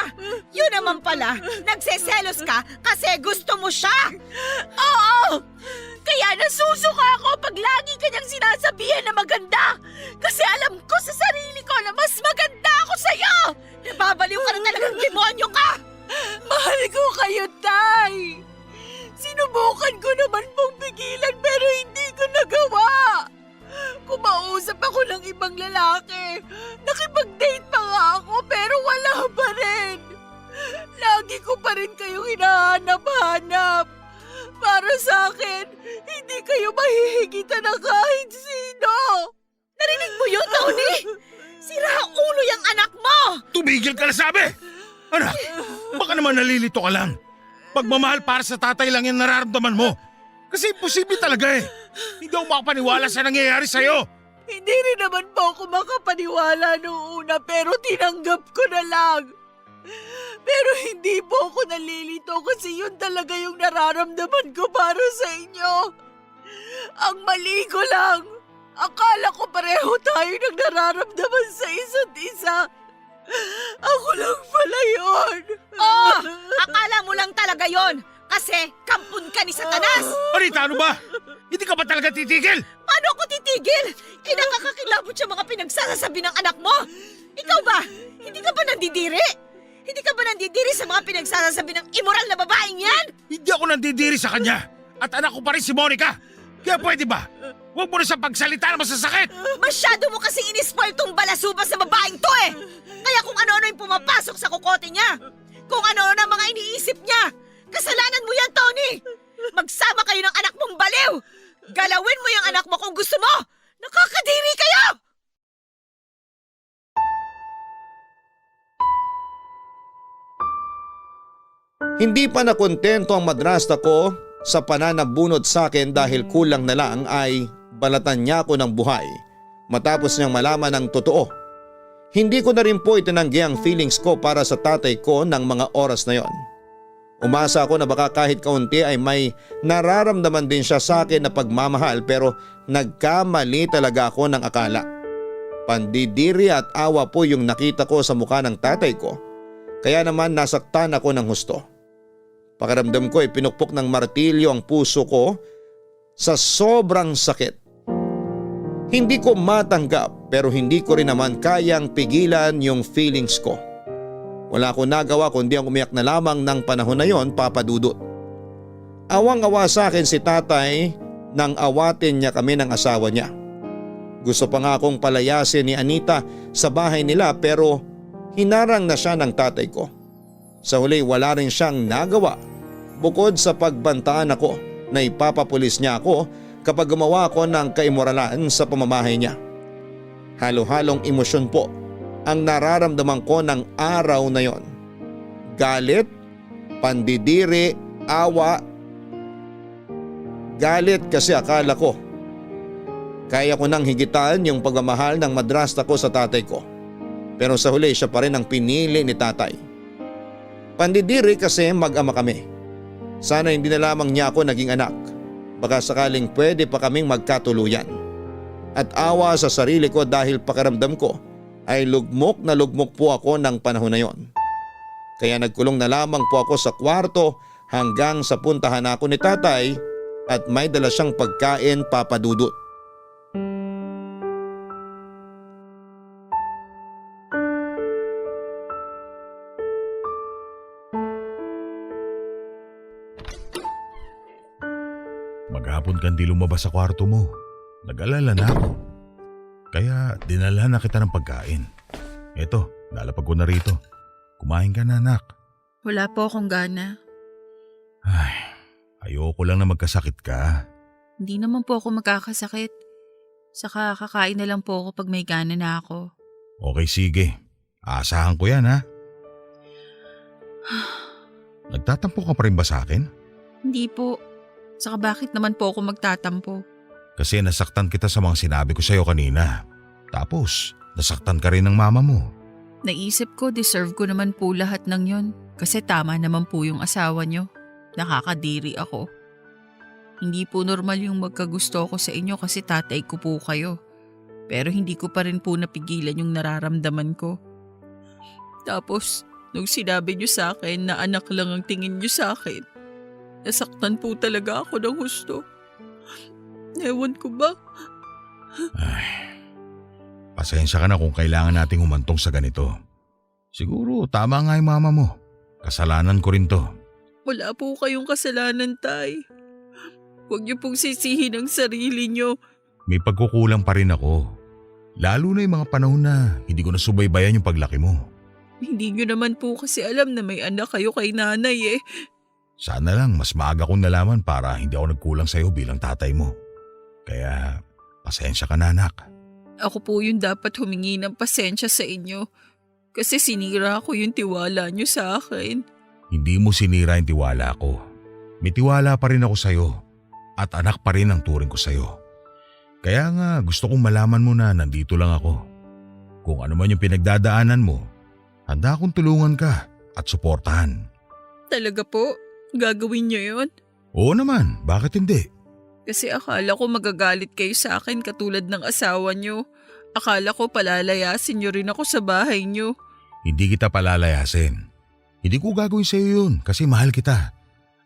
Yun naman pala, nagseselos ka kasi gusto mo siya. Oo! Kaya nasusuka ako pag lagi kanyang sinasabihan na maganda. Kasi alam ko sa sarili ko na mas maganda ako sa'yo. Nababaliw ka na talagang demonyo ka. Mahal ko kayo, Tay. Sinubukan ko naman pong pigilan pero hindi ko nagawa. Kumausap ako ng ibang lalaki. Nakipag-date pa nga ako pero wala pa rin. Lagi ko pa rin kayong hinahanap-hanap. Para sa akin, hindi kayo mahihigitan ng kahit sino. Narinig mo yun, Tony? Sira ulo yung anak mo! Tumigil ka na sabi! Anak, baka naman nalilito ka lang. Pagmamahal para sa tatay lang yung nararamdaman mo. Kasi imposible talaga eh. Hindi ako makapaniwala sa nangyayari sa'yo. Hindi rin naman po ako makapaniwala noong una pero tinanggap ko na lang. Pero hindi po ako nalilito kasi yun talaga yung nararamdaman ko para sa inyo. Ang mali ko lang, akala ko pareho tayo nang nararamdaman sa isa't isa. Ako lang pala yun. Oo, akala mo lang talaga yon kasi kampun ka ni Satanas. Anita, ano ba? Hindi ka ba talaga titigil? Paano ako titigil? Nakakakilabot siya mga pinagsasabi ng anak mo. Ikaw ba? Hindi ka ba nandidiri? Hindi ka ba nandidiri sa mga pinagsasabi ng immoral na babaeng yan? Hindi ako nandidiri sa kanya. At anak ko pa rin si Monica. Kaya pwede ba? Huwag mo na siyang pagsalita na masasakit. Masyado mo kasing inispoil tong balasuba sa babaeng to eh. Kaya kung ano-ano yung pumapasok sa kukote niya. Kung ano-ano ang mga iniisip niya. Kasalanan mo yan, Tony. Magsama kayo ng anak mong baliw. Galawin mo yung anak mo kung gusto mo! Nakakadiri kayo! Hindi pa nakontento ang madrasta ko sa pananabunot sa akin dahil kulang na lang ay balatan niya ako ng buhay matapos niyang malaman ang totoo. Hindi ko na rin po itinanggi ang feelings ko para sa tatay ko ng mga oras na yon. Umasa ako na baka kahit kaunti ay may nararamdaman din siya sa akin na pagmamahal pero nagkamali talaga ako ng akala. Pandidiri at awa po yung nakita ko sa mukha ng tatay ko kaya naman nasaktan ako ng husto. Pakiramdam ko ay pinukpok ng martilyo ang puso ko sa sobrang sakit. Hindi ko matanggap pero hindi ko rin naman kayang pigilan yung feelings ko. Wala akong nagawa kundi ang umiyak na lamang ng panahon na yon, Papa Dudut. Awang-awa sa akin si tatay nang awatin niya kami ng asawa niya. Gusto pa nga akong palayasin ni Anita sa bahay nila pero hinarang na siya ng tatay ko. Sa huli wala rin siyang nagawa bukod sa pagbantaan ako na ipapapulis niya ako kapag gumawa ako ng kaimoralan sa pamamahay niya. Halo-halong emosyon po ang nararamdaman ko ng araw na yon. Galit, pandidiri, awa. Galit kasi akala ko kaya ko nang higitan yung pagmamahal ng madrasta ko sa tatay ko. Pero sa huli siya pa rin ang pinili ni tatay. Pandidiri kasi mag-ama kami. Sana hindi na lamang niya ako naging anak. Baka sakaling pwede pa kaming magkatuluyan. At awa sa sarili ko dahil pakiramdam ko ay lugmok na lugmok po ako ng panahon na yon. Kaya nagkulong na lamang po ako sa kwarto hanggang sa puntahan ako ni tatay at may dala siyang pagkain, Papa Dudut. Maghapon kang di lumabas sa kwarto mo. Nag-alala na ako. Kaya dinala na kita ng pagkain. Eto, nalapag ko na rito. Kumain ka na, anak. Wala po akong gana. Ay, ayoko lang na magkasakit ka. Hindi naman po ako magkakasakit. Saka kakain na lang po ako pag may gana na ako. Okay, sige. Aasahan ko yan, ha? Nagtatampo ka pa rin ba sa akin? Hindi po. Saka bakit naman po ako magtatampo? Kasi nasaktan kita sa mga sinabi ko sa'yo kanina. Tapos, nasaktan ka rin ng mama mo. Naisip ko deserve ko naman po lahat ng yon. Kasi tama naman po yung asawa nyo. Nakakadiri ako. Hindi po normal yung magkagusto ko sa inyo kasi tatay ko po kayo. Pero hindi ko pa rin po napigilan yung nararamdaman ko. Tapos, nung sinabi nyo sa akin na anak lang ang tingin nyo sa akin, nasaktan po talaga ako ng husto. Ewan ko ba? Ay, pasensya ka na kung kailangan nating humantong sa ganito. Siguro tama nga yung mama mo. Kasalanan ko rin to. Wala po kayong kasalanan, tay. Huwag niyo pong sisihin ang sarili niyo. May pagkukulang pa rin ako. Lalo na yung mga panahon na hindi ko nasubaybayan yung paglaki mo. Hindi niyo naman po kasi alam na may anak kayo kay nanay eh. Sana lang mas maaga kong nalaman para hindi ako nagkulang sa'yo bilang tatay mo. Kaya pasensya ka na, anak. Ako po yung dapat humingi ng pasensya sa inyo. Kasi sinira ko yung tiwala niyo sa akin. Hindi mo sinira yung tiwala ko. May tiwala pa rin ako sa'yo. At anak pa rin ang turing ko sa'yo. Kaya nga gusto kong malaman mo na nandito lang ako. Kung ano man yung pinagdadaanan mo, handa akong tulungan ka at suportahan. Talaga po? Gagawin niyo yun? Oo naman, bakit hindi? Kasi akala ko magagalit kayo sa akin katulad ng asawa niyo. Akala ko palalayasin niyo rin ako sa bahay niyo. Hindi kita palalayasin. Hindi ko gagawin sa iyo yun kasi mahal kita.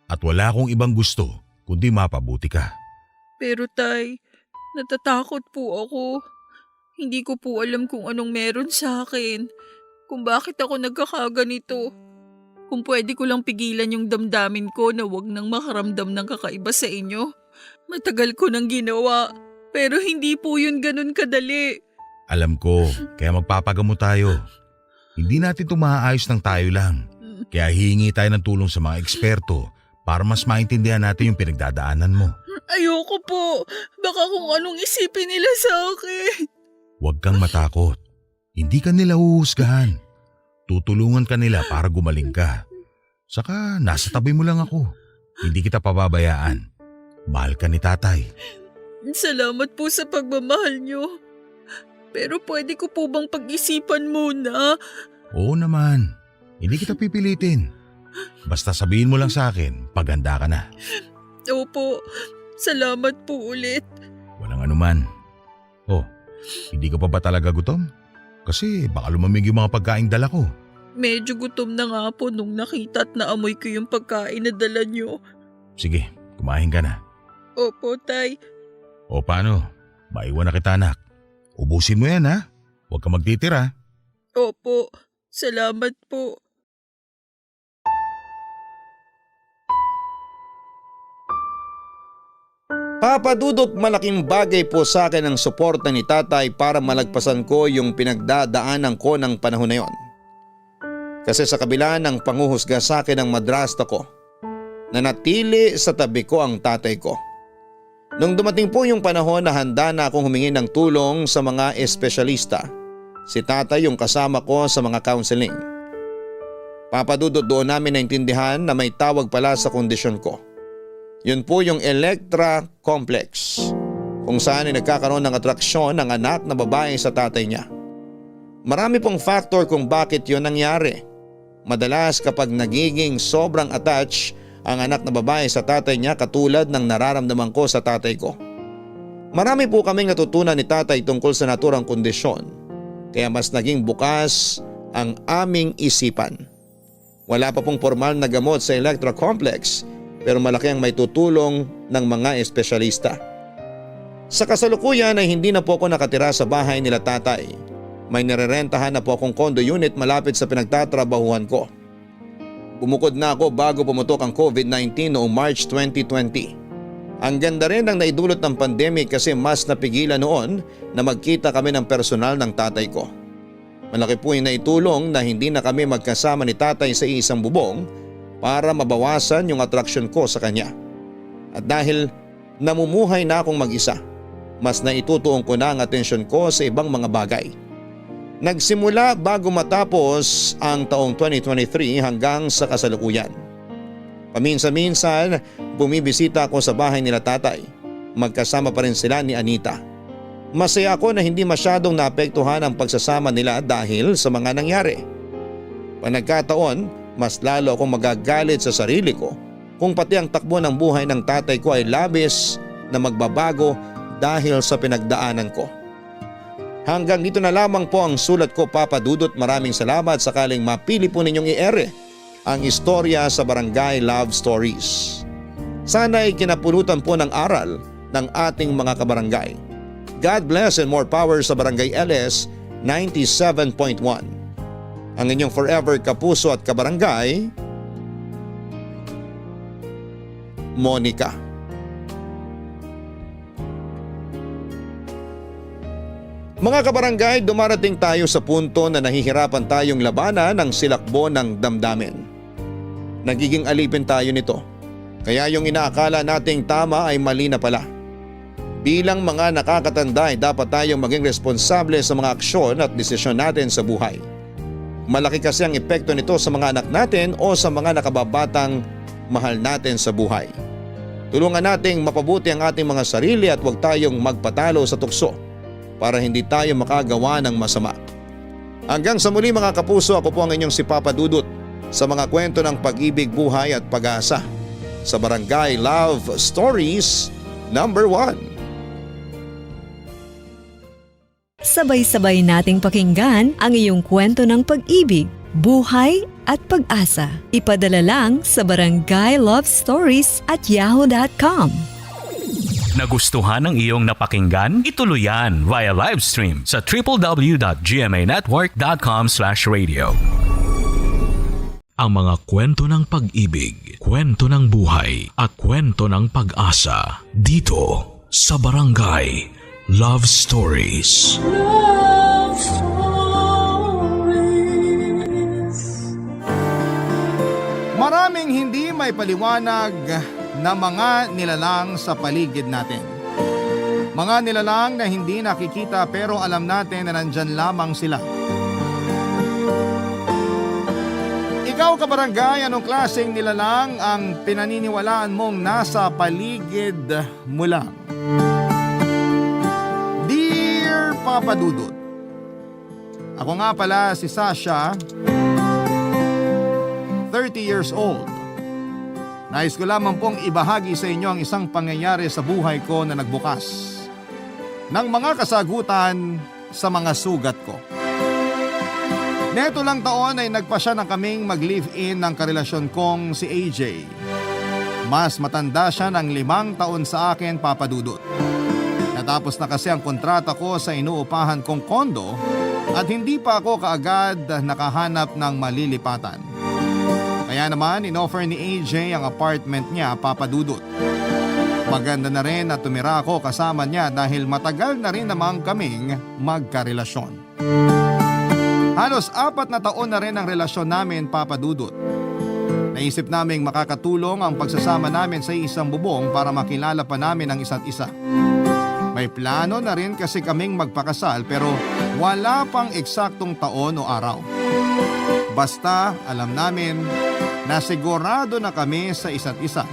At wala akong ibang gusto kundi mapabuti ka. Pero tay, natatakot po ako. Hindi ko po alam kung anong meron sa akin. Kung bakit ako nagkakaganito. Kung pwede ko lang pigilan yung damdamin ko na wag nang makaramdam ng kakaiba sa inyo. Matagal ko nang ginawa, pero hindi po yun ganun kadali. Alam ko, kaya magpapagamot tayo. Hindi natin ito maaayos ng tayo lang. Kaya hihingi tayo ng tulong sa mga eksperto para mas maintindihan natin yung pinagdadaanan mo. Ayoko po. Baka kung anong isipin nila sa akin. Huwag kang matakot. Hindi ka nila huhusgahan. Tutulungan ka nila para gumaling ka. Saka nasa tabi mo lang ako. Hindi kita pababayaan. Mahal ka ni tatay. Salamat po sa pagmamahal niyo. Pero pwede ko po bang pag-isipan muna? Oo naman. Hindi kita pipilitin. Basta sabihin mo lang sa akin pag handa ka na. Opo. Salamat po ulit. Walang anuman. Oh, hindi ka pa ba talaga gutom? Kasi baka lumamig yung mga pagkaing dala ko. Medyo gutom na nga po nung nakita at naamoy ko yung pagkain na dala niyo. Sige, kumain ka na. Opo, Tay. O paano? Maiwan na kita anak. Ubusin mo yan ha. Huwag ka magtitira. Opo. Salamat po. Papa Dudut, malaking bagay po sa akin ang suporta ni tatay para malagpasan ko yung pinagdadaanan ko ng panahon na yon. Kasi sa kabila ng panguhusga sa akin ng madrasta ko, nanatili sa tabi ko ang tatay ko. Nung dumating po yung panahon na handa na akong humingi ng tulong sa mga espesyalista, si tatay yung kasama ko sa mga counseling. Papa Dudut, doon namin naintindihan na may tawag pala sa kondisyon ko. Yun po yung Electra Complex, kung saan ay nagkakaroon ng atraksyon ng anak na babae sa tatay niya. Marami pong factor kung bakit yun nangyari. Madalas kapag nagiging sobrang attached ang anak na babae sa tatay niya katulad ng nararamdaman ko sa tatay ko. Marami po kaming natutunan ni tatay tungkol sa naturang kondisyon, kaya mas naging bukas ang aming isipan. Wala pa pong formal na gamot sa Electra Complex, pero malaki ang may tutulong ng mga espesyalista. Sa kasalukuyan ay hindi na po ako nakatira sa bahay nila tatay. May nirerentahan na po akong condo unit malapit sa pinagtatrabahuhan ko. Bumukod na ako bago pumutok ang COVID-19 noong March 2020. Ang ganda rin ang naidulot ng pandemic kasi mas napigilan noon na magkita kami ng personal ng tatay ko. Malaki po yung naitulong na hindi na kami magkasama ni tatay sa isang bubong para mabawasan yung atraksyon ko sa kanya. At dahil namumuhay na akong mag-isa, mas naitutuon ko na ang atensyon ko sa ibang mga bagay. Nagsimula bago matapos ang taong 2023 hanggang sa kasalukuyan. Paminsan-minsan bumibisita ako sa bahay nila tatay. Magkasama pa rin sila ni Anita. Masaya ako na hindi masyadong naapektuhan ang pagsasama nila dahil sa mga nangyari. Panagkataon, mas lalo akong magagalit sa sarili ko kung pati ang takbo ng buhay ng tatay ko ay labis na magbabago dahil sa pinagdaanan ko. Hanggang dito na lamang po ang sulat ko, Papa Dudut. Maraming salamat. Sakaling mapili po ninyong i-ere ang istorya sa Barangay Love Stories. Sana ay kinapulutan po ng aral ng ating mga kabarangay. God bless and more power sa Barangay LS 97.1. Ang inyong forever kapuso at kabarangay, Monica. Mga kabarangay, dumarating tayo sa punto na nahihirapan tayong labanan ng silakbo ng damdamin. Nagiging alipin tayo nito, kaya yung inaakala nating tama ay mali na pala. Bilang mga nakakatanda ay dapat tayong maging responsable sa mga aksyon at desisyon natin sa buhay. Malaki kasi ang epekto nito sa mga anak natin o sa mga nakababatang mahal natin sa buhay. Tulungan nating mapabuti ang ating mga sarili at huwag tayong magpatalo sa tukso para hindi tayo makagawa ng masama. Hanggang sa muli mga kapuso, ako po ang inyong si Papa Dudut sa mga kwento ng pag-ibig, buhay at pag-asa sa Barangay Love Stories number 1. Sabay-sabay nating pakinggan ang iyong kwento ng pag-ibig, buhay at pag-asa. Ipadala lang sa barangaylovestories@yahoo.com. Nagustuhan ng iyong napakinggan? Ituloy yan via live stream sa www.gmanetwork.com/radio. Ang mga kwento ng pag-ibig, kwento ng buhay at kwento ng pag-asa dito sa Barangay Love Stories. Love Stories. Maraming hindi may paliwanag na mga nilalang sa paligid natin. Mga nilalang na hindi nakikita pero alam natin na nandyan lamang sila. Ikaw kabarangay, anong klaseng nilalang ang pinaniniwalaan mong nasa paligid mo lang? Dear Papa Dudut, ako nga pala si Sasha, 30 years old. Nais ko lamang pong ibahagi sa inyo ang isang pangyayari sa buhay ko na nagbukas ng mga kasagutan sa mga sugat ko. Neto lang taon ay nagpasya na kaming mag-live-in ng karelasyon kong si AJ. Mas matanda siya ng 5 taon sa akin, Papa Dudut. Natapos na kasi ang kontrata ko sa inuupahan kong kondo at hindi pa ako kaagad nakahanap ng malilipatan. Kaya naman inoffer ni AJ ang apartment niya, Papa Dudut. Maganda na rin na tumira ako kasama niya dahil matagal na rin namang kaming magkarelasyon. Halos 4 na taon na rin ang relasyon namin, Papa Dudut. Naisip naming makakatulong ang pagsasama namin sa isang bubong para makilala pa namin ang isa't isa. May plano na rin kasi kaming magpakasal pero wala pang eksaktong taon o araw. Basta alam namin na sigurado na kami sa isa't isa.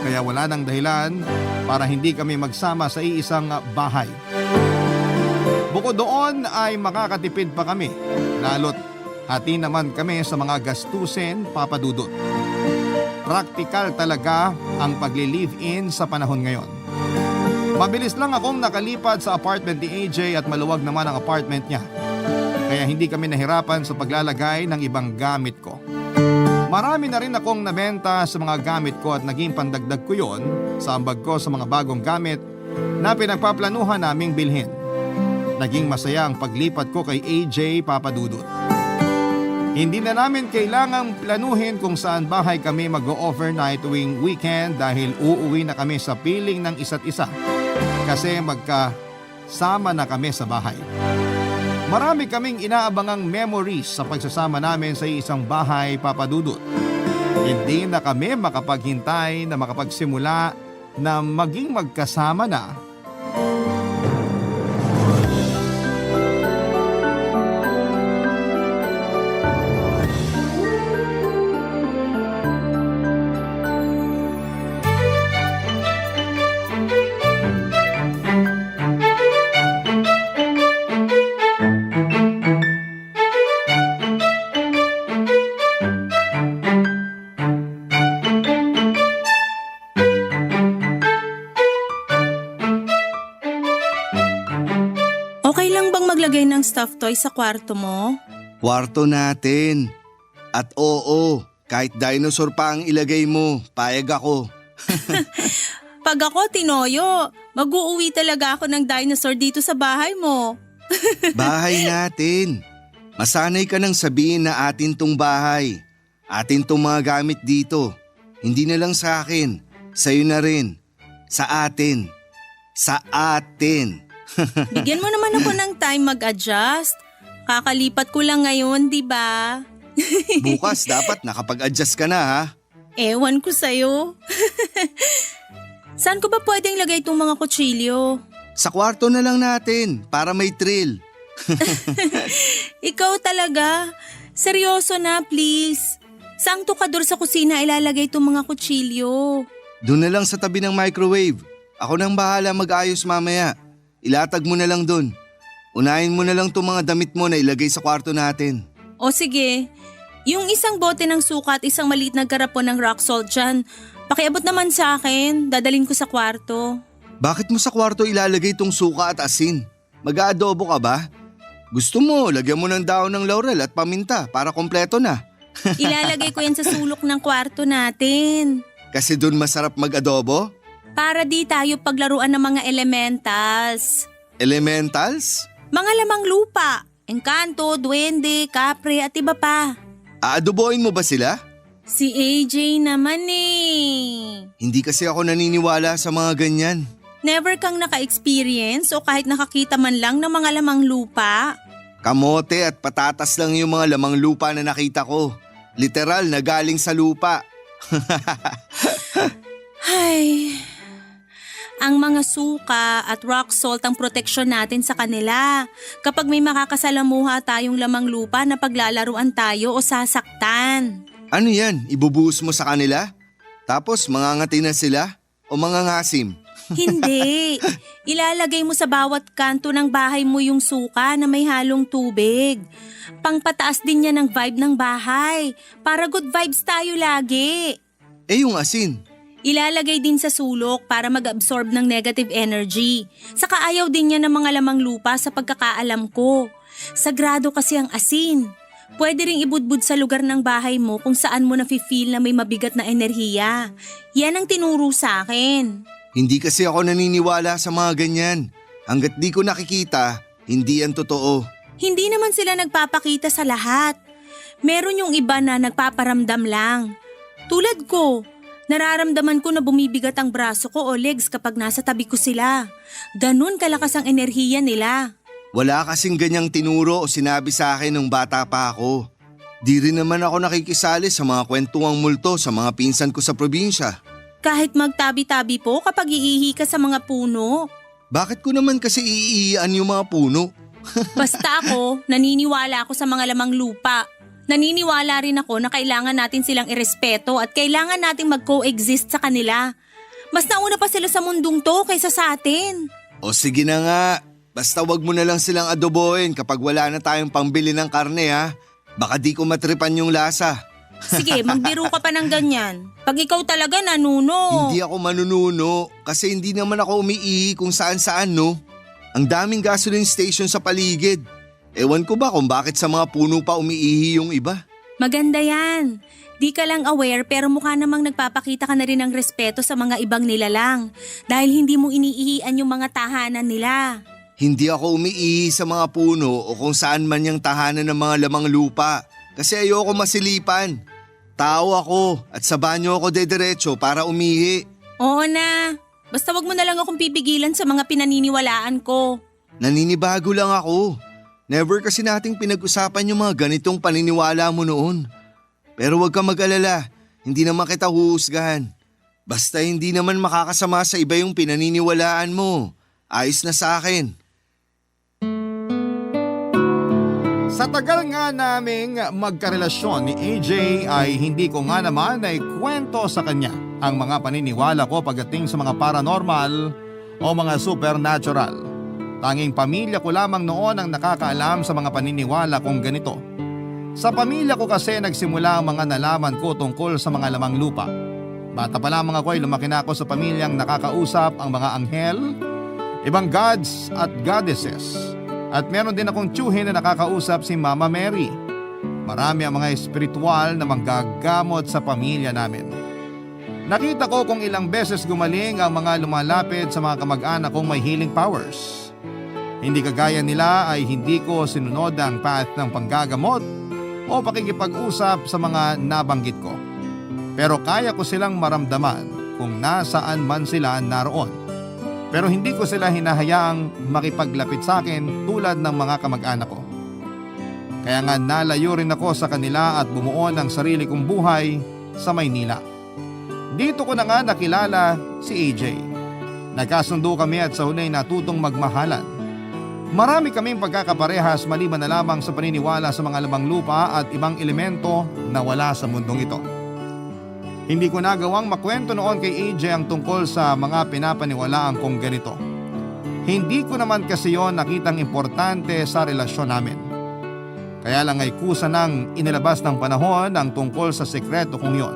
Kaya wala nang dahilan para hindi kami magsama sa iisang bahay. Bukod doon ay makakatipid pa kami, lalo't hati naman kami sa mga gastusin, Papa Dudut. Praktikal talaga ang pagli-live-in sa panahon ngayon. Mabilis lang akong nakalipat sa apartment ni AJ at maluwag naman ang apartment niya. Kaya hindi kami nahirapan sa paglalagay ng ibang gamit ko. Marami na rin akong nabenta sa mga gamit ko at naging pandagdag ko yon sa ambag ko sa mga bagong gamit na pinagpaplanuhan naming bilhin. Naging masaya ang paglipat ko kay AJ, Papa Dudut. Hindi na namin kailangang planuhin kung saan bahay kami mag-overnight tuwing weekend dahil uuwi na kami sa piling ng isa't isa kasi magkasama na kami sa bahay. Marami kaming inaabangang memories sa pagsasama namin sa isang bahay, Papa Dudut. Hindi na kami makapaghintay na makapagsimula na maging magkasama na. Maglagay ng stuffed toy sa kwarto mo? Kwarto natin. At oo, kahit dinosaur pa ang ilagay mo, payag ako. Pag ako, Tinoyo, mag-uuwi talaga ako ng dinosaur dito sa bahay mo. Bahay natin. Masanay ka nang sabihin na atin tong bahay. Atin tong mga gamit dito. Hindi na lang sa akin, sa'yo na rin. Sa atin. Sa atin. Bigyan mo naman ako ng time mag-adjust. Kakalipat ko lang ngayon, di ba? Bukas dapat nakapag-adjust ka na, ha? Ewan ko sa'yo. Saan ko ba pwedeng lagay itong mga kutsilyo? Sa kwarto na lang natin para may thrill. Ikaw talaga. Seryoso na, please. Saang tukador sa kusina ilalagay itong mga kutsilyo? Doon na lang sa tabi ng microwave. Ako nang bahala mag-ayos mamaya. Ilatag mo na lang dun. Unahin mo na lang itong mga damit mo na ilagay sa kwarto natin. O sige, yung isang bote ng suka at isang maliit na garapon ng rock salt dyan, pakiabot naman sa akin, dadalhin ko sa kwarto. Bakit mo sa kwarto ilalagay itong suka at asin? Mag-aadobo ka ba? Gusto mo, lagyan mo ng daon ng laurel at paminta para kompleto na. Ilalagay ko yan sa sulok ng kwarto natin. Kasi dun masarap mag-adobo? Para di tayo paglaruan ng mga elementals. Elementals? Mga lamang lupa, engkanto, duwende, kapre at iba pa. Aadoboin mo ba sila? Si AJ naman eh. Hindi kasi ako naniniwala sa mga ganyan. Never kang naka-experience o kahit nakakita man lang ng mga lamang lupa? Kamote at patatas lang yung mga lamang lupa na nakita ko. Literal na galing sa lupa. Ay, ang mga suka at rock salt ang proteksyon natin sa kanila. Kapag may makakasalamuha tayong lamang lupa na paglalaruan tayo o sasaktan. Ano yan? Ibubuhos mo sa kanila? Tapos mangangati na sila? O mangangasim? Hindi. Ilalagay mo sa bawat kanto ng bahay mo yung suka na may halong tubig. Pangpataas din yan ng vibe ng bahay. Para good vibes tayo lagi. Eh yung asin? Ilalagay din sa sulok para mag-absorb ng negative energy. Saka ayaw din niya ng mga lamang lupa sa pagkakaalam ko. Sagrado kasi ang asin. Pwede ring ibudbud sa lugar ng bahay mo kung saan mo nafe-feel na may mabigat na enerhiya. Yan ang tinuro sa akin. Hindi kasi ako naniniwala sa mga ganyan. Hanggat di ko nakikita, hindi yan totoo. Hindi naman sila nagpapakita sa lahat. Meron yung iba na nagpaparamdam lang. Tulad ko. Nararamdaman ko na bumibigat ang braso ko o legs kapag nasa tabi ko sila. Ganun kalakas ang enerhiya nila. Wala kasing ganyang tinuro o sinabi sa akin nung bata pa ako. Di rin naman ako nakikisali sa mga kwentuang multo sa mga pinsan ko sa probinsya. Kahit magtabi-tabi po kapag iihi ka sa mga puno. Bakit ko naman kasi iiian yung mga puno? Basta ako, naniniwala ako sa mga lamang lupa. Naniniwala rin ako na kailangan natin silang irespeto at kailangan nating mag-coexist sa kanila. Mas nauna pa sila sa mundong to kaysa sa atin. O sige na nga, basta wag mo na lang silang adobohin kapag wala na tayong pangbili ng karne ha. Baka di ko matripan yung lasa. Sige, magbiro ka pa ng ganyan. Pag ikaw talaga nanuno. Hindi ako manununo kasi hindi naman ako umiihi kung saan-saan no. Ang daming gasoline station sa paligid. Ewan ko ba kung bakit sa mga puno pa umiihi yung iba? Maganda yan. Di ka lang aware pero mukha namang nagpapakita ka na rin ng respeto sa mga ibang nilalang dahil hindi mo iniihian yung mga tahanan nila. Hindi ako umiihi sa mga puno o kung saan man yung tahanan ng mga lamang lupa kasi ayoko masilipan. Tao ako at sa banyo ako dediretso para umihi. Oo na. Basta wag mo na lang akong pipigilan sa mga pinaniniwalaan ko. Naninibago lang ako. Never kasi nating pinag-usapan yung mga ganitong paniniwala mo noon. Pero huwag kang mag-alala, hindi naman kita huhusgahan. Basta hindi naman makakasama sa iba yung pinaniniwalaan mo. Ayos na sa akin. Sa tagal nga naming magkarelasyon ni AJ ay hindi ko nga naman ay kwento sa kanya ang mga paniniwala ko pagdating sa mga paranormal o mga supernatural. Tanging pamilya ko lamang noon ang nakakaalam sa mga paniniwala kong ganito. Sa pamilya ko kasi nagsimula ang mga nalaman ko tungkol sa mga lamang lupa. Bata pa lamang ako ay lumaki na ako sa pamilyang nakakausap ang mga anghel, ibang gods at goddesses. At meron din akong tiyuhin na nakakausap si Mama Mary. Marami ang mga espiritual na manggagamot sa pamilya namin. Nakita ko kung ilang beses gumaling ang mga lumalapit sa mga kamag-anak kong may healing powers. Hindi kagaya nila ay hindi ko sinunod ang path ng panggagamot o pakikipag-usap sa mga nabanggit ko. Pero kaya ko silang maramdaman kung nasaan man sila naroon. Pero hindi ko sila hinahayaang makipaglapit sa akin tulad ng mga kamag-anak ko. Kaya nga nalayo rin ako sa kanila at bumuo ng sarili kong buhay sa Maynila. Dito ko na nga nakilala si AJ. Nagkasundo kami at sa huli natutong magmahalan. Marami kaming pagkakaparehas maliban na lamang sa paniniwala sa mga lamang lupa at ibang elemento na wala sa mundong ito. Hindi ko nagawang makwento noon kay AJ ang tungkol sa mga pinapaniwalaan kong ganito. Hindi ko naman kasi yon nakitang importante sa relasyon namin. Kaya lang ay kusa nang inilabas ng panahon ang tungkol sa sekreto kong yon.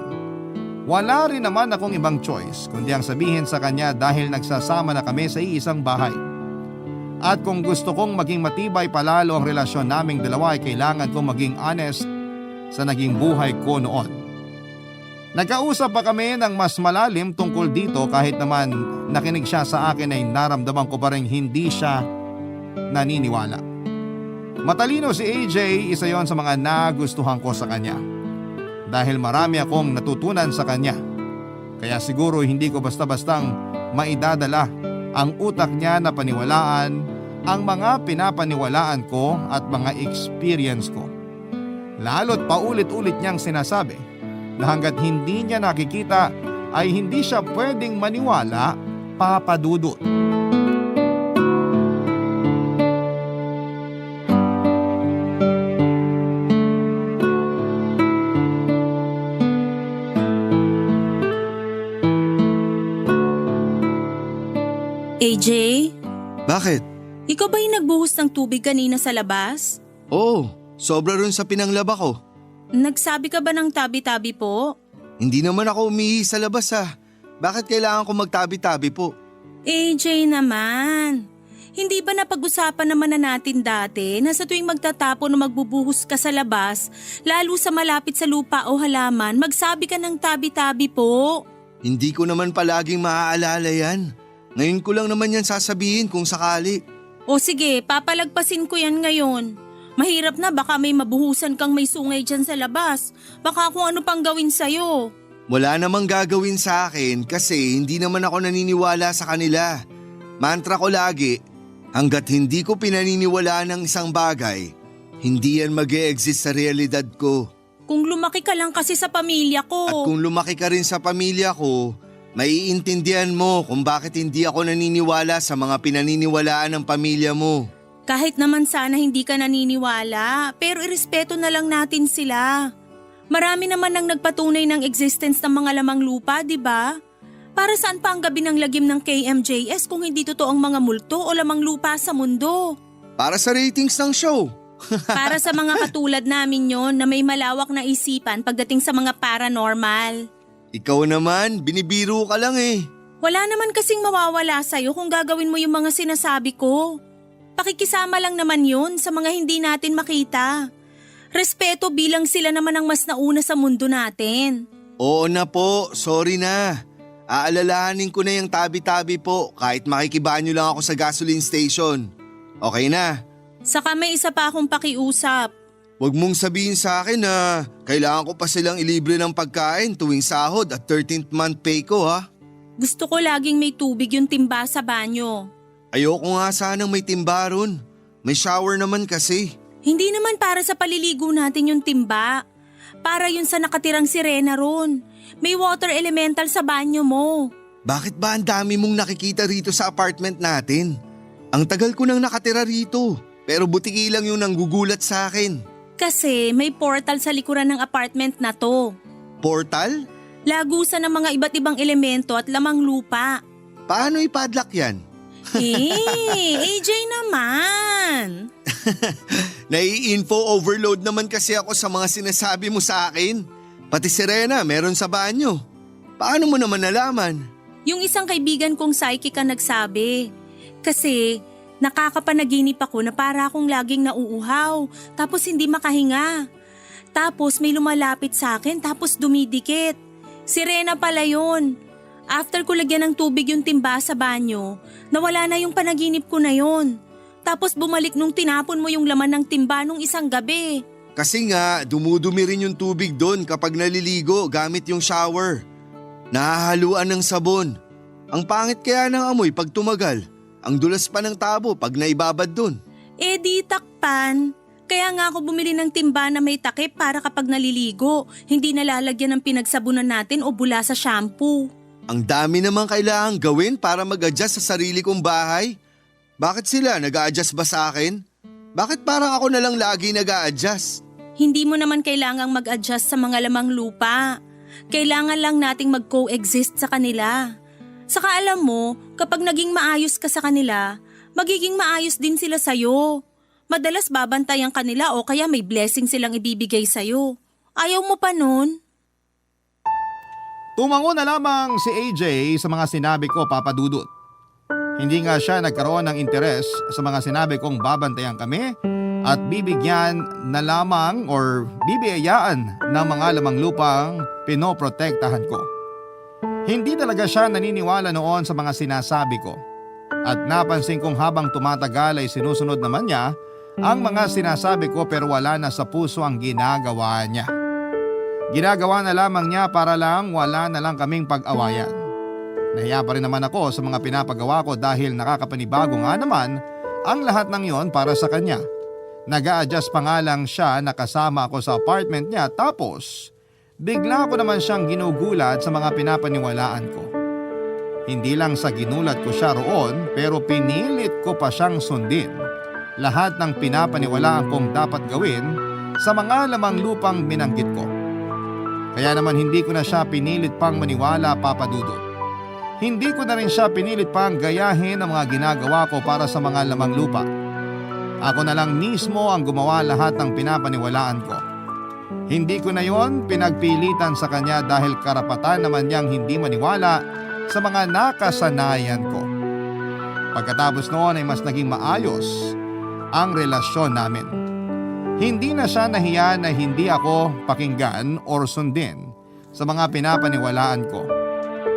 Wala rin naman akong ibang choice kundi ang sabihin sa kanya dahil nagsasama na kami sa iisang bahay. At kung gusto kong maging matibay palalo ang relasyon naming dalawa ay kailangan kong maging honest sa naging buhay ko noon. Nagkausap pa kami ng mas malalim tungkol dito kahit naman nakinig siya sa akin ay naramdaman ko pa rin hindi siya naniniwala. Matalino si AJ, isa yon sa mga nagustuhan ko sa kanya. Dahil marami akong natutunan sa kanya. Kaya siguro hindi ko basta-bastang maidadala ang utak niya na paniwalaan ang mga pinapaniwalaan ko at mga experience ko. Lalo't paulit-ulit niyang sinasabi na hanggat hindi niya nakikita ay hindi siya pwedeng maniwala, Papa Dudut. AJ? Bakit? Ikaw ba yung nagbuhos ng tubig kanina sa labas? Oo, sobra rin sa pinanglaba ko. Nagsabi ka ba ng tabi-tabi po? Hindi naman ako umihi sa labas Bakit kailangan ko magtabi-tabi po? AJ naman. Hindi ba napag-usapan naman na natin dati na sa tuwing magtatapon o magbubuhos ka sa labas, lalo sa malapit sa lupa o halaman, magsabi ka ng tabi-tabi po? Hindi ko naman palaging maaalala yan. Ngayon ko lang naman yan sasabihin kung sakali. O sige, papalagpasin ko yan ngayon. Mahirap na, baka may mabuhusan kang may sungay dyan sa labas. Baka kung ano pang gawin sa'yo. Wala namang gagawin sa akin kasi hindi naman ako naniniwala sa kanila. Mantra ko lagi, hanggat hindi ko pinaniniwalaan ng isang bagay, hindi yan mag-e-exist sa realidad ko. Kung lumaki ka lang kasi sa pamilya ko. At kung lumaki ka rin sa pamilya ko, maiintindihan mo kung bakit hindi ako naniniwala sa mga pinaniniwalaan ng pamilya mo. Kahit naman sana hindi ka naniniwala, pero irespeto na lang natin sila. Marami naman ang nagpatunay ng existence ng mga lamang lupa, di ba? Para saan pa ang gabi ng lagim ng KMJS kung hindi totoo ang mga multo o lamang lupa sa mundo? Para sa ratings ng show. Para sa mga katulad namin yon na may malawak na isipan pagdating sa mga paranormal. Ikaw naman, binibiro ka lang Wala naman kasing mawawala sa'yo kung gagawin mo yung mga sinasabi ko. Pakikisama lang naman yun sa mga hindi natin makita. Respeto bilang sila naman ang mas nauna sa mundo natin. Oo na po, sorry na. Aalalahanin ko na yung tabi-tabi po kahit makikibanyo lang ako sa gasoline station. Okay na? Saka may isa pa akong pakiusap. Huwag mong sabihin sa akin na kailangan ko pa silang ilibre ng pagkain tuwing sahod at 13th month pay ko Gusto ko laging may tubig yung timba sa banyo. Ayoko nga sanang may timba ron. May shower naman kasi. Hindi naman para sa paliligo natin yung timba. Para yun sa nakatirang sirena ron. May water elemental sa banyo mo. Bakit ba ang dami mong nakikita rito sa apartment natin? Ang tagal ko nang nakatira rito. Pero butiki lang yung nanggugulat sa akin. Kasi may portal sa likuran ng apartment na to. Portal? Lagusan ng mga iba't ibang elemento at lamang lupa. Paano ipadlock yan? AJ naman. Nai-info overload naman kasi ako sa mga sinasabi mo sa akin. Pati sirena meron sa banyo. Paano mo naman nalaman? Yung isang kaibigan kong psychic ang nagsabi. Kasi nakakapanaginip ako na para akong laging nauuhaw tapos hindi makahinga. Tapos may lumalapit sa akin tapos dumidikit. Sirena pala yun. After ko lagyan ng tubig yung timba sa banyo, nawala na yung panaginip ko na yun. Tapos bumalik nung tinapon mo yung laman ng timba nung isang gabi. Kasi nga, dumudumi rin yung tubig doon kapag naliligo gamit yung shower. Nahahaluan ng sabon. Ang pangit kaya ng amoy pag tumagal. Ang dulas pa ng tabo pag naibabad doon. Di takpan. Kaya nga ako bumili ng timba na may takip para kapag naliligo, hindi nalalagyan ng pinagsabunan natin o bula sa shampoo. Ang dami namang kailangang gawin para mag-adjust sa sarili kong bahay. Bakit sila nag-a-adjust ba sa akin? Bakit parang ako na lang lagi nag-a-adjust? Hindi mo naman kailangang mag-adjust sa mga lamang lupa. Kailangan lang nating mag-coexist sa kanila. Saka alam mo, kapag naging maayos ka sa kanila, magiging maayos din sila sa'yo. Madalas babantayan kanila o kaya may blessing silang ibibigay sa'yo. Ayaw mo pa nun? Tumango na lamang si AJ sa mga sinabi ko, Papa Dudut. Hindi nga siya nagkaroon ng interes sa mga sinabi kong babantayan kami at bibigyan na lamang or bibiyayaan ng mga lamang lupang pinoprotektahan ko. Hindi talaga siya naniniwala noon sa mga sinasabi ko. At napansin kong habang tumatagal ay sinusunod naman niya ang mga sinasabi ko pero wala na sa puso ang ginagawa niya. Ginagawa na lamang niya para lang wala na lang kaming pag-awayan. Nahiya pa rin naman ako sa mga pinapagawa ko dahil nakakapanibago nga naman ang lahat ng yon para sa kanya. Nag-a-adjust pa nga lang siya na kasama ako sa apartment niya tapos Bigla ko naman siyang ginugulat sa mga pinapaniwalaan ko. Hindi lang sa ginulat ko siya roon pero pinilit ko pa siyang sundin lahat ng pinapaniwalaan kong dapat gawin sa mga lamang lupang binanggit ko. Kaya naman hindi ko na siya pinilit pang maniwala, Papa Dudut. Hindi ko na rin siya pinilit pang gayahin ang mga ginagawa ko para sa mga lamang lupa. Ako na lang mismo ang gumawa lahat ng pinapaniwalaan ko. Hindi ko na yon pinagpilitan sa kanya dahil karapatan naman niyang hindi maniwala sa mga nakasanayan ko. Pagkatapos noon ay mas naging maayos ang relasyon namin. Hindi na siya nahiya na hindi ako pakinggan or sundin sa mga pinapaniwalaan ko.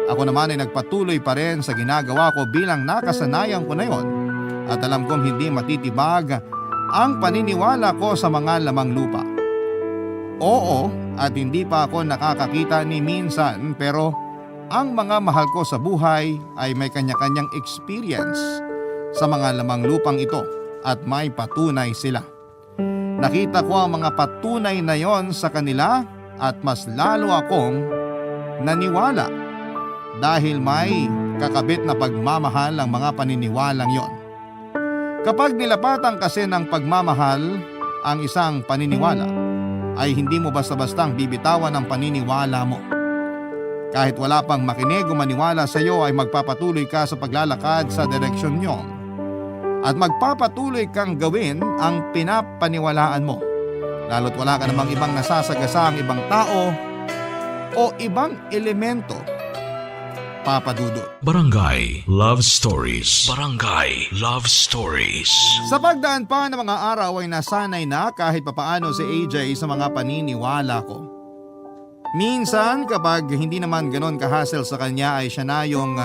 Ako naman ay nagpatuloy pa rin sa ginagawa ko bilang nakasanayan ko na yon at alam kong hindi matitibag ang paniniwala ko sa mga lamang lupa. Oo, at hindi pa ako nakakakita ni minsan pero ang mga mahal ko sa buhay ay may kanya-kanyang experience sa mga lamang lupang ito at may patunay sila. Nakita ko ang mga patunay na yon sa kanila at mas lalo akong naniwala dahil may kakabit na pagmamahal ang mga paniniwalang yon. Kapag nilapatan kasi ng pagmamahal ang isang paniniwala, ay hindi mo basta-bastang bibitawan ang paniniwala mo. Kahit wala pang makinig o maniwala sa iyo ay magpapatuloy ka sa paglalakad sa direksyon niyo at magpapatuloy kang gawin ang pinapaniwalaan mo. Lalo't wala ka namang ibang nasasagasa ang ibang tao o ibang elemento, Papa Dudut. Barangay Love Stories. Barangay Love Stories. Sa pagdaan pa ng mga araw ay nasanay na kahit papaano si AJ sa mga paniniwala ko. Minsan kapag hindi naman ganon ka-hassle sa kanya ay siya na yung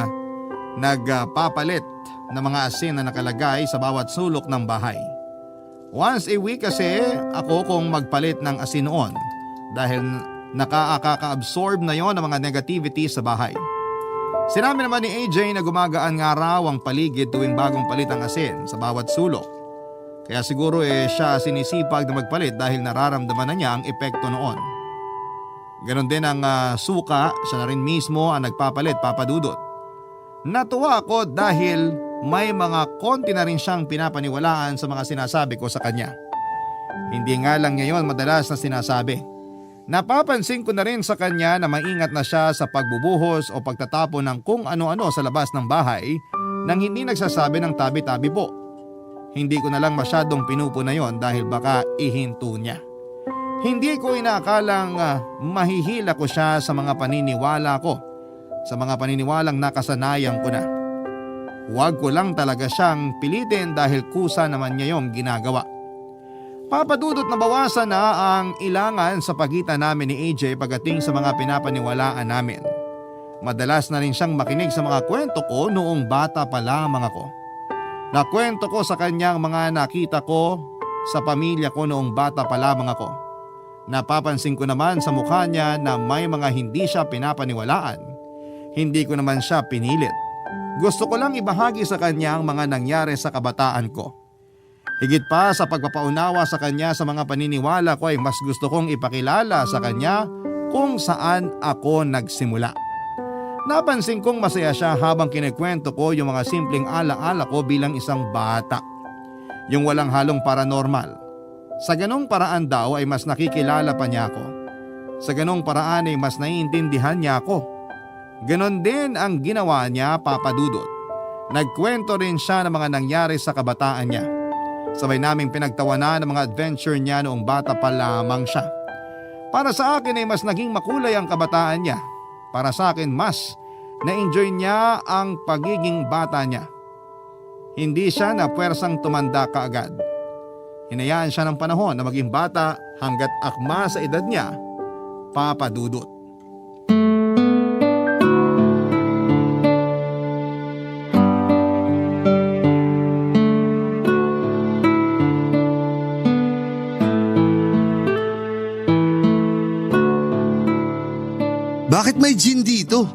nagpapalit ng mga asin na nakalagay sa bawat sulok ng bahay. Once a week kasi ako kung magpalit ng asin noon dahil nakaka-absorb na yon ng mga negativity sa bahay. Sinabi naman ni AJ na gumagaan nga raw ang paligid tuwing bagong palit ang asin sa bawat sulok. Kaya siguro siya sinisipag na magpalit dahil nararamdaman na niya ang epekto noon. Ganon din ang suka, siya na rin mismo ang nagpapalit, Papa Dudut. Natuwa ako dahil may mga konti na rin siyang pinapaniwalaan sa mga sinasabi ko sa kanya. Hindi nga lang niya yon madalas na sinasabi. Napapansin ko na rin sa kanya na maingat na siya sa pagbubuhos o pagtatapon ng kung ano-ano sa labas ng bahay nang hindi nagsasabi ng tabi-tabi po. Hindi ko na lang masyadong pinupuna yon dahil baka ihinto niya. Hindi ko inaakalang mahihila ko siya sa mga paniniwala ko, sa mga paniniwalang nakasanayan ko na. Huwag ko lang talaga siyang pilitin dahil kusa naman niya yung ginagawa. Papa Dudut, nabawasan na ang ilangan sa pagitan namin ni AJ pagdating sa mga pinapaniwalaan namin. Madalas na rin siyang makinig sa mga kwento ko noong bata pa lamang ako. Nakwento ko sa kanyang mga nakita ko sa pamilya ko noong bata pa lamang ako. Napapansin ko naman sa mukha niya na may mga hindi siya pinapaniwalaan. Hindi ko naman siya pinilit. Gusto ko lang ibahagi sa kanya ang mga nangyari sa kabataan ko. Higit pa sa pagpapaunawa sa kanya sa mga paniniwala ko ay mas gusto kong ipakilala sa kanya kung saan ako nagsimula. Napansin kong masaya siya habang kinikwento ko yung mga simpleng alaala ko bilang isang bata. Yung walang halong paranormal. Sa ganong paraan daw ay mas nakikilala pa niya ako. Sa ganong paraan ay mas naiintindihan niya ako. Ganon din ang ginawa niya, Papa Dudut. Nagkwento rin siya ng mga nangyari sa kabataan niya. Sabay naming pinagtawanan ng mga adventure niya noong bata pa lamang siya. Para sa akin ay mas naging makulay ang kabataan niya. Para sa akin mas na-enjoy niya ang pagiging bata niya. Hindi siya na puwersang tumanda kaagad. Hinayaan siya ng panahon na maging bata hanggat akma sa edad niya, Papa Dudut. Bakit may gin dito?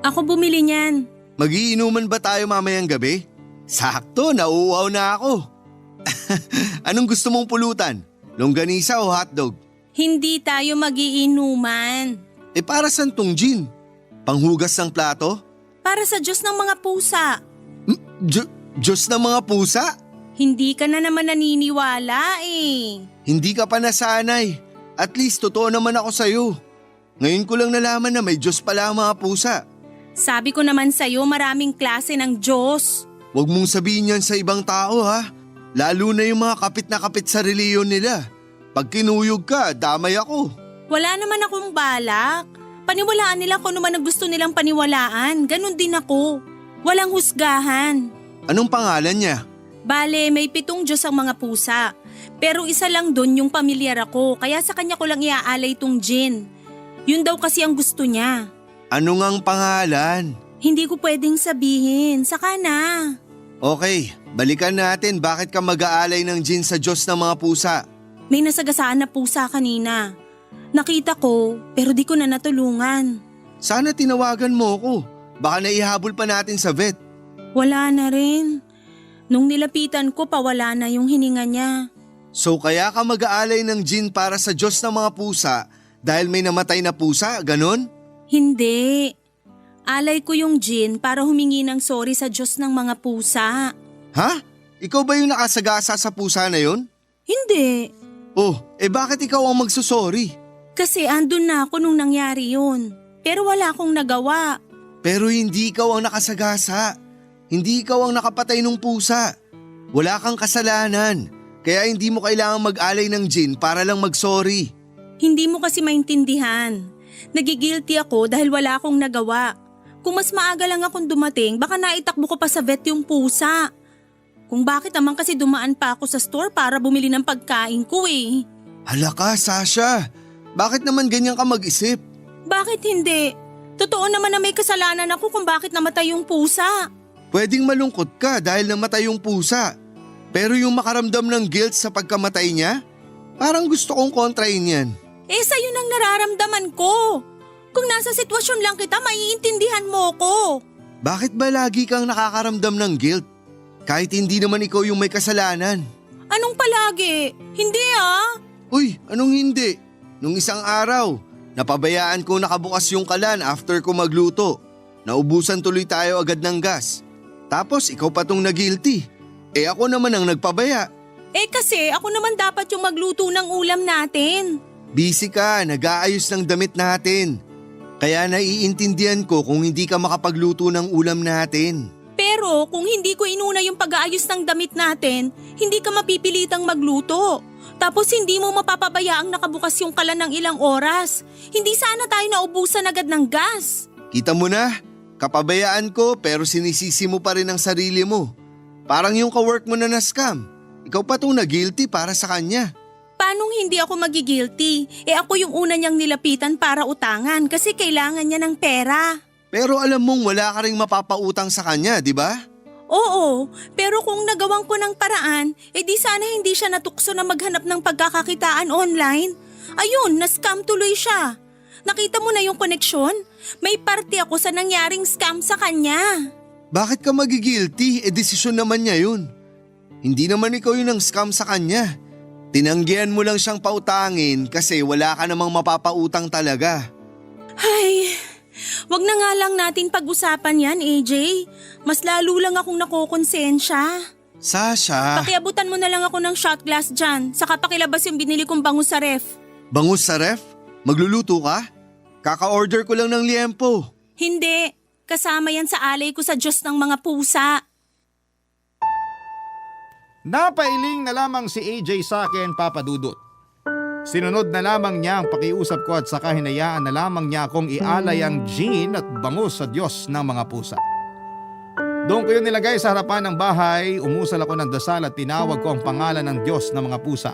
Ako bumili niyan. Magiinuman ba tayo mamayang gabi? Sakto, nauuaw na ako. Anong gusto mong pulutan? Longganisa o hotdog? Hindi tayo magiinuman. Para saan tong gin? Panghugas ng plato? Para sa Diyos ng mga pusa. Diyos ng mga pusa? Hindi ka na naman naniniwala eh. Hindi ka pa nasanay. At least totoo naman ako sa'yo. Ngayon ko lang nalaman na may Diyos pala ang mga pusa. Sabi ko naman sa'yo, maraming klase ng Diyos. Huwag mong sabihin yan sa ibang tao ha. Lalo na yung mga kapit na kapit sa reliyon nila. Pag kinuyog ka, damay ako. Wala naman akong balak. Paniwalaan nila kung ano man ang gusto nilang paniwalaan. Ganon din ako. Walang husgahan. Anong pangalan niya? Bale, may 7 Diyos ang mga pusa. Pero isa lang dun yung pamilyar ako. Kaya sa kanya ko lang iaalay tong gin. Yun daw kasi ang gusto niya. Ano ngang pangalan? Hindi ko pwedeng sabihin. Saka na. Okay, balikan natin bakit ka mag-aalay ng gin sa Diyos ng mga pusa. May nasagasaan na pusa kanina. Nakita ko, pero di ko na natulungan. Sana tinawagan mo ko. Baka naihabol pa natin sa vet. Wala na rin. Nung nilapitan ko, pawala na yung hininga niya. So kaya ka mag-aalay ng gin para sa Diyos ng mga pusa dahil may namatay na pusa, ganon? Hindi. Alay ko yung gin para humingi ng sorry sa Diyos ng mga pusa. Ha? Ikaw ba yung nakasagasa sa pusa na yun? Hindi. Oh, bakit ikaw ang magsusorry? Kasi andun na ako nung nangyari yun. Pero wala akong nagawa. Pero hindi ikaw ang nakasagasa. Hindi ikaw ang nakapatay ng pusa. Wala kang kasalanan. Kaya hindi mo kailangang mag-alay ng gin para lang mag-sorry. Hindi mo kasi maintindihan. Nagigilty ako dahil wala akong nagawa. Kung mas maaga lang akong dumating, baka naitakbo ko pa sa vet yung pusa. Kung bakit naman kasi dumaan pa ako sa store para bumili ng pagkain ko eh. Hala ka, Sasha. Bakit naman ganyan ka mag-isip? Bakit hindi? Totoo naman na may kasalanan ako kung bakit namatay yung pusa. Pwedeng malungkot ka dahil namatay yung pusa. Pero yung makaramdam ng guilt sa pagkamatay niya, parang gusto kong kontrain yan. Sa'yo nang nararamdaman ko. Kung nasa sitwasyon lang kita, maiintindihan mo ko. Bakit ba lagi kang nakakaramdam ng guilt? Kahit hindi naman ikaw yung may kasalanan. Anong palagi? Hindi ah. Uy, anong hindi? Nung isang araw, napabayaan ko nakabukas yung kalan after ko magluto. Naubusan tuloy tayo agad ng gas. Tapos ikaw pa tong nag-guilty. Ako naman ang nagpabaya. Kasi ako naman dapat yung magluto ng ulam natin. Busy ka, nag-aayos ng damit natin. Kaya naiintindihan ko kung hindi ka makapagluto ng ulam natin. Pero kung hindi ko inuna yung pag-aayos ng damit natin, hindi ka mapipilitang magluto. Tapos hindi mo mapapabayaang nakabukas yung kalan ng ilang oras. Hindi sana tayo naubusan agad ng gas. Kita mo na, kapabayaan ko pero sinisisi mo pa rin ang sarili mo. Parang yung kawork mo na na-scam. Ikaw pa tong na-guilty para sa kanya. Paanong hindi ako magigilty? Ako yung una niyang nilapitan para utangan kasi kailangan niya ng pera. Pero alam mong wala ka ring mapapautang sa kanya, di ba? Oo, pero kung nagawang ko ng paraan, di sana hindi siya natukso na maghanap ng pagkakakitaan online. Ayun, na-scam tuloy siya. Nakita mo na yung koneksyon? May parte ako sa nangyaring scam sa kanya. Bakit ka magigilty? Desisyon naman niya yun. Hindi naman ikaw yung nang scam sa kanya. Tinanggihan mo lang siyang pautangin kasi wala ka namang mapapautang talaga. Ay, wag na nga lang natin pag-usapan yan, AJ. Mas lalo lang akong nakokonsensya. Sasha! Pakiabutan mo na lang ako ng shot glass dyan, saka pakilabas yung binili kong bangus sa ref. Bangus sa ref? Magluluto ka? Kaka-order ko lang ng liempo. Hindi, kasama yan sa alay ko sa Diyos ng mga pusa. Napailing na lamang si AJ sa akin, Papa Dudut. Sinunod na lamang niya ang pakiusap ko at saka hinayaan na lamang niya akong ialay ang gin at bangus sa Diyos ng mga pusa. Doon ko yun nilagay sa harapan ng bahay, umusal ako ng dasal at tinawag ko ang pangalan ng Diyos ng mga pusa.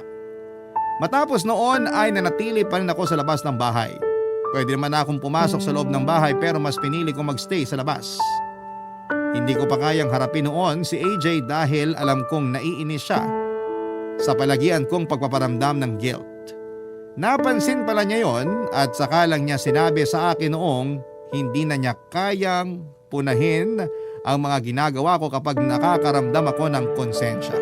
Matapos noon ay nanatili pa rin ako sa labas ng bahay. Pwede naman akong pumasok sa loob ng bahay pero mas pinili kong magstay sa labas. Hindi ko pa kayang harapin noon si AJ dahil alam kong naiinis siya sa palagian kong pagpaparamdam ng guilt. Napansin pala niya yon at saka lang niya sinabi sa akin noong hindi na niya kayang punahin ang mga ginagawa ko kapag nakakaramdam ako ng konsensya.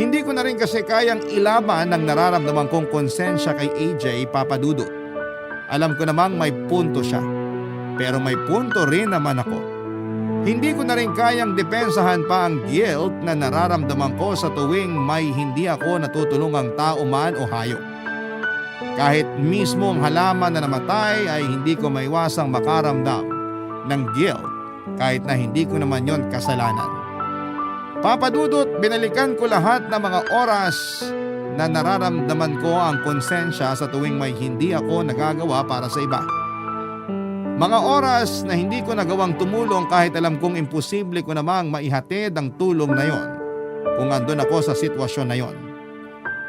Hindi ko na rin kasi kayang ilaban ng nararamdaman kong konsensya kay AJ, Papa Dudut. Alam ko namang may punto siya. Pero may punto rin naman ako. Hindi ko na rin kayang depensahan pa ang guilt na nararamdaman ko sa tuwing may hindi ako natutulungang tao man o hayop. Kahit mismo ang halaman na namatay ay hindi ko maiwasang makaramdam ng guilt kahit na hindi ko naman yon kasalanan. Papa Dudut, binalikan ko lahat ng mga oras na nararamdaman ko ang konsensya sa tuwing may hindi ako nagagawa para sa iba. Mga oras na hindi ko nagawang tumulong kahit alam kong imposible ko namang maihatid ang tulong na yon kung andun ako sa sitwasyon na yon.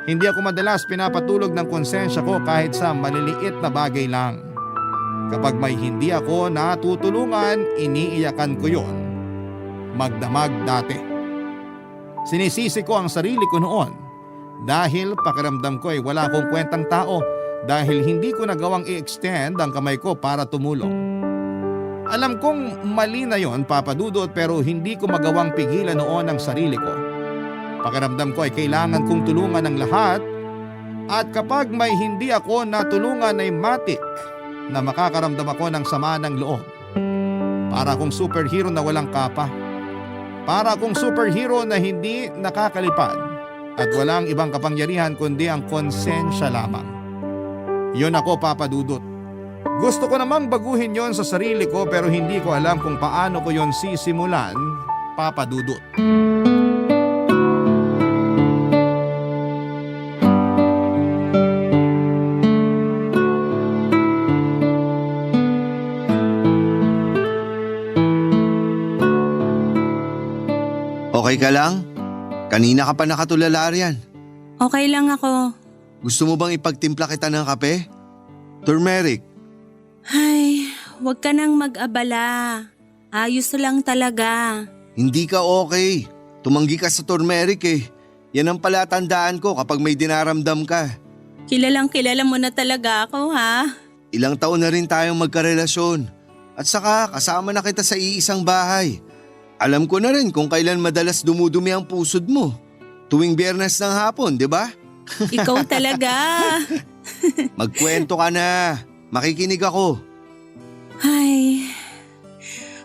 Hindi ako madalas pinapatulog ng konsensya ko kahit sa maliliit na bagay lang. Kapag may hindi ako natutulungan, iniiyakan ko yon. Magdamag dati. Sinisisi ko ang sarili ko noon dahil pakiramdam ko ay wala akong kwentang tao dahil hindi ko nagawang i-extend ang kamay ko para tumulong. Alam kong mali na yon, Papa Dudut, pero hindi ko magawang pigilan noon ang sarili ko. Pakiramdam ko ay kailangan kong tulungan ng lahat at kapag may hindi ako natulungan ay matik na makakaramdam ako ng sama ng loob. Para akong superhero na walang kapa. Para akong superhero na hindi nakakalipad at walang ibang kapangyarihan kundi ang konsensya lamang. Yun ako, Papa Dudut. Gusto ko namang baguhin yon sa sarili ko pero hindi ko alam kung paano ko yon sisimulan, Papa Dudut. Okay ka lang? Kanina ka pa nakatulala riyan. Okay lang ako. Gusto mo bang ipagtimpla kita ng kape? Turmeric. Ay, huwag ka nang mag-abala. Ayos lang talaga. Hindi ka okay. Tumanggi ka sa turmeric eh. Yan ang palatandaan ko kapag may dinaramdam ka. Kilalang kilala mo na talaga ako ha. Ilang taon na rin tayong magkarelasyon. At saka kasama na kita sa iisang bahay. Alam ko na rin kung kailan madalas dumudumi ang pusod mo. Tuwing Biyernes ng hapon, di ba? Ikaw talaga. Magkwento ka na. Makikinig ako. Ay,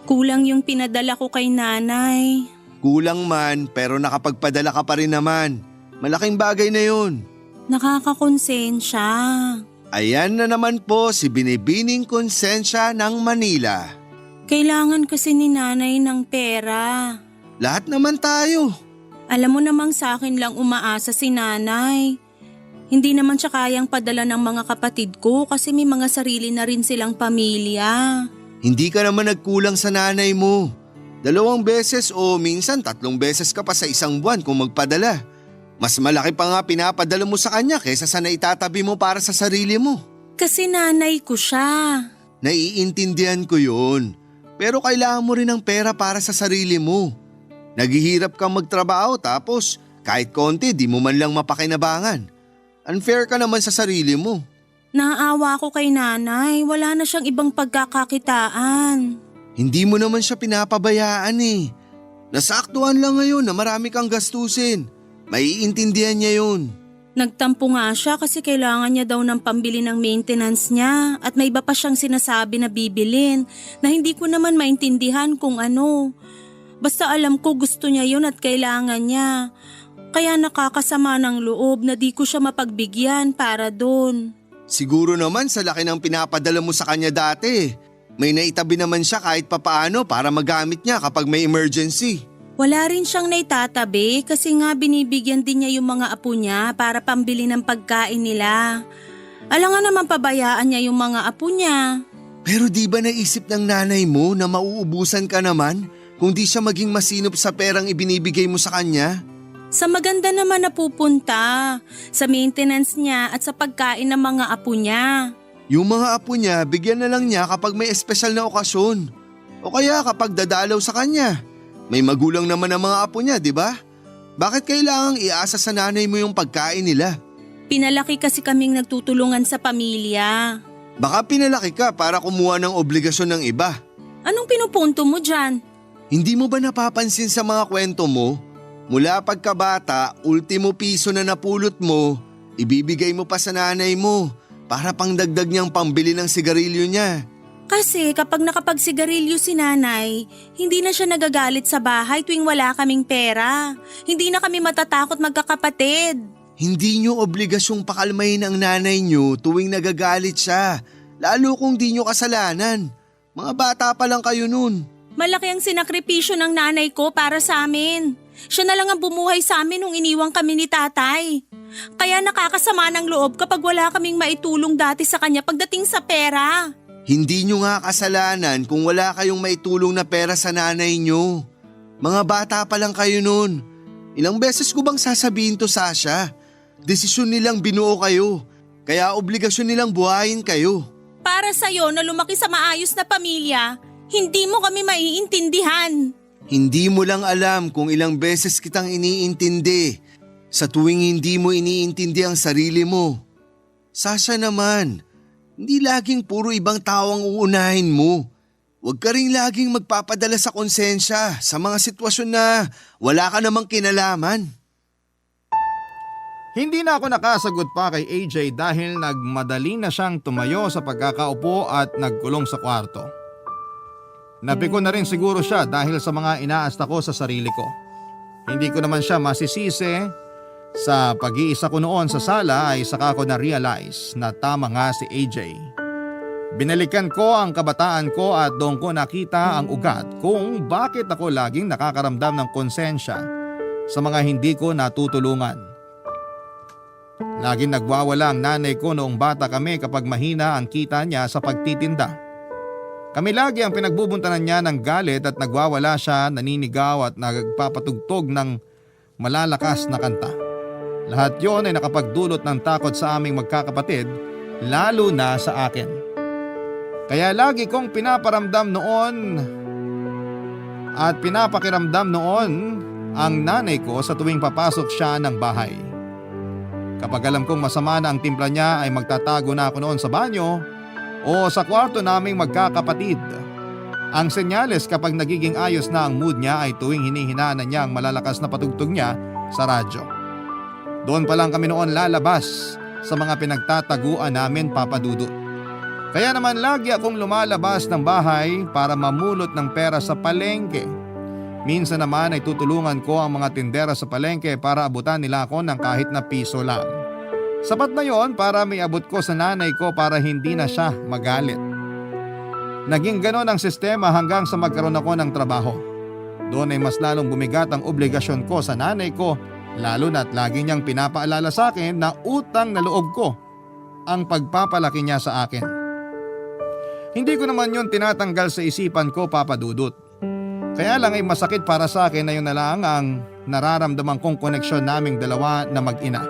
kulang yung pinadala ko kay nanay. Kulang man pero nakapagpadala ka pa rin naman. Malaking bagay na yun. Nakakakonsensya. Ayan na naman po si Binibining Konsensya ng Manila. Kailangan kasi ni nanay ng pera. Lahat naman tayo. Alam mo namang sa akin lang umaasa si nanay. Hindi naman siya kayang padala ng mga kapatid ko kasi may mga sarili na rin silang pamilya. Hindi ka naman nagkulang sa nanay mo. 2 beses o minsan 3 beses ka pa sa isang buwan kung magpadala. Mas malaki pa nga pinapadala mo sa kanya kaysa sa naitatabi mo para sa sarili mo. Kasi nanay ko siya. Naiintindihan ko yun. Pero kailangan mo rin ng pera para sa sarili mo. Naghihirap kang magtrabaho tapos kahit konti di mo man lang mapakinabangan. Unfair ka naman sa sarili mo. Naaawa ko kay nanay. Wala na siyang ibang pagkakakitaan. Hindi mo naman siya pinapabayaan eh. Nasaktuhan lang ngayon na marami kang gastusin. Maiintindihan niya yun. Nagtampo nga siya kasi kailangan niya daw ng pambili ng maintenance niya at may iba pa siyang sinasabi na bibilin na hindi ko naman maintindihan kung ano. Basta alam ko gusto niya yun at kailangan niya. Kaya nakakasama ng loob na di ko siya mapagbigyan para doon. Siguro naman sa laki ng pinapadala mo sa kanya dati. May naitabi naman siya kahit papaano para magamit niya kapag may emergency. Wala rin siyang naitatabi kasi nga binibigyan din niya yung mga apo niya para pambili ng pagkain nila. Alam nga naman pabayaan niya yung mga apo niya. Pero di ba naisip ng nanay mo na mauubusan ka naman kung di siya maging masinop sa perang ibinibigay mo sa kanya? Sa maganda naman napupunta, sa maintenance niya at sa pagkain ng mga apo niya. Yung mga apo niya, bigyan na lang niya kapag may espesyal na okasyon. O kaya kapag dadalaw sa kanya. May magulang naman ang mga apo niya, di ba? Bakit kailangang iasa sa nanay mo yung pagkain nila? Pinalaki kasi kaming nagtutulungan sa pamilya. Baka pinalaki ka para kumuha ng obligasyon ng iba. Anong pinupunto mo dyan? Hindi mo ba napapansin sa mga kwento mo? Mula pagkabata, ultimo piso na napulot mo, ibibigay mo pa sa nanay mo. para pang dagdag niyang pambili ng sigarilyo niya. Kasi kapag nakapagsigarilyo si nanay, hindi na siya nagagalit sa bahay tuwing wala kaming pera. Hindi na kami matatakot magkakapatid. Hindi niyo obligasyong pakalmahin ang nanay niyo tuwing nagagalit siya, lalo kung di niyo kasalanan. Mga bata pa lang kayo nun. Malaki ang sinakripisyo ng nanay ko para sa amin. Siya na lang ang bumuhay sa amin nung iniwang kami ni tatay. Kaya nakakasama ng loob kapag wala kaming maitulong dati sa kanya pagdating sa pera. Hindi niyo nga kasalanan kung wala kayong maitulong na pera sa nanay niyo. Mga bata pa lang kayo nun. Ilang beses ko bang sasabihin to, Sasha? Desisyon nilang binuo kayo, kaya obligasyon nilang buhayin kayo. Para sa'yo na lumaki sa maayos na pamilya, hindi mo kami maiintindihan. Hindi mo lang alam kung ilang beses kitang iniintindi sa tuwing hindi mo iniintindi ang sarili mo. Sasha naman, hindi laging puro ibang tao ang uunahin mo. Huwag ka rin laging magpapadala sa konsensya sa mga sitwasyon na wala ka namang kinalaman. Hindi na ako nakasagot pa kay AJ dahil nagmadali na siyang tumayo sa pagkakaupo at nagkulong sa kwarto. Napiko na rin siguro siya dahil sa mga inaasta ko sa sarili ko. Hindi ko naman siya masisisi. Sa pag-iisa ko noon sa sala ay saka ko na-realize na tama nga si AJ. Binalikan ko ang kabataan ko at doon ko nakita ang ugat kung bakit ako laging nakakaramdam ng konsensya sa mga hindi ko natutulungan. Laging nagwawala ang nanay ko noong bata kami kapag mahina ang kita niya sa pagtitinda. Kami lagi ang pinagbubuntanan niya ng galit at nagwawala siya, naninigaw at nagpapatugtog ng malalakas na kanta. Lahat yon ay nakapagdulot ng takot sa aming magkakapatid, lalo na sa akin. Kaya lagi kong pinaparamdam noon at pinapakiramdam noon ang nanay ko sa tuwing papasok siya ng bahay. Kapag alam kong masama na ang timpla niya ay magtatago na ako noon sa banyo o sa kwarto naming magkakapatid. Ang senyales kapag nagiging ayos na ang mood niya ay tuwing hinihinaan niya ang malalakas na patugtog niya sa radyo. Doon pa lang kami noon lalabas sa mga pinagtataguan namin, Papa Dudut. Kaya naman lagi akong lumalabas ng bahay para mamulot ng pera sa palengke. Minsan naman ay tutulungan ko ang mga tindera sa palengke para abutan nila ako ng kahit na piso lang. Sapat na yon para may abot ko sa nanay ko para hindi na siya magalit. Naging ganon ang sistema hanggang sa magkaroon ako ng trabaho. Doon ay mas lalong bumigat ang obligasyon ko sa nanay ko. Lalo na't lagi niyang pinapaalala sa akin na utang na loob ko ang pagpapalaki niya sa akin. Hindi ko naman yun tinatanggal sa isipan ko, Papa Dudut. Kaya lang ay masakit para sa akin na yun na lang ang nararamdaman kong koneksyon naming dalawa na mag-ina.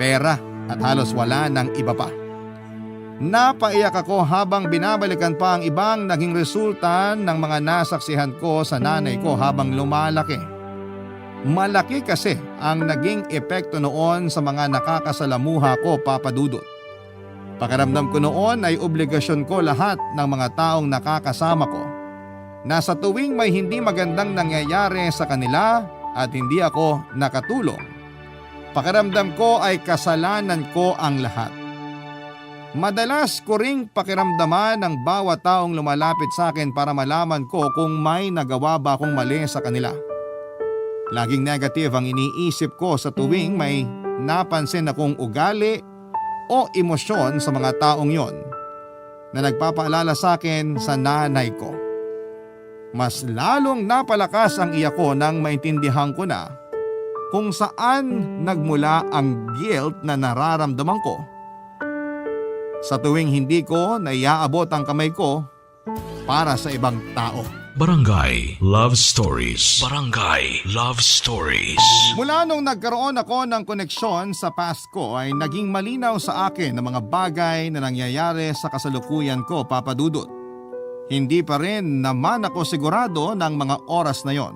Pera at halos wala ng iba pa. Napaiyak ako habang binabalikan pa ang ibang naging resulta ng mga nasaksihan ko sa nanay ko habang lumalaki. Malaki kasi ang naging epekto noon sa mga nakakasalamuha ko, Papa Dudut. Pakiramdam ko noon ay obligasyon ko lahat ng mga taong nakakasama ko na sa tuwing may hindi magandang nangyayari sa kanila at hindi ako nakatulong, pakiramdam ko ay kasalanan ko ang lahat. Madalas ko ring pakiramdaman ng bawat taong lumalapit sa akin para malaman ko kung may nagawa ba akong mali sa kanila. Laging negative ang iniisip ko sa tuwing may napansin akong ugali o emosyon sa mga taong yon na nagpapaalala sa akin sa nanay ko. Mas lalong napalakas ang iyak ko nang maintindihan ko na kung saan nagmula ang guilt na nararamdaman ko sa tuwing hindi ko naiaabot ang kamay ko para sa ibang tao. Barangay Love Stories. Barangay Love Stories. Mula nung nagkaroon ako ng koneksyon sa past ko ay naging malinaw sa akin ang mga bagay na nangyayari sa kasalukuyan ko, Papa Dudut. Hindi pa rin naman ako sigurado ng mga oras na yon.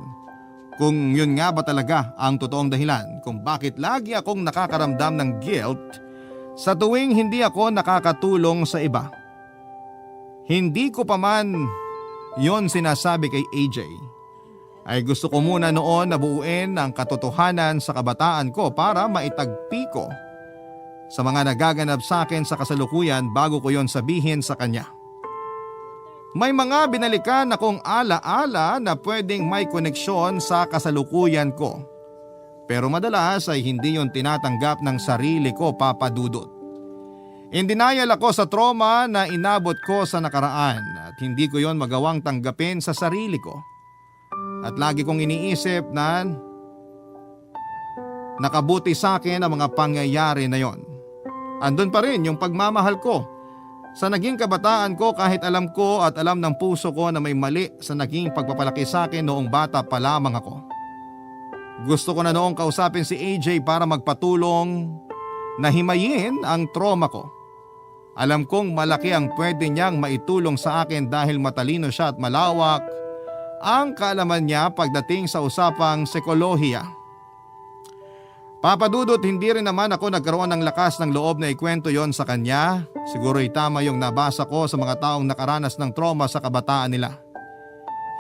Kung yun nga ba talaga ang totoong dahilan kung bakit lagi akong nakakaramdam ng guilt sa tuwing hindi ako nakakatulong sa iba. Hindi ko pa man yon sinasabi kay AJ, ay gusto ko muna noon na buuin ang katotohanan sa kabataan ko para maitagpi ko sa mga nagaganap sa akin sa kasalukuyan bago ko yon sabihin sa kanya. May mga binalikan akong alaala na pwedeng may koneksyon sa kasalukuyan ko. Pero madalas ay hindi yon tinatanggap ng sarili ko, Papa Dudut. In denial ako sa trauma na inabot ko sa nakaraan at hindi ko yon magawang tanggapin sa sarili ko. At lagi kong iniisip na nakabuti sa akin ang mga pangyayari na yon. Andun pa rin yung pagmamahal ko sa naging kabataan ko kahit alam ko at alam ng puso ko na may mali sa naging pagpapalaki sa akin noong bata pa lamang ako. Gusto ko na noong kausapin si AJ para magpatulong na himayin ang trauma ko. Alam kong malaki ang pwede niyang maitulong sa akin dahil matalino siya at malawak ang kaalaman niya pagdating sa usapang psikolohiya. Papa Dudut, hindi rin naman ako nagkaroon ng lakas ng loob na ikwento yon sa kanya. Siguro'y tama yung nabasa ko sa mga taong nakaranas ng trauma sa kabataan nila.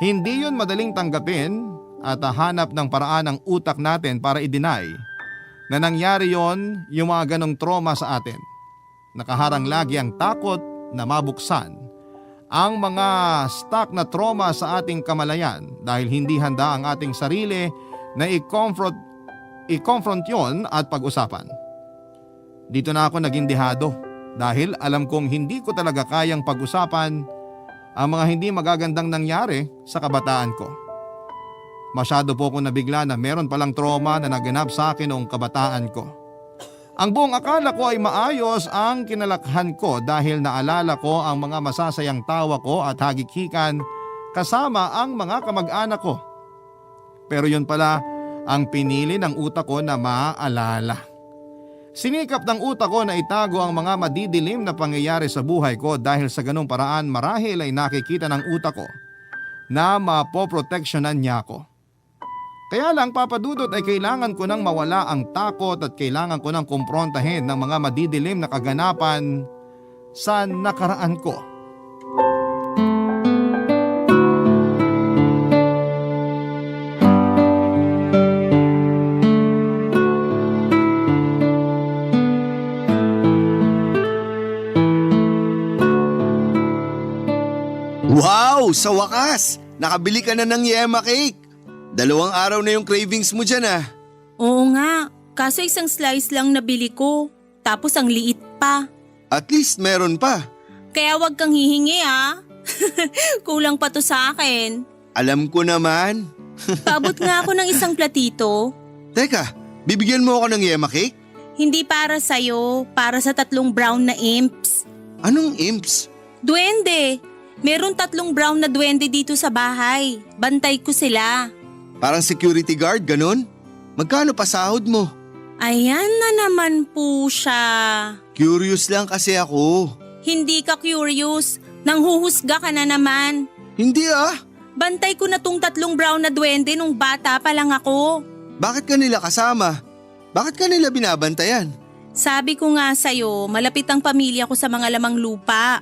Hindi yon madaling tanggapin at hanap ng paraan ang utak natin para i-deny na nangyari yon yung mga ganong trauma sa atin. Nakaharang lagi ang takot na mabuksan ang mga stuck na trauma sa ating kamalayan dahil hindi handa ang ating sarili na i-confront yon at pag-usapan. Dito na ako naging dehado dahil alam kong hindi ko talaga kayang pag-usapan ang mga hindi magagandang nangyari sa kabataan ko. Masyado po akong nabigla na meron palang trauma na naganap sa akin noong kabataan ko. Ang buong akala ko ay maayos ang kinalakhan ko dahil naalala ko ang mga masasayang tawa ko at hagikhikan kasama ang mga kamag-anak ko. Pero yun pala ang pinili ng utak ko na maaalala. Sinikap ng utak ko na itago ang mga madidilim na pangyayari sa buhay ko dahil sa ganung paraan marahil ay nakikita ng utak ko na mapoproteksyonan niya ako. Kaya lang, Papa Dudut, ay kailangan ko nang mawala ang takot at kailangan ko nang kumprontahin ng mga madidilim na kaganapan sa nakaraan ko. Wow! Sa wakas! Nakabili ka na ng yema cake! 2 araw na yung cravings mo dyan ah. Oo nga, kaso isang slice lang nabili ko. Tapos ang liit pa. At least meron pa. Kaya wag kang hihingi ah. Kulang pa to sa akin. Alam ko naman. Paabot nga ako ng isang platito. Teka, bibigyan mo ako ng yema cake? Hindi para sa'yo, para sa 3 brown na imps. Anong imps? Duwende. Meron 3 brown na duwende dito sa bahay. Bantay ko sila. Parang security guard, ganun? Magkano pa sahod mo? Ayan na naman po siya. Curious lang kasi ako. Hindi ka curious. Nanghuhusga ka na naman. Hindi ah. Bantay ko na tong 3 brown na duwende nung bata pa lang ako. Bakit ka nila kasama? Bakit ka nila binabantayan? Sabi ko nga sa'yo, malapit ang pamilya ko sa mga lamang lupa.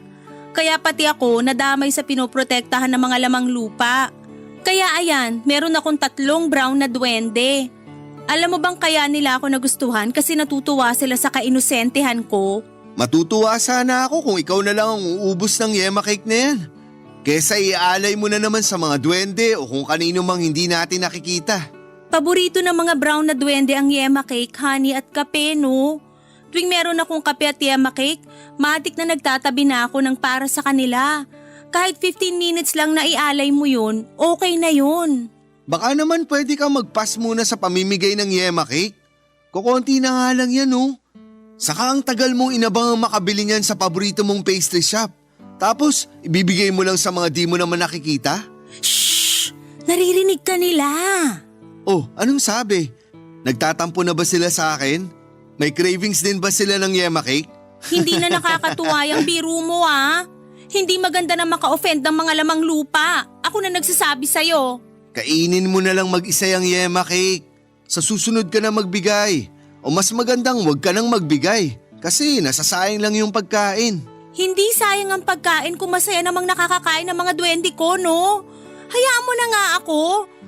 Kaya pati ako nadamay sa pinoprotektahan ng mga lamang lupa. Kaya ayan, meron akong 3 brown na duwende. Alam mo bang kaya nila ako nagustuhan kasi natutuwa sila sa kainosentehan ko? Matutuwa sana ako kung ikaw na lang ang uubos ng yema cake na yan. Kesa iaalay mo na naman sa mga duwende o kung kanino mang hindi natin nakikita. Paborito ng mga brown na duwende ang yema cake, honey at kape, no? Tuwing meron akong kape at yema cake, matik na nagtatabi na ako ng para sa kanila. Kahit 15 minutes lang na ialay mo yun, okay na yun. Baka naman pwede kang mag-pass muna sa pamimigay ng yema cake. Kukunti na nga lang yan oh. Saka ang tagal mong inabang makabili niyan sa paborito mong pastry shop. Tapos ibibigay mo lang sa mga di mo naman nakikita? Shhh! Naririnig ka nila. Oh, anong sabi? Nagtatampo na ba sila sa akin? May cravings din ba sila ng yema cake? Hindi na nakakatuwa yung biro mo ah. Hindi maganda na maka-offend ng mga lamang lupa. Ako na nagsasabi sa'yo. Kainin mo na lang mag-isa yung yema cake. Sa susunod ka na magbigay. O mas magandang wag ka nang magbigay. Kasi nasasayang lang yung pagkain. Hindi sayang ang pagkain kung masaya namang nakakakain ng mga duwende ko, no? Hayaan mo na nga ako.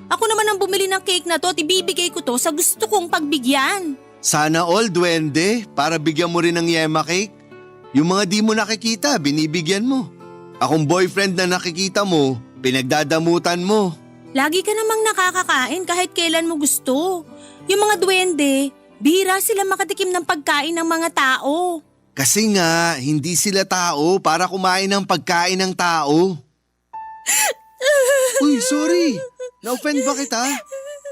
Ako naman ang bumili ng cake na to at ibibigay ko to sa gusto kong pagbigyan. Sana all, duwende, para bigyan mo rin ng yema cake. Yung mga di mo nakikita, binibigyan mo. Akong boyfriend na nakikita mo, pinagdadamutan mo. Lagi ka namang nakakakain kahit kailan mo gusto. Yung mga duwende, bihira sila makatikim ng pagkain ng mga tao. Kasi nga, hindi sila tao para kumain ng pagkain ng tao. Uy, sorry. Na-offend ba kita?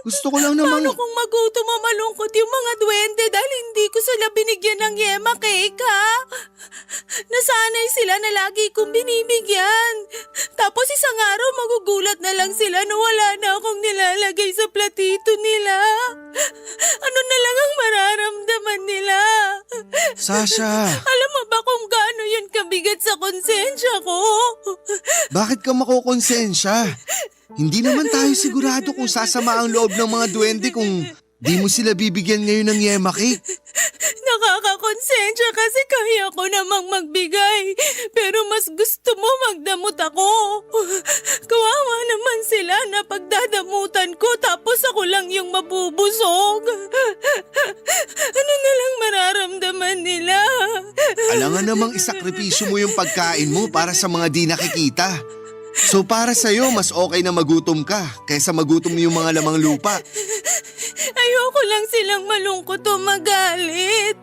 Gusto ko lang naman... Paano kung magutom o malungkot yung mga duwende dahil hindi ko sila binigyan ng yema cake, ha? Nasanay sila na lagi kong binibigyan. Tapos isang araw magugulat na lang sila na wala na akong nilalagay sa platito nila. Ano na lang ang mararamdaman nila? Sasha! Alam mo ba kung gaano yun kabigat sa konsensya ko? Bakit ka makokonsensya? Hindi naman tayo sigurado kung sasama ang loob ng mga duwende kung di mo sila bibigyan ngayon ng yema cake. Nakakakonsensya kasi kaya ko namang magbigay. Pero mas gusto mo magdamot ako. Kawawa naman sila na pagdadamutan ko tapos ako lang yung mabubusog. Ano na lang mararamdaman nila? Alangan namang isakripisyo mo yung pagkain mo para sa mga di nakikita. So para sa'yo, mas okay na magutom ka kaysa magutom yung mga lamang lupa. Ayoko lang silang malungkot o magalit.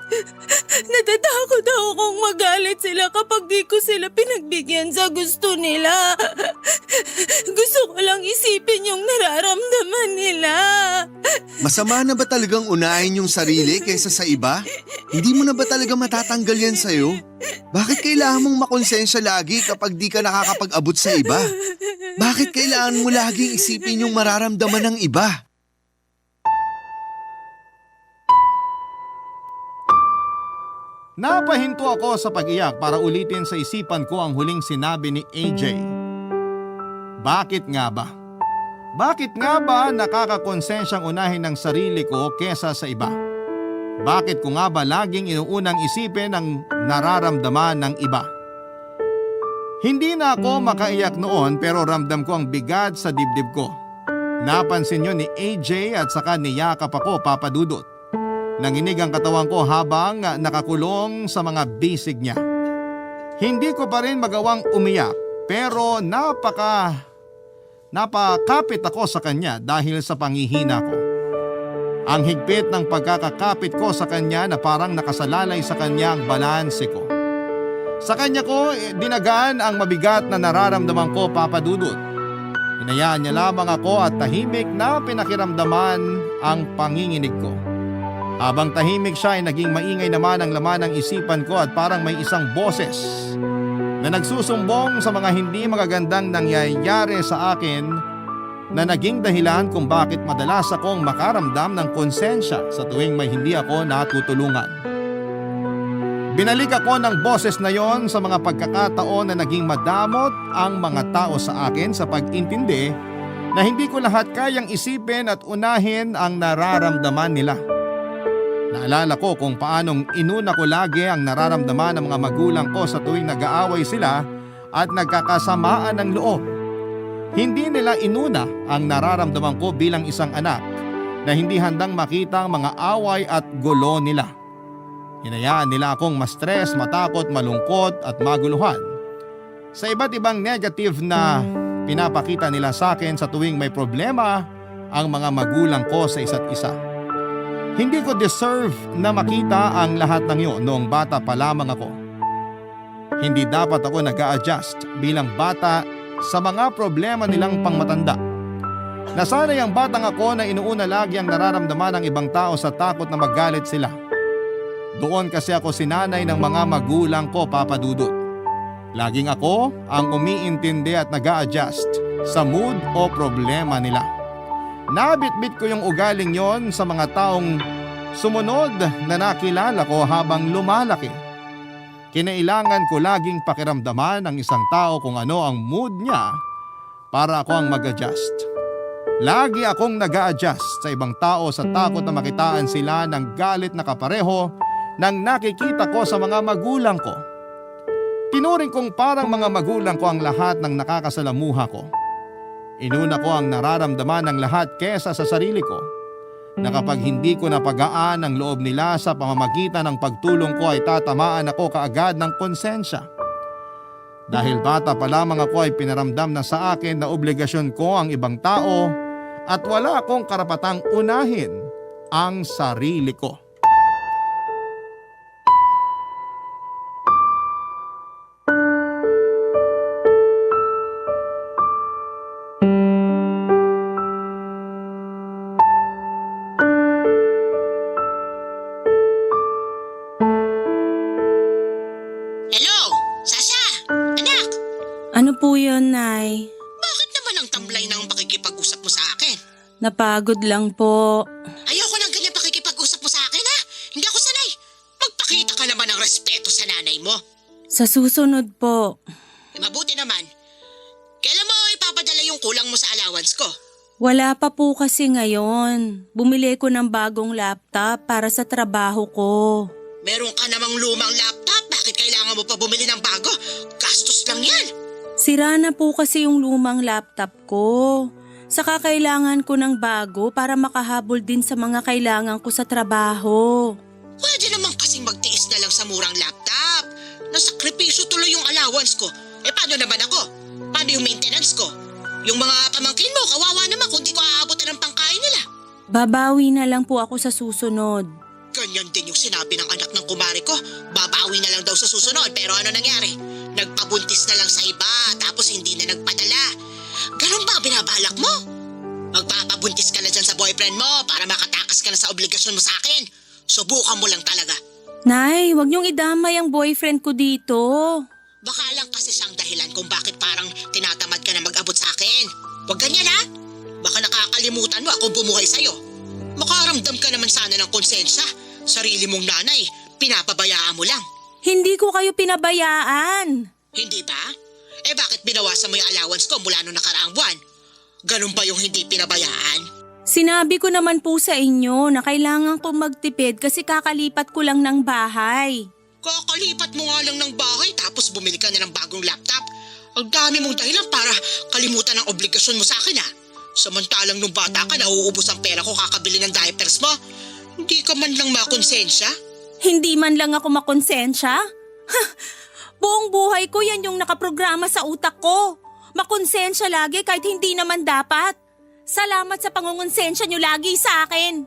Natatakot akong magalit sila kapag di ko sila pinagbigyan sa gusto nila. Gusto ko lang isipin yung nararamdaman nila. Masama na ba talagang unahin yung sarili kaysa sa iba? Hindi mo na ba talaga matatanggal yan sa'yo? Bakit kailangan mong makonsensya lagi kapag di ka nakakapag-abot sa iba? Bakit kailangan mo laging isipin yung mararamdaman ng iba? Napahinto ako sa pag-iyak para ulitin sa isipan ko ang huling sinabi ni AJ. Bakit nga ba? Bakit nga ba nakakakonsensyang unahin ng sarili ko kesa sa iba? Bakit ko nga ba laging inuunang isipin ang nararamdaman ng iba? Hindi na ako makaiyak noon pero ramdam ko ang bigat sa dibdib ko. Napansin yun ni AJ at saka niyakap ako, Papa Dudut. Nanginig ang katawan ko habang nakakulong sa mga bisig niya. Hindi ko pa rin magawang umiyak pero napakapit ako sa kanya dahil sa panghihina ko. Ang higpit ng pagkakakapit ko sa kanya na parang nakasalalay sa kanya ang balanse ko. Sa kanya ko dinagaan ang mabigat na nararamdaman ko, Papa Dudut. Hinayaan niya lamang ako at tahimik na pinakiramdaman ang panginginig ko. Habang tahimik siya ay naging maingay naman ang laman ng isipan ko at parang may isang boses na nagsusumbong sa mga hindi magagandang nangyayari sa akin na naging dahilan kung bakit madalas akong makaramdam ng konsensya sa tuwing may hindi ako natutulungan. Binalik ako ng boses na yon sa mga pagkakataon na naging madamot ang mga tao sa akin sa pag-intindi na hindi ko lahat kayang isipin at unahin ang nararamdaman nila. Naalala ko kung paanong inuna ko lagi ang nararamdaman ng mga magulang ko sa tuwing nag-aaway sila at nagkakasamaan ng loob. Hindi nila inuna ang nararamdaman ko bilang isang anak na hindi handang makita ang mga away at gulo nila. Hinayaan nila akong ma-stress, matakot, malungkot at maguluhan sa iba't ibang negative na pinapakita nila sa akin sa tuwing may problema ang mga magulang ko sa isa't isa. Hindi ko deserve na makita ang lahat ng iyon noong bata pa lamang ako. Hindi dapat ako nag-a-adjust bilang bata sa mga problema nilang pangmatanda. Nasanay ang batang ako na inuuna lagi ang nararamdaman ng ibang tao sa takot na magalit sila. Doon kasi ako sinanay ng mga magulang ko, Papa Dudut. Laging ako ang umiintindi at nag-a-adjust sa mood o problema nila. Nabitbit ko yung ugaling yon sa mga taong sumunod na nakilala ko habang lumalaki. Kinailangan ko laging pakiramdaman ng isang tao kung ano ang mood niya para ako ang mag-adjust. Lagi akong nag-a-adjust sa ibang tao sa takot na makitaan sila ng galit na kapareho ng nakikita ko sa mga magulang ko. Tinuring kong parang mga magulang ko ang lahat ng nakakasalamuha ko. Inuna ko ang nararamdaman ng lahat kesa sa sarili ko. na kapag hindi ko napagaan ang loob nila sa pamamagitan ng pagtulong ko ay tatamaan ako kaagad ng konsensya. Dahil bata pa lamang ako ay pinaramdam na sa akin na obligasyon ko ang ibang tao at wala akong karapatang unahin ang sarili ko. Ano po yun, Nay? Bakit naman ang tamlay ng pakikipag-usap mo sa akin? Napagod lang po. Ayoko ng ganyan pakikipag-usap mo sa akin, ha? Hindi ako sanay. Magpakita ka naman ng respeto sa nanay mo. Sa susunod po. Mabuti naman. Kailan mo ipapadala yung kulang mo sa allowance ko? Wala pa po kasi ngayon. Bumili ko ng bagong laptop para sa trabaho ko. Meron ka namang lumang laptop. Bakit kailangan mo pa bumili ng bago? Gastos lang yan. Sira na po kasi yung lumang laptop ko. Saka kailangan ko ng bago para makahabol din sa mga kailangan ko sa trabaho. Pwede naman kasing magtiis na lang sa murang laptop. Nasakripisyo tuloy yung allowance ko. Paano naman ako? Paano yung maintenance ko? Yung mga pamangkin mo, kawawa naman kung di ko aabutan ng pangkain nila. Babawi na lang po ako sa susunod. Ganyan din yung sinabi ng anak ng kumari ko. Babawi na lang daw sa susunod, pero ano nangyari? Nagpabuntis na lang sa iba, tapos hindi na nagpadala. Ganun ba binabalak mo? Magpapabuntis ka na dyan sa boyfriend mo para makatakas ka na sa obligasyon mo sa akin. Subukan mo lang talaga. Nay, wag niyong idamay ang boyfriend ko dito. Baka lang kasi siyang dahilan kung bakit parang tinatamad ka na mag-abot sa akin. Huwag ganyan, ha? Baka nakakalimutan mo akong bumuhay sa'yo. Makaramdam ka naman sana ng konsensya. Sarili mong nanay, pinapabayaan mo lang. Hindi ko kayo pinabayaan. Hindi ba? Bakit binawasan mo yung allowance ko mula nung nakaraang buwan? Ganun ba yung hindi pinabayaan? Sinabi ko naman po sa inyo na kailangan kong magtipid kasi kakalipat ko lang ng bahay. Kakalipat mo nga lang ng bahay tapos bumili ka na ng bagong laptop. Ang dami mong dahilan para kalimutan ang obligasyon mo sa akin, ha? Samantalang nung bata ka, nauubos ang pera ko kakabili ng diapers mo. Hindi ka man lang makonsensya? Hindi man lang ako makonsensya? Buong buhay ko yan yung nakaprograma sa utak ko. Makonsensya lagi kahit hindi naman dapat. Salamat sa pangungonsensya nyo lagi sa akin.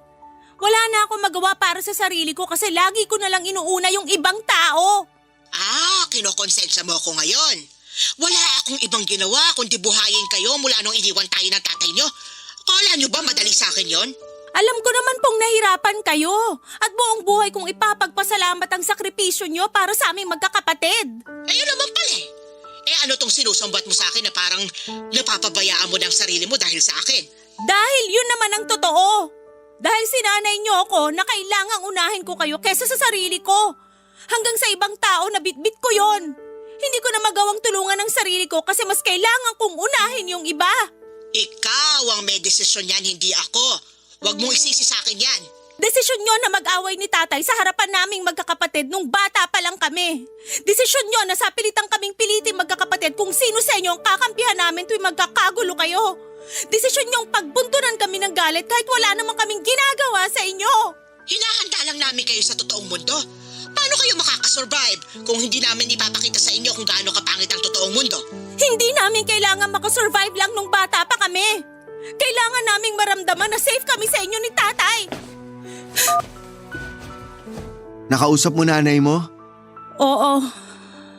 Wala na akong magawa para sa sarili ko kasi lagi ko na lang inuuna yung ibang tao. Kinokonsensya mo ako ngayon. Wala akong ibang ginawa kundi buhayin kayo mula nung iniwan tayo ng tatay nyo. Akala nyo ba madali sa akin yon? Alam ko naman pong nahirapan kayo at buong buhay kong ipapagpasalamat ang sakripisyo nyo para sa aming magkakapatid. Ayun naman pala eh. Ano tong sinusumbat mo sa akin na parang napapabayaan mo ng sarili mo dahil sa akin? Dahil yun naman ang totoo. Dahil sinanay nyo ako na kailangang unahin ko kayo kesa sa sarili ko. Hanggang sa ibang tao na bitbit ko yon. Hindi ko na magawang tulungan ng sarili ko kasi mas kailangan kong unahin yung iba. Ikaw ang may desisyon yan, hindi ako. Huwag mong isisi sa akin yan. Desisyon nyo na mag-away ni tatay sa harapan naming magkakapatid nung bata pa lang kami. Desisyon nyo na sa pilitang kaming pilitin magkakapatid kung sino sa inyo ang kakampihan namin tuwing magkakagulo kayo. Desisyon nyong pagbuntunan kami ng galit kahit wala namang kaming ginagawa sa inyo. Hinahanda lang namin kayo sa totoong mundo. Paano kayo makakasurvive kung hindi namin ipapakita sa inyo kung gaano kapangit ang totoong mundo? Hindi namin kailangan makasurvive lang nung bata pa kami. Kailangan naming maramdaman na safe kami sa inyo ni tatay. Nakausap mo nanay mo? Oo.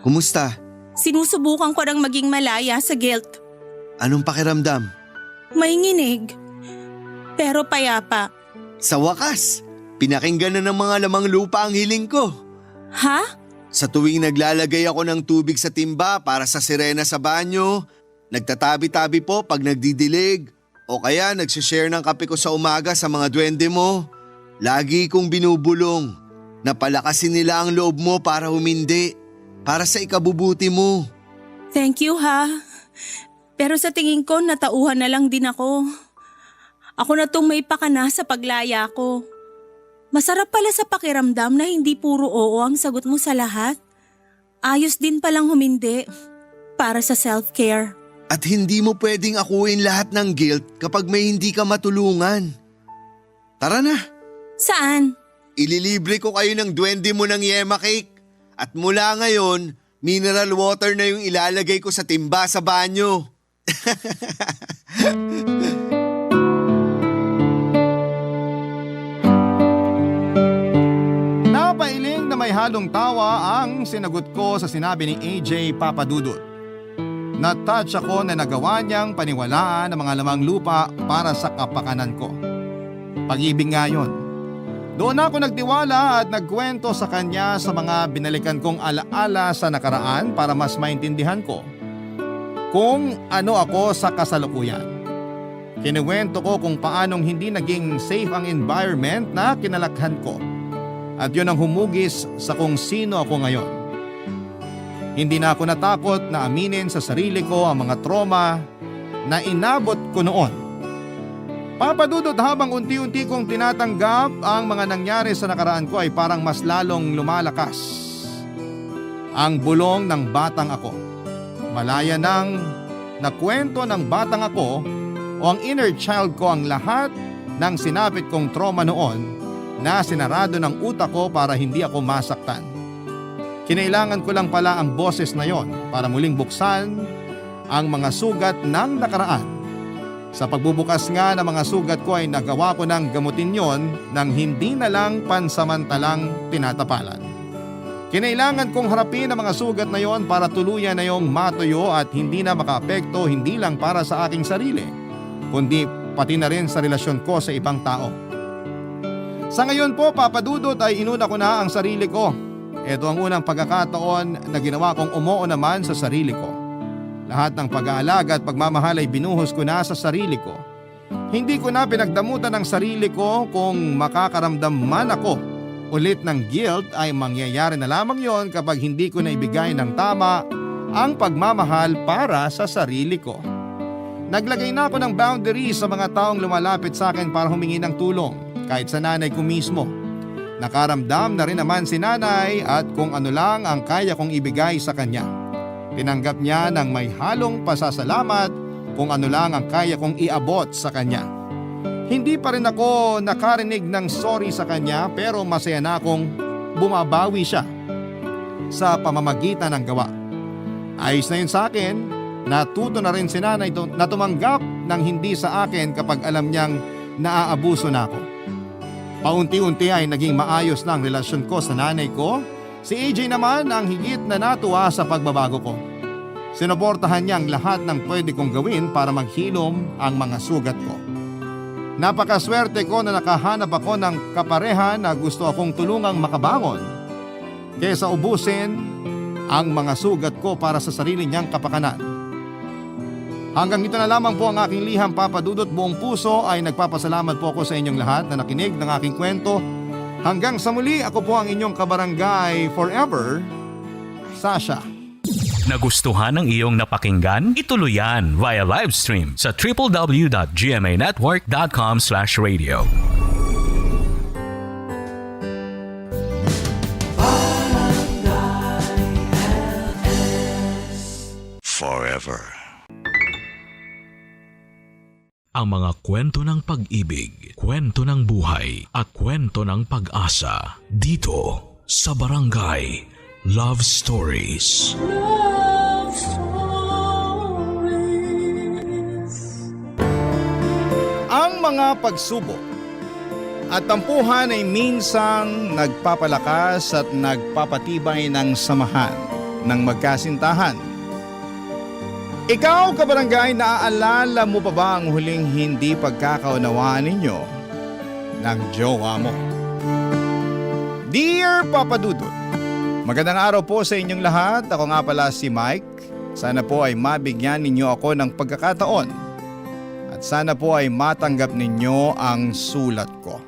Kumusta? Sinusubukan ko nang maging malaya sa guilt. Anong pakiramdam? May nginig. Pero payapa. Sa wakas, pinakinggan na ng mga lamang lupa ang hiling ko. Ha? Sa tuwing naglalagay ako ng tubig sa timba para sa sirena sa banyo, nagtatabi-tabi po pag nagdidilig, o kaya nagsishare ng kape ko sa umaga sa mga duwende mo, lagi kong binubulong na palakasin nila ang loob mo para humindi, para sa ikabubuti mo. Thank you ha. Pero sa tingin ko natauhan na lang din ako. Ako na tong may pakana sa paglaya ko. Masarap pala sa pakiramdam na hindi puro oo ang sagot mo sa lahat. Ayos din palang humindi para sa self-care. At hindi mo pwedeng akuin lahat ng guilt kapag may hindi ka matulungan. Tara na. Saan? Ililibre ko kayo ng duwende mo ng yema cake. At mula ngayon, mineral water na yung ilalagay ko sa timba sa banyo. Napailing na may halong tawa ang sinagot ko sa sinabi ni AJ Papadudut. Na-touch ako na nagawa niyang paniwalaan ang mga lamang lupa para sa kapakanan ko. Pag-ibig nga yun. Doon ako nagtiwala at nagkwento sa kanya sa mga binalikan kong alaala sa nakaraan para mas maintindihan ko kung ano ako sa kasalukuyan. Kinuwento ko kung paanong hindi naging safe ang environment na kinalakhan ko at yun ang humugis sa kung sino ako ngayon. Hindi na ako natakot na aminin sa sarili ko ang mga trauma na inabot ko noon. Papadudot, habang unti-unti kong tinatanggap ang mga nangyari sa nakaraan ko ay parang mas lalong lumalakas ang bulong ng batang ako. Malaya nang nakwento ng batang ako o ang inner child ko ang lahat ng sinapit kong trauma noon na sinarado ng utak ko para hindi ako masaktan. Kinailangan ko lang pala ang boses na yon para muling buksan ang mga sugat ng nakaraan. Sa pagbubukas nga ng mga sugat ko ay nagawa ko ng gamutin yon nang hindi na lang pansamantalang tinatapalan. Kinailangan kong harapin ang mga sugat na yon para tuluyan na yung matuyo at hindi na makaapekto hindi lang para sa aking sarili, kundi pati na rin sa relasyon ko sa ibang tao. Sa ngayon po, Papadudot, ay inuna ko na ang sarili ko. Ito ang unang pagkakataon na ginawa kong umuo naman sa sarili ko. Lahat ng pag-aalaga at pagmamahal ay binuhos ko na sa sarili ko. Hindi ko na pinagdamutan ng sarili ko kung makakaramdam man ako ulit ng guilt ay mangyayari na lamang yon kapag hindi ko na ibigay ng tama ang pagmamahal para sa sarili ko. Naglagay na ako ng boundaries sa mga taong lumalapit sa akin para humingi ng tulong, kahit sa nanay ko mismo. Nakaramdam na rin naman si nanay at kung ano lang ang kaya kong ibigay sa kanya. Tinanggap niya ng may halong pasasalamat kung ano lang ang kaya kong iabot sa kanya. Hindi pa rin ako nakarinig ng sorry sa kanya pero masaya na akong bumabawi siya sa pamamagitan ng gawa. Ayos na yun sa akin, natuto na rin si nanay na tumanggap ng hindi sa akin kapag alam niyang naaabuso na ako. Paunti-unti ay naging maayos na ang relasyon ko sa nanay ko. Si AJ naman ang higit na natuwa sa pagbabago ko. Sinuportahan niya ang lahat ng pwede kong gawin para maghilom ang mga sugat ko. Napakaswerte ko na nakahanap ako ng kapareha na gusto akong tulungang makabangon kaysa ubusin ang mga sugat ko para sa sarili niyang kapakanan. Hanggang ito na lamang po ang aking liham, Papadudot. Buong puso ay nagpapasalamat po ako sa inyong lahat na nakinig ng aking kwento. Hanggang sa muli, ako po ang inyong kabarangay forever, Sasha. Nagustuhan ng iyong napakinggan? Ituloy yan via live stream sa www.gmanetwork.com/radio. Forever. Ang mga kwento ng pag-ibig, kwento ng buhay at kwento ng pag-asa dito sa Barangay Love Stories. Love Stories. Ang mga pagsubok at tampuhan ay minsang nagpapalakas at nagpapatibay ng samahan ng magkasintahan. Ikaw, kabarangay, naaalala mo pa ba ang huling hindi pagkakaunawaan ninyo ng jowa mo? Dear Papadudot, magandang araw po sa inyong lahat. Ako nga pala si Mike. Sana po ay mabigyan ninyo ako ng pagkakataon at sana po ay matanggap ninyo ang sulat ko.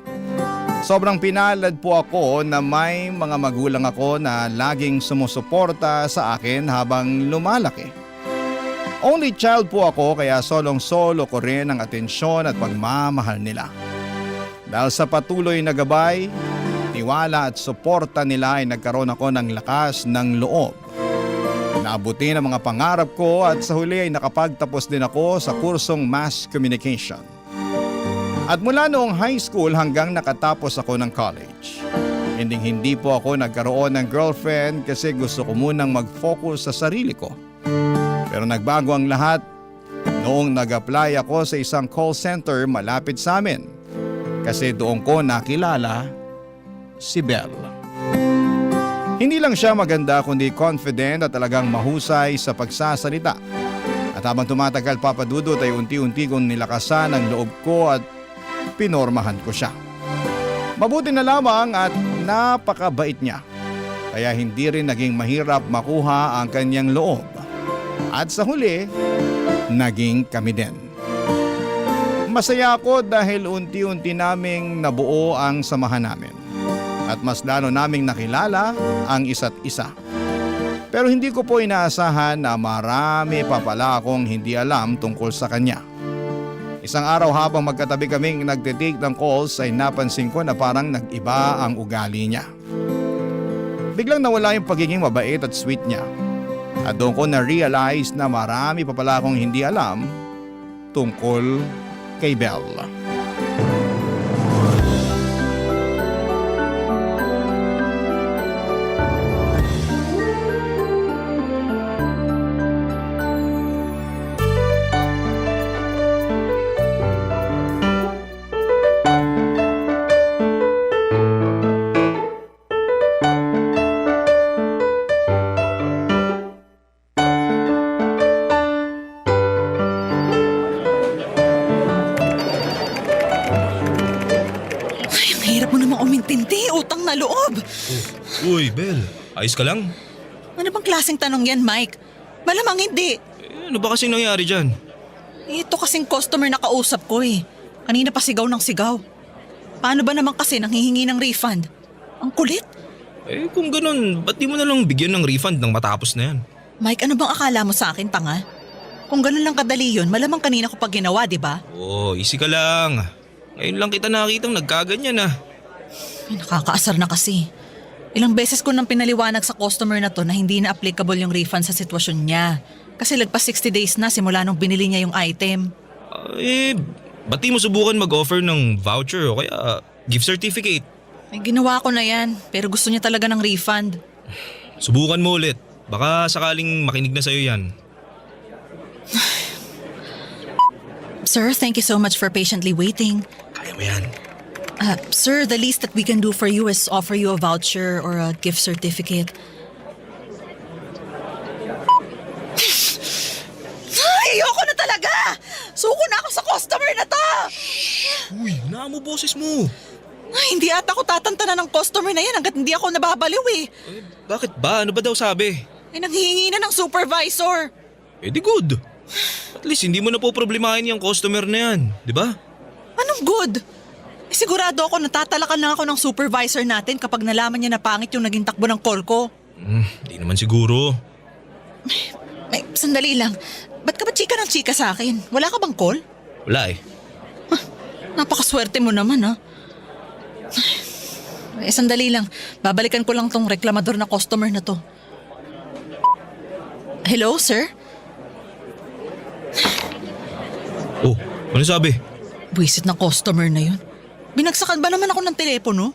Sobrang pinalad po ako na may mga magulang ako na laging sumusuporta sa akin habang lumalaki. Only child po ako kaya solong-solo ko rin ang atensyon at pagmamahal nila. Dahil sa patuloy na gabay, tiwala at suporta nila ay nagkaroon ako ng lakas ng loob. Naabutin ang mga pangarap ko at sa huli ay nakapagtapos din ako sa kursong Mass Communication. At mula noong high school hanggang nakatapos ako ng college, hindi po ako nagkaroon ng girlfriend kasi gusto ko munang mag-focus sa sarili ko. Pero nagbago ang lahat noong nag-apply ako sa isang call center malapit sa amin kasi doon ko nakilala si Belle. Hindi lang siya maganda kundi confident at talagang mahusay sa pagsasalita. At habang tumatagal Papa Dudut ay unti-unti kong nilakasan ang loob ko at pinormahan ko siya. Mabuti na lamang at napakabait niya. Kaya hindi rin naging mahirap makuha ang kanyang loob. At sa huli, naging kami din. Masaya ako dahil unti-unti naming nabuo ang samahan namin. At mas lalo naming nakilala ang isa't isa. Pero hindi ko po inaasahan na marami pa pala akong hindi alam tungkol sa kanya. Isang araw habang magkatabi kaming nagtitake ng calls ay napansin ko na parang nag-iba ang ugali niya. Biglang nawala yung pagiging mabait at sweet niya. At doon ko na-realize na marami pa pala akong hindi alam tungkol kay Belle. Uy, Belle, ayos ka lang? Ano bang klaseng tanong yan, Mike? Malamang hindi. Ano ba kasing nangyari dyan? Ito kasing customer na kausap ko eh. Kanina pa sigaw ng sigaw. Paano ba naman kasi nanghihingi ng refund? Ang kulit. Kung ganun, ba't di mo na lang bigyan ng refund nang matapos na yan? Mike, ano bang akala mo sa akin, tanga? Kung ganun lang kadali yun, malamang kanina ko pa ginawa, di ba? Easy ka lang. Ngayon lang kita nakitang nagkaganyan ah. Nakakaasar na kasi. Ilang beses ko nang pinaliwanag sa customer na to na hindi na applicable yung refund sa sitwasyon niya. Kasi lagpas 60 days na simula nung binili niya yung item. Ba't di mo subukan mag-offer ng voucher o kaya gift certificate? Ginawa ko na yan, pero gusto niya talaga ng refund. Subukan mo ulit. Baka sakaling makinig na sa'yo yan. Sir, thank you so much for patiently waiting. Kaya mo yan. Sir, the least that we can do for you is offer you a voucher or a gift certificate. Ayoko na talaga! Suko na ako sa customer na to! Uy, mo boses mo. Hindi ata ako tatantanan ng customer na yan hanggat hindi ako nababaliw eh. Bakit ba? Ano ba daw sabi? Nanghihingi na ng supervisor. Di good. At least hindi mo na po problemahin yung customer na yan, di ba? Anong good? Sigurado ako natatalakan lang ako ng supervisor natin kapag nalaman niya na pangit yung naging takbo ng call ko. Di naman siguro. Sandali lang. Ba't ka ba chika ng chika sa akin? Wala ka bang call? Wala eh. Napakaswerte mo naman ha. Sandali lang. Babalikan ko lang tong reklamador na customer na to. Hello, sir? Ano sabi? Buwisit na customer na yun. Binagsakan ba naman ako ng telepono?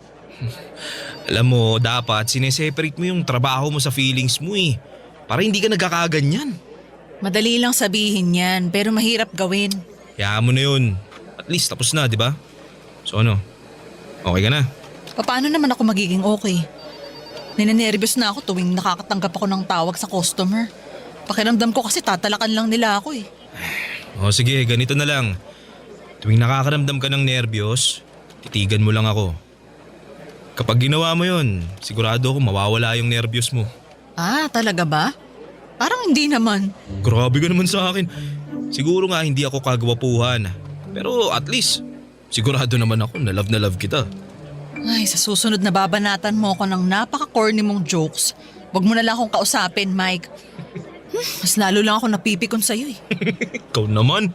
Alam mo, dapat sineseparate mo yung trabaho mo sa feelings mo eh. Para hindi ka nagkakaganyan. Madali lang sabihin yan, pero mahirap gawin. Hayaan mo na yun. At least tapos na, di ba? So ano? Okay ka na? Paano naman ako magiging okay? Ninenervyos na ako tuwing nakakatanggap ako ng tawag sa customer. Pakiramdam ko kasi tatalakan lang nila ako eh. Sige, ganito na lang. Tuwing nakakaramdam ka ng nervyos, titigan mo lang ako. Kapag ginawa mo yun, sigurado ako mawawala yung nervyos mo. Talaga ba? Parang hindi naman. Grabe ka naman sa akin. Siguro nga hindi ako kagwapuhan. Pero at least, sigurado naman ako na love kita. Ay, sa susunod na babanatan mo ako ng napaka-corny mong jokes. Huwag mo na lang akong kausapin, Mike. Mas lalo lang ako napipikon sa'yo eh. Ikaw naman.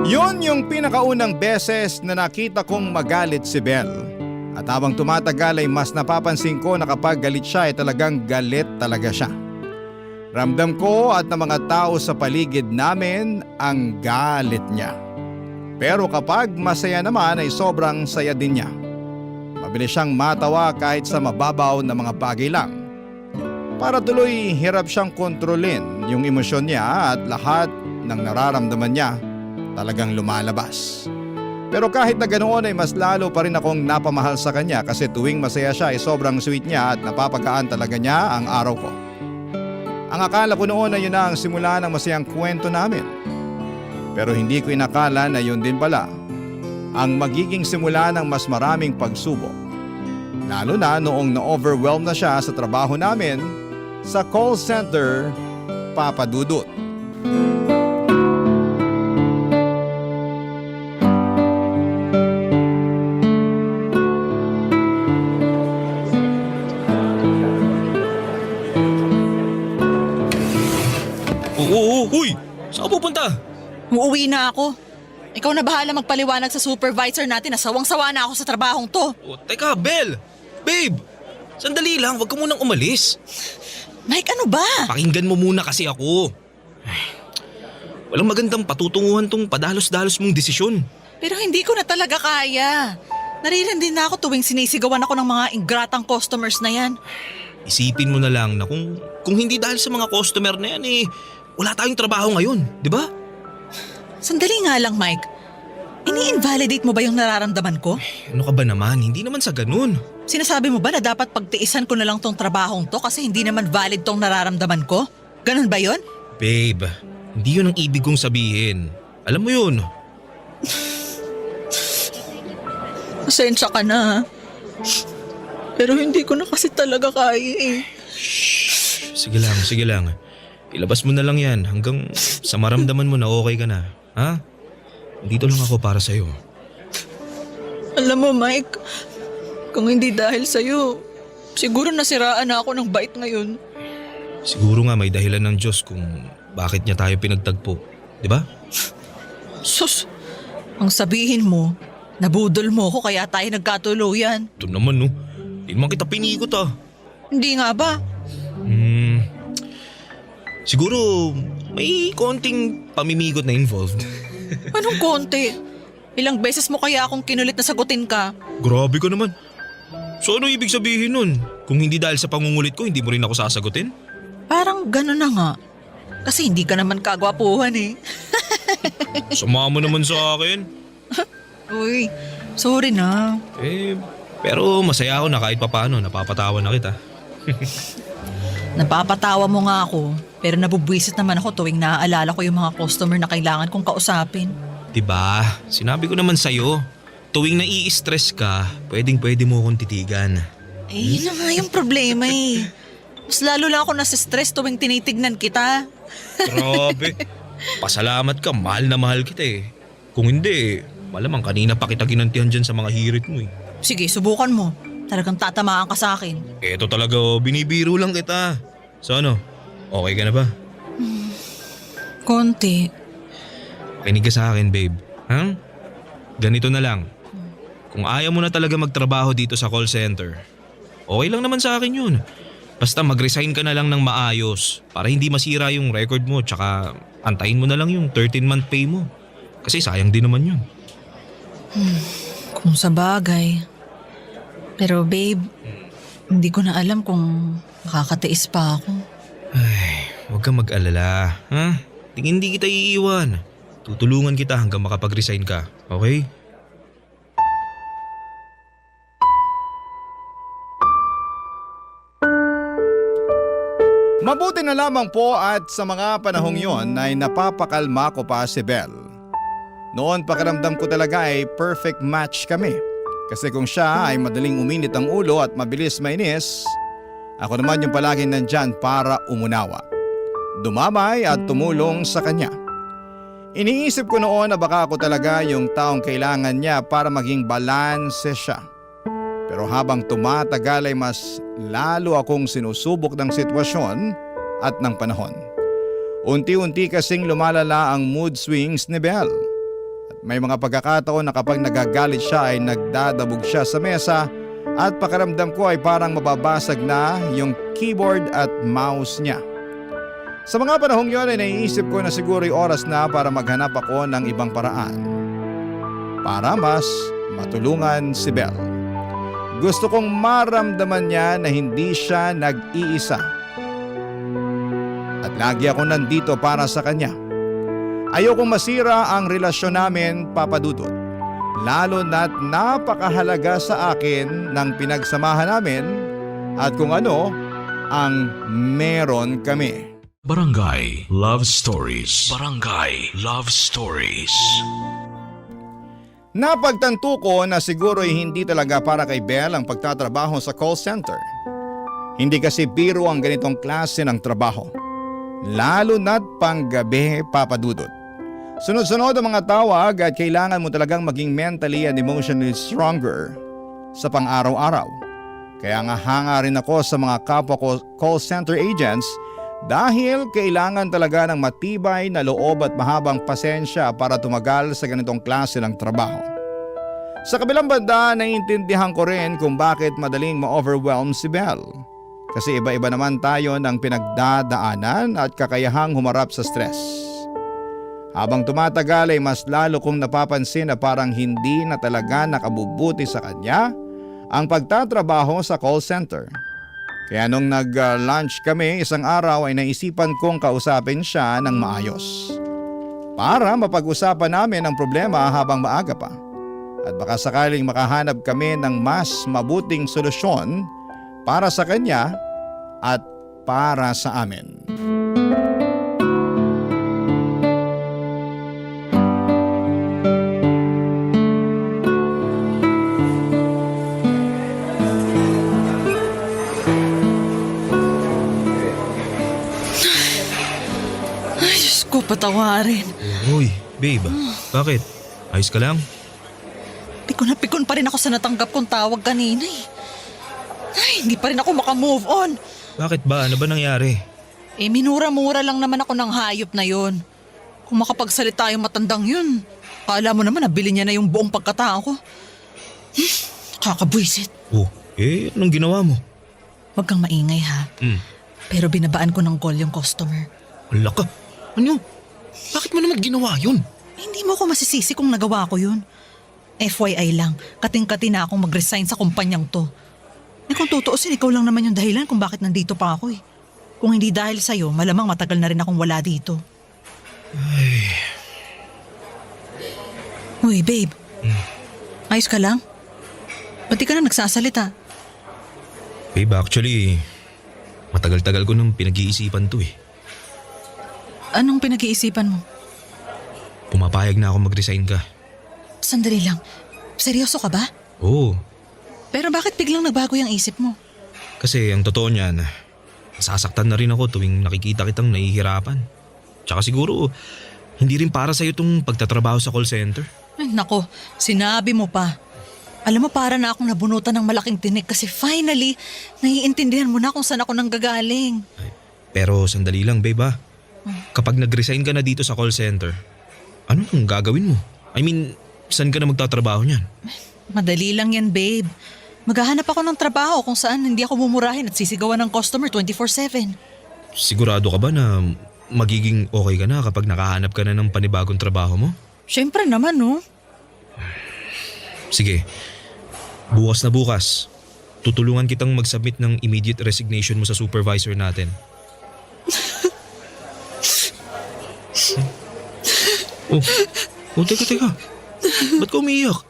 Yon yung pinakaunang beses na nakita kong magalit si Belle. At habang tumatagal ay mas napapansin ko na kapag galit siya ay talagang galit talaga siya. Ramdam ko at ng mga tao sa paligid namin ang galit niya. Pero kapag masaya naman ay sobrang saya din niya. Mabilis siyang matawa kahit sa mababaw na mga bagay lang. Para tuloy hirap siyang kontrolin yung emosyon niya at lahat ng nararamdaman niya talagang lumalabas. Pero kahit na ganoon ay mas lalo pa rin akong napamahal sa kanya kasi tuwing masaya siya ay sobrang sweet niya at napapagaan talaga niya ang araw ko. Ang akala ko noon ay yun na ang simula ng masayang kwento namin. Pero hindi ko inakala na yun din pala ang magiging simula ng mas maraming pagsubok. Lalo na noong na-overwhelm na siya sa trabaho namin sa call center, Papa Dudut. Uy! Saan ka pupunta? Uuwi na ako. Ikaw na bahala magpaliwanag sa supervisor natin na sawang-sawa na ako sa trabahong to. Teka, Bel! Babe! Sandali lang, wag ka munang umalis. Mike, ano ba? Pakinggan mo muna kasi ako. Walang magandang patutunguhan tong padalos-dalos mong desisyon. Pero hindi ko na talaga kaya. Naririndi na ako tuwing sinisigawan ako ng mga ingratang customers na yan. Isipin mo na lang na kung hindi dahil sa mga customer na yan wala tayong trabaho ngayon, di ba? Sandali nga lang, Mike. Ini-invalidate mo ba yung nararamdaman ko? Ano ka ba naman? Hindi naman sa ganun. Sinasabi mo ba na dapat pagtiisan ko na lang tong trabahong to kasi hindi naman valid tong nararamdaman ko? Ganun ba yon? Babe, hindi yun ang ibig kong sabihin. Alam mo yun. Pasensya ka na. Pero hindi ko na kasi talaga kaya Sige lang. Ilabas mo na lang yan hanggang sa maramdaman mo na okay ka na. Ha? Dito lang ako para sa'yo. Alam mo, Mike, kung hindi dahil sa'yo, siguro nasiraan na ako ng bait ngayon. Siguro nga may dahilan ng Diyos kung bakit niya tayo pinagtagpo. Di ba? Sus, ang sabihin mo, nabudol mo ko kaya tayo nagkatuluyan. Ito naman Hindi naman kita pinikot Hindi nga ba? Siguro may konting pamimigot na involved. Anong konti? Ilang beses mo kaya akong kinulit na sagutin ka? Grabe ka naman. So ano ibig sabihin nun? Kung hindi dahil sa pangungulit ko, hindi mo rin ako sasagutin? Parang gano'n na nga. Kasi hindi ka naman kagwapuhan Sama mo naman sa akin. Uy, sorry na. Pero masaya ako na kahit papaano napapatawa na kita. Napapatawa mo nga ako, pero nabubwisit naman ako tuwing naaalala ko yung mga customer na kailangan kong kausapin. Diba? Sinabi ko naman sa'yo, tuwing nai-stress ka, pwede mo akong titigan. Yun na nga yung problema Mas lalo lang ako nasa-stress tuwing tinitignan kita. Grabe. Pasalamat ka, mahal na mahal kita Kung hindi, malamang kanina pa kita ginantihan dyan sa mga hirit mo Sige, subukan mo. Talagang tatamaan ka sa akin. Eto talaga binibiro lang kita. So ano, okay ka na ba? Konti. Kinig ka sa akin, babe. Ha? Ganito na lang. Kung ayaw mo na talaga magtrabaho dito sa call center, okay lang naman sa akin yun. Basta mag-resign ka na lang ng maayos para hindi masira yung record mo tsaka antayin mo na lang yung 13-month pay mo. Kasi sayang din naman yun. Kung sa bagay. Pero babe, hindi ko na alam kung makakatiis pa ako. Ay, huwag kang mag-alala. Ha? Hindi kita iiwan. Tutulungan kita hanggang makapag-resign ka. Okay? Mabuti na lamang po at sa mga panahong yon ay napapakalma ko pa si Belle. Noon pakiramdam ko talaga ay perfect match kami. Kasi kung siya ay madaling uminit ang ulo at mabilis mainis, ako naman yung palaging nandyan para umunawa. Dumamay at tumulong sa kanya. Iniisip ko noon na baka ako talaga yung taong kailangan niya para maging balanse siya. Pero habang tumatagal ay mas lalo akong sinusubok ng sitwasyon at ng panahon. Unti-unti kasing lumalala ang mood swings ni Belle. May mga pagkakataon na kapag nagagalit siya ay nagdadabog siya sa mesa at pakiramdam ko ay parang mababasag na yung keyboard at mouse niya. Sa mga panahong yon ay naiisip ko na siguro ay oras na para maghanap ako ng ibang paraan. para mas matulungan si Belle. Gusto kong maramdaman niya na hindi siya nag-iisa. At lagi ako nandito para sa kanya. Ayokong masira ang relasyon namin, Papa Dudut. Lalo na't napakahalaga sa akin ng pinagsamahan namin at kung ano ang meron kami. Barangay Love Stories. Barangay Love Stories. Napagtanto ko na siguro'y hindi talaga para kay Belle ang pagtatrabaho sa call center. Hindi kasi biro ang ganitong klase ng trabaho. Lalo na't panggabi, Papa Dudut. Sunod-sunod ang mga tawag at kailangan mo talagang maging mentally and emotionally stronger sa pang-araw-araw. Kaya nga hanga rin ako sa mga kapwa ko call center agents dahil kailangan talaga ng matibay na loob at mahabang pasensya para tumagal sa ganitong klase ng trabaho. Sa kabilang banda, naiintindihan ko rin kung bakit madaling ma-overwhelm si Belle. Kasi iba-iba naman tayo ng pinagdadaanan at kakayahang humarap sa stress. Habang tumatagal ay mas lalo kong napapansin na parang hindi na talaga nakabubuti sa kanya ang pagtatrabaho sa call center. Kaya nung nag-lunch kami isang araw ay naisipan kong kausapin siya ng maayos. Para mapag-usapan namin ang problema habang maaga pa. At baka sakaling makahanap kami ng mas mabuting solusyon para sa kanya at para sa amin. Patawarin. Uy, babe. Bakit? Ayos ka lang? Pikon na pikon pa rin ako sa natanggap kong tawag kanina eh. Ay, hindi pa rin ako makamove on. Bakit ba? Ano ba nangyari? Minura-mura lang naman ako ng hayop na yon. Kung makapagsalita yung matandang yun, kala mo naman nabili niya na yung buong pagkatao ko. Kakabwisit. Oh, anong ginawa mo? Huwag kang maingay ha. Pero binabaan ko ng call yung customer. Wala ka. Ano? Bakit mo naman ginawa yun? Hindi mo ako masisisi kung nagawa ko yun. FYI lang, kating-kati na akong mag-resign sa kumpanyang to. Kung tutuusin, ikaw lang naman yung dahilan kung bakit nandito pa ako eh. Kung hindi dahil sa'yo, malamang matagal na rin akong wala dito. Ay. Uy, babe. Ayos ka lang? Ba't di ka na nagsasalita? Babe, actually, matagal-tagal ko nang pinag-iisipan to eh. Anong pinag-iisipan mo? Pumapayag na ako mag-resign ka. Sandali lang. Seryoso ka ba? Oo. Pero bakit biglang nagbago yung isip mo? Kasi ang totoo niyan, nasasaktan na rin ako tuwing nakikita kitang nahihirapan. Tsaka siguro, hindi rin para sa'yo itong pagtatrabaho sa call center. Ay, nako, sinabi mo pa. Alam mo, para na akong nabunutan ng malaking tinik kasi finally, naiintindihan mo na kung saan ako nanggagaling. Pero sandali lang, babe ha. Kapag nag-resign ka na dito sa call center, ano ang gagawin mo? I mean, saan ka na magtatrabaho niyan? Madali lang yan, babe. Maghahanap ako ng trabaho kung saan hindi ako mumurahin at sisigawan ng customer 24/7. Sigurado ka ba na magiging okay ka na kapag nakahanap ka na ng panibagong trabaho mo? Siyempre naman, no? Sige, bukas na bukas, tutulungan kitang mag-submit ng immediate resignation mo sa supervisor natin. Teka. Ba't ka umiiyak?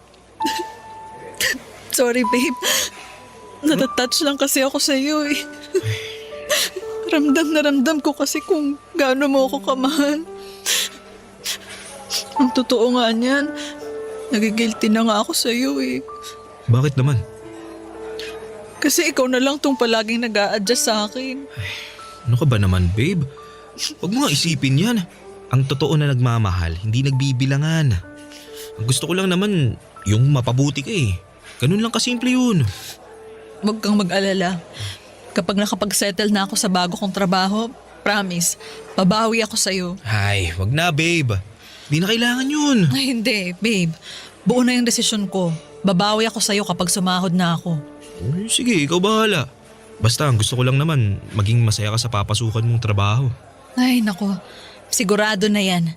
Sorry, babe. Natatouch lang kasi ako sa iyo eh. Ramdam ko kasi kung gaano mo ako kamahal. Ang totoo nga niyan, nagigilty na nga ako sa iyo eh. Bakit naman? Kasi ikaw na lang tong palaging nag-a-adjust sa akin. Ano ka ba naman, babe? Huwag mo nga isipin yan. Ang totoo na nagmamahal, hindi nagbibilangan. Ang gusto ko lang naman, yung mapabuti ka eh. Ganun lang kasimple yun. Huwag kang mag-alala. Kapag nakapag-settle na ako sa bago kong trabaho, promise, babawi ako sa'yo. Ay, wag na, babe. Di na kailangan yun. Ay, hindi, babe. Buo na yung desisyon ko. Babawi ako sa'yo kapag sumahod na ako. Sige, ikaw bahala. Basta, ang gusto ko lang naman, maging masaya ka sa papasukan mong trabaho. Ay, nako. Sigurado na yan.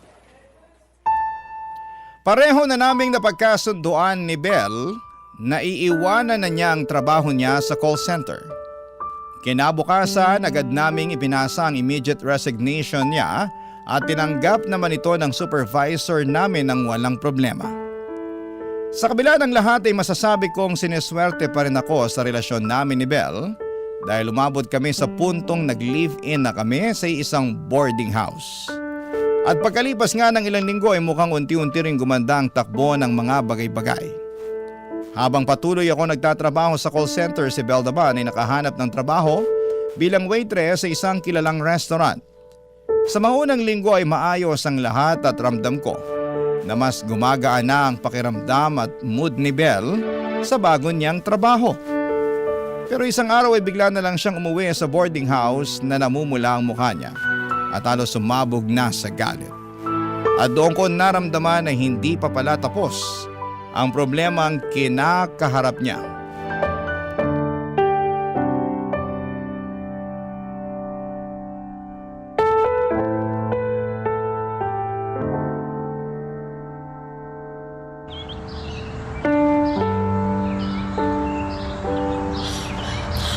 Pareho na naming napagkasunduan ni Belle na iiwanan na niya ang trabaho niya sa call center. Kinabukasan, agad naming ipinasa ang immediate resignation niya at tinanggap naman ito ng supervisor namin ng walang problema. Sa kabila ng lahat ay masasabi kong siniswerte pa rin ako sa relasyon namin ni Belle dahil umabot kami sa puntong nag-live-in na kami sa isang boarding house. At pagkalipas nga ng ilang linggo ay mukhang unti-unti ring gumanda ang takbo ng mga bagay-bagay. Habang patuloy ako nagtatrabaho sa call center, si Belle naman ay nakahanap ng trabaho bilang waitress sa isang kilalang restaurant. Sa maunang linggo ay maayos ang lahat at ramdam ko na mas gumagaan na ang pakiramdam at mood ni Belle sa bago niyang trabaho. Pero isang araw ay bigla na lang siyang umuwi sa boarding house na namumula ang mukha niya at halos sumabog na sa galit. At doon ko naramdaman na hindi pa pala tapos ang problemang kinakaharap niya.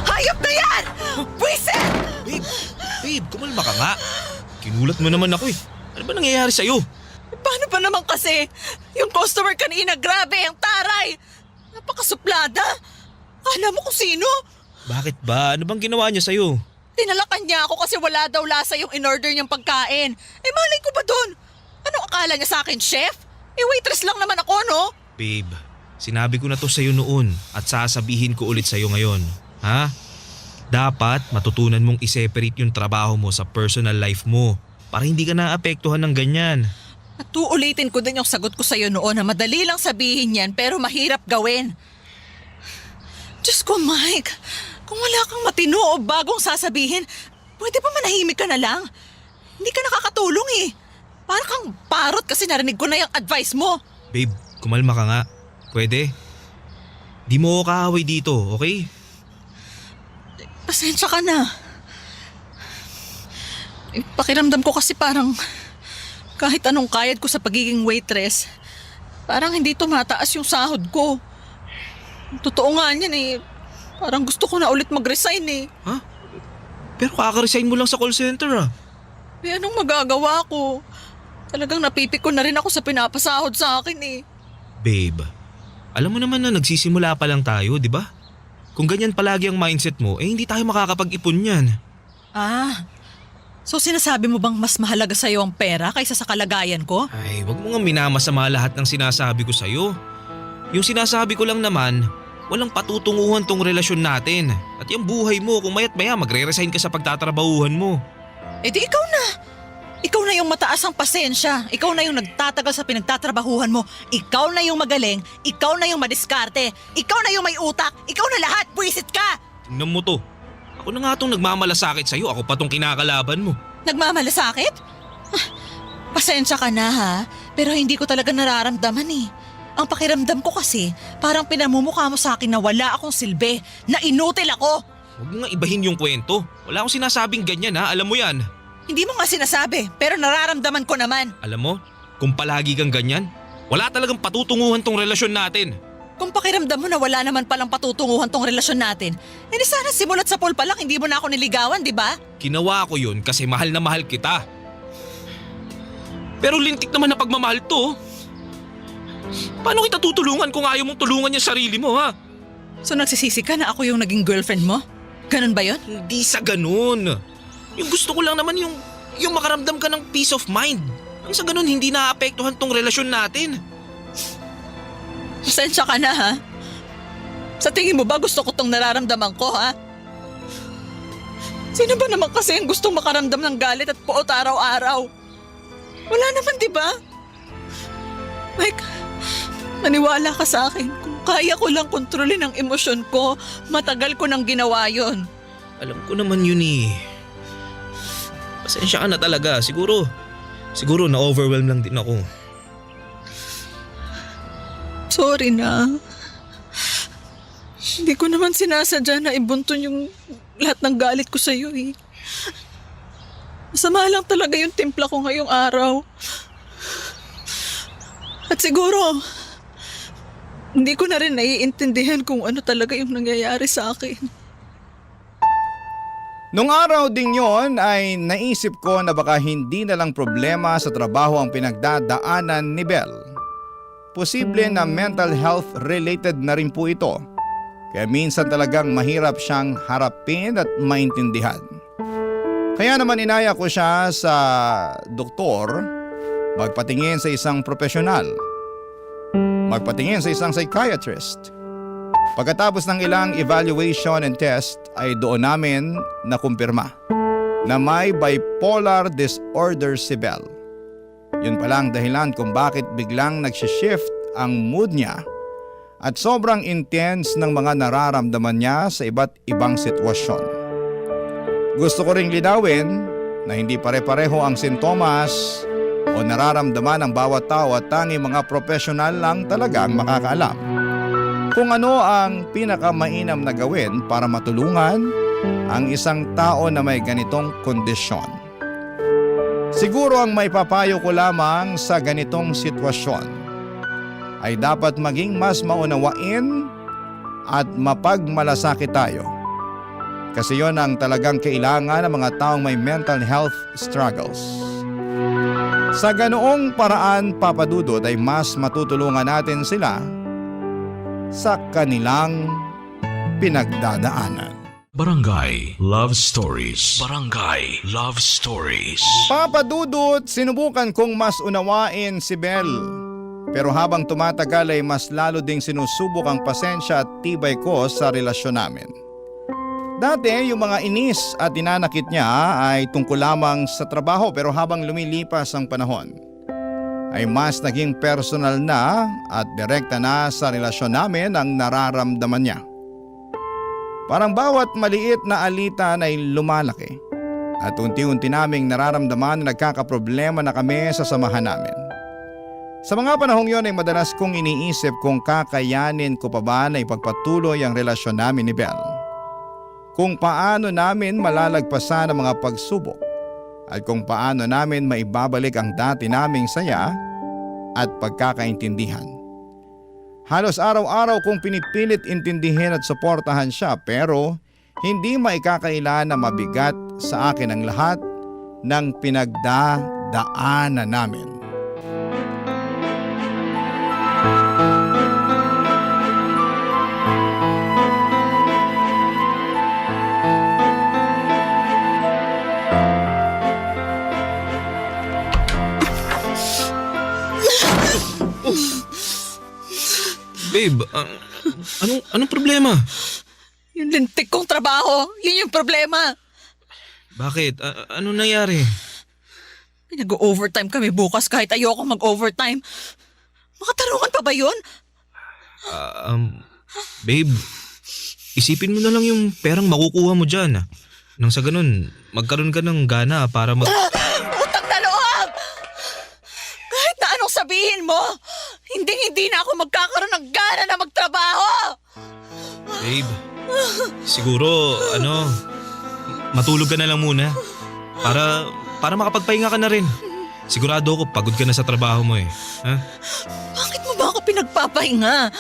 Hayop na yan! Buisit! Babe, kumalma ka nga. Kinulat mo naman ako eh. Ano ba nangyayari sa'yo? Paano ba naman kasi? Yung customer kanina, grabe, ang taray! Napakasuplada! Kala mo kung sino? Bakit ba? Ano bang ginawa niya sa'yo? Tinalakan niya ako kasi wala daw lasa yung in-order niyang pagkain. Eh malay ko ba dun? Ano akala niya sa akin, chef? Eh waitress lang naman ako, no? Babe, sinabi ko na to sa'yo noon at sasabihin ko ulit sa'yo ngayon. Ha? Dapat matutunan mong i-separate yung trabaho mo sa personal life mo para hindi ka naapektuhan ng ganyan. At uulitin ko din yung sagot ko sa'yo noon na madali lang sabihin yan pero mahirap gawin. Diyos ko, Mike. Kung wala kang matino o bagong sasabihin, pwede pa manahimik ka na lang. Hindi ka nakakatulong eh. Para kang parot kasi narinig ko na yung advice mo. Babe, kumalma ka nga. Pwede? Di mo ako kaaway dito, okay? Pasensya ka na. Pakiramdam ko kasi parang kahit anong kayad ko sa pagiging waitress, parang hindi tumataas yung sahod ko. Totoo nga niyan eh. Parang gusto ko na ulit mag-resign eh. Ha? Pero kaka-resign mo lang sa call center ah. Eh anong magagawa ko? Talagang napipiko na rin ako sa pinapasahod sa akin eh. Babe, alam mo naman na nagsisimula pa lang tayo, di ba? Kung ganyan palagi ang mindset mo, eh hindi tayo makakapag-ipon yan. Ah, so sinasabi mo bang mas mahalaga sa'yo ang pera kaysa sa kalagayan ko? Ay, wag mo nga minamasama lahat ng sinasabi ko sa'yo. Yung sinasabi ko lang naman, walang patutunguhan tong relasyon natin. At yung buhay mo, kung maya't maya magre-resign ka sa pagtatrabahuhan mo. Eh di ikaw na. Ikaw na yung mataas ang pasensya. Ikaw na yung nagtatagal sa pinagtatrabahuhan mo. Ikaw na yung magaling. Ikaw na yung madiskarte. Ikaw na yung may utak. Ikaw na lahat. Buwisit ka! Tingnan mo to. Ako na nga tong nagmamalasakit sa'yo. Ako pa tong kinakalaban mo. Nagmamalasakit? Pasensya ka na ha. Pero hindi ko talaga nararamdaman eh. Ang pakiramdam ko kasi, parang pinamumukha mo sa akin na wala akong silbi. Na inutil ako. Huwag mo nga ibahin yung kwento. Wala akong sinasabing ganyan ha. Alam mo yan. Hindi mo nga sinasabi, pero nararamdaman ko naman. Alam mo, kung palagi kang ganyan, wala talagang patutunguhan tong relasyon natin. Kung pakiramdam mo na wala naman palang patutunguhan tong relasyon natin, eh di sana simulat sa pool pa lang hindi mo na ako niligawan, di ba? Ginawa ko yun kasi mahal na mahal kita. Pero lintik naman na pagmamahal to. Paano kita tutulungan kung ayaw mong tulungan yung sarili mo, ha? So nagsisisi ka na ako yung naging girlfriend mo? Ganun ba yun? Hindi sa ganun. Yung gusto ko lang naman yung makaramdam ka ng peace of mind. Ang sa ganun hindi naapektuhan tong relasyon natin. Pasensya ka na ha? Sa tingin mo ba gusto ko tong nararamdaman ko ha? Sino ba naman kasi ang gustong makaramdam ng galit at puot araw-araw? Wala naman di ba? Mike, maniwala ka sa akin. Kung kaya ko lang kontrolin ang emosyon ko, matagal ko nang ginawa yon. Alam ko naman yun eh. Pasensya ka na talaga. Siguro na-overwhelm lang din ako. Sorry na. Hindi ko naman sinasadya na ibunton yung lahat ng galit ko sa'yo eh. Masama lang talaga yung timpla ko ngayong araw. At siguro, hindi ko na rin naiintindihan kung ano talaga yung nangyayari sa akin. Nung araw ding yon ay naisip ko na baka hindi na lang problema sa trabaho ang pinagdadaanan ni Belle. Posible na mental health related na rin po ito. Kaya minsan talagang mahirap siyang harapin at maintindihan. Kaya naman inaya ko siya sa doktor, magpatingin sa isang profesional, magpatingin sa isang psychiatrist. Pagkatapos ng ilang evaluation and test ay doon namin nakumpirma na may bipolar disorder si Belle. Yun palang dahilan kung bakit biglang nagsishift ang mood niya at sobrang intense ng mga nararamdaman niya sa iba't ibang sitwasyon. Gusto ko ring linawin na hindi pare-pareho ang sintomas o nararamdaman ng bawat tao at tanging mga profesional lang talaga ang makakaalam kung ano ang pinakamainam na gawin para matulungan ang isang tao na may ganitong kondisyon. Siguro ang maipapayo ko lamang sa ganitong sitwasyon ay dapat maging mas maunawain at mapagmalasakit tayo. Kasi yon ang talagang kailangan ng mga taong may mental health struggles. Sa ganoong paraan, Papa Dudut, ay mas matutulungan natin sila sa kanilang pinagdadaanan. Barangay Love Stories. Barangay Love Stories. Papa Dudut, sinubukan kong mas unawain si Belle. Pero habang tumatagal ay mas lalo ding sinusubok ang pasensya at tibay ko sa relasyon namin. Dati yung mga inis at dinanakit niya ay tungkol lamang sa trabaho, pero habang lumilipas ang panahon ay mas naging personal na at direkta na sa relasyon namin ang nararamdaman niya. Parang bawat maliit na alitan ay lumalaki at unti-unti naming nararamdaman na nagkakaproblema na kami sa samahan namin. Sa mga panahong yon ay madalas kong iniisip kung kakayanin ko pa ba na ipagpatuloy ang relasyon namin ni Belle. Kung paano namin malalagpasan ang mga pagsubok at kung paano namin maibabalik ang dati naming saya at pagkakaintindihan. Halos araw-araw kong pinipilit intindihin at suportahan siya, pero hindi maikakailan na mabigat sa akin ang lahat ng pinagdadaanan namin. Babe, anong problema? Yung lintik kong trabaho, yun yung problema. Bakit? Ano nangyari? Nag-overtime kami bukas kahit ayoko mag-overtime. Makatarungan pa ba yun? Babe, isipin mo na lang yung perang makukuha mo dyan. Nang sa ganun, magkaroon ka ng gana para Utang na loob! Kahit na anong sabihin mo, hindi na ako magkakaroon ng gana na magtrabaho! Babe, siguro, matulog ka na lang muna. Para makapagpahinga ka na rin. Sigurado ako pagod ka na sa trabaho mo eh. Ha? Bakit mo ba ako pinagpapahinga?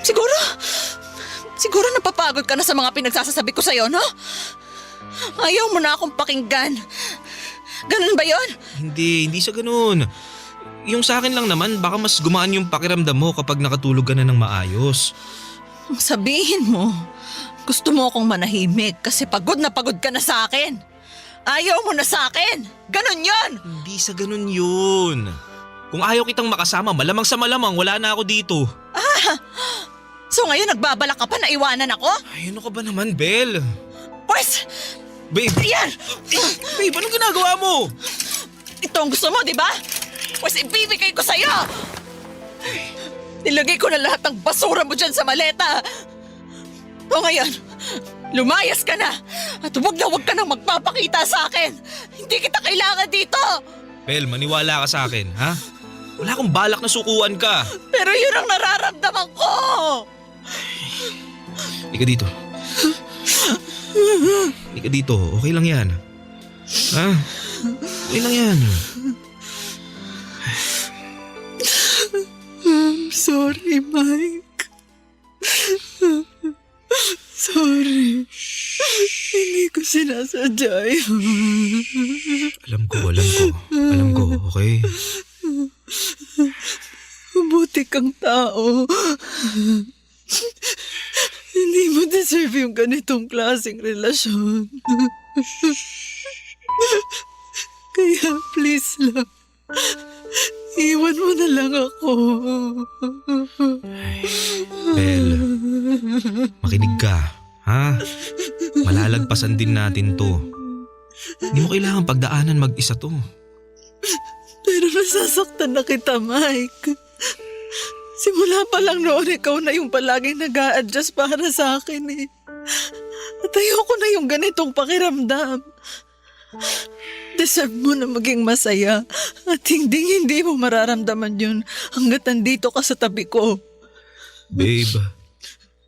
Siguro napapagod ka na sa mga pinagsasasabi ko sa'yo, no? Ayaw mo na akong pakinggan. Ganun ba yon? Hindi sa ganun. Yung sa akin lang naman, baka mas gumaan yung pakiramdam mo kapag nakatulog ka na ng maayos. Sabihin mo, gusto mo akong manahimik kasi pagod ka na sa akin. Ayaw mo na sa akin. Ganun yon. Hindi sa ganun yun. Kung ayaw kitang makasama, malamang sa malamang wala na ako dito. So ngayon nagbabalak ka pa na iwanan ako? Ay, ano ka ba naman, Belle? Pwes! Babe! Yan! Babe, anong ginagawa mo? Ito ang gusto mo, di ba? Pwes ibibigay ko sa'yo! Nilagay ko na lahat ng basura mo dyan sa maleta. O ngayon, lumayas ka na at huwag ka nang magpapakita sa akin. Hindi kita kailangan dito. Belle, maniwala ka sa akin, ha? Wala akong balak na sukuan ka. Pero yun ang nararamdaman ko. Ika dito. Ika dito, okay lang yan. Ha? Okay lang yan. Sorry, Mike. Sorry. Hindi ko sinasadya yun. Alam ko, okay? Mabuti kang tao. Hindi mo deserve yung ganitong klaseng relasyon. Kaya please lang, iwan mo na lang ako. Bel, makinig ka, ha? Malalagpasan din natin to. Hindi mo kailangan pagdaanan mag-isa to. Pero nasasaktan na kita, Mike. Simula pa lang noon, ikaw na yung palaging nag-a-adjust para sa akin eh. At ayoko na yung ganitong pakiramdam. Deserve mo na maging masaya at hindi mo mararamdaman yun hanggat nandito ka sa tabi ko. Babe,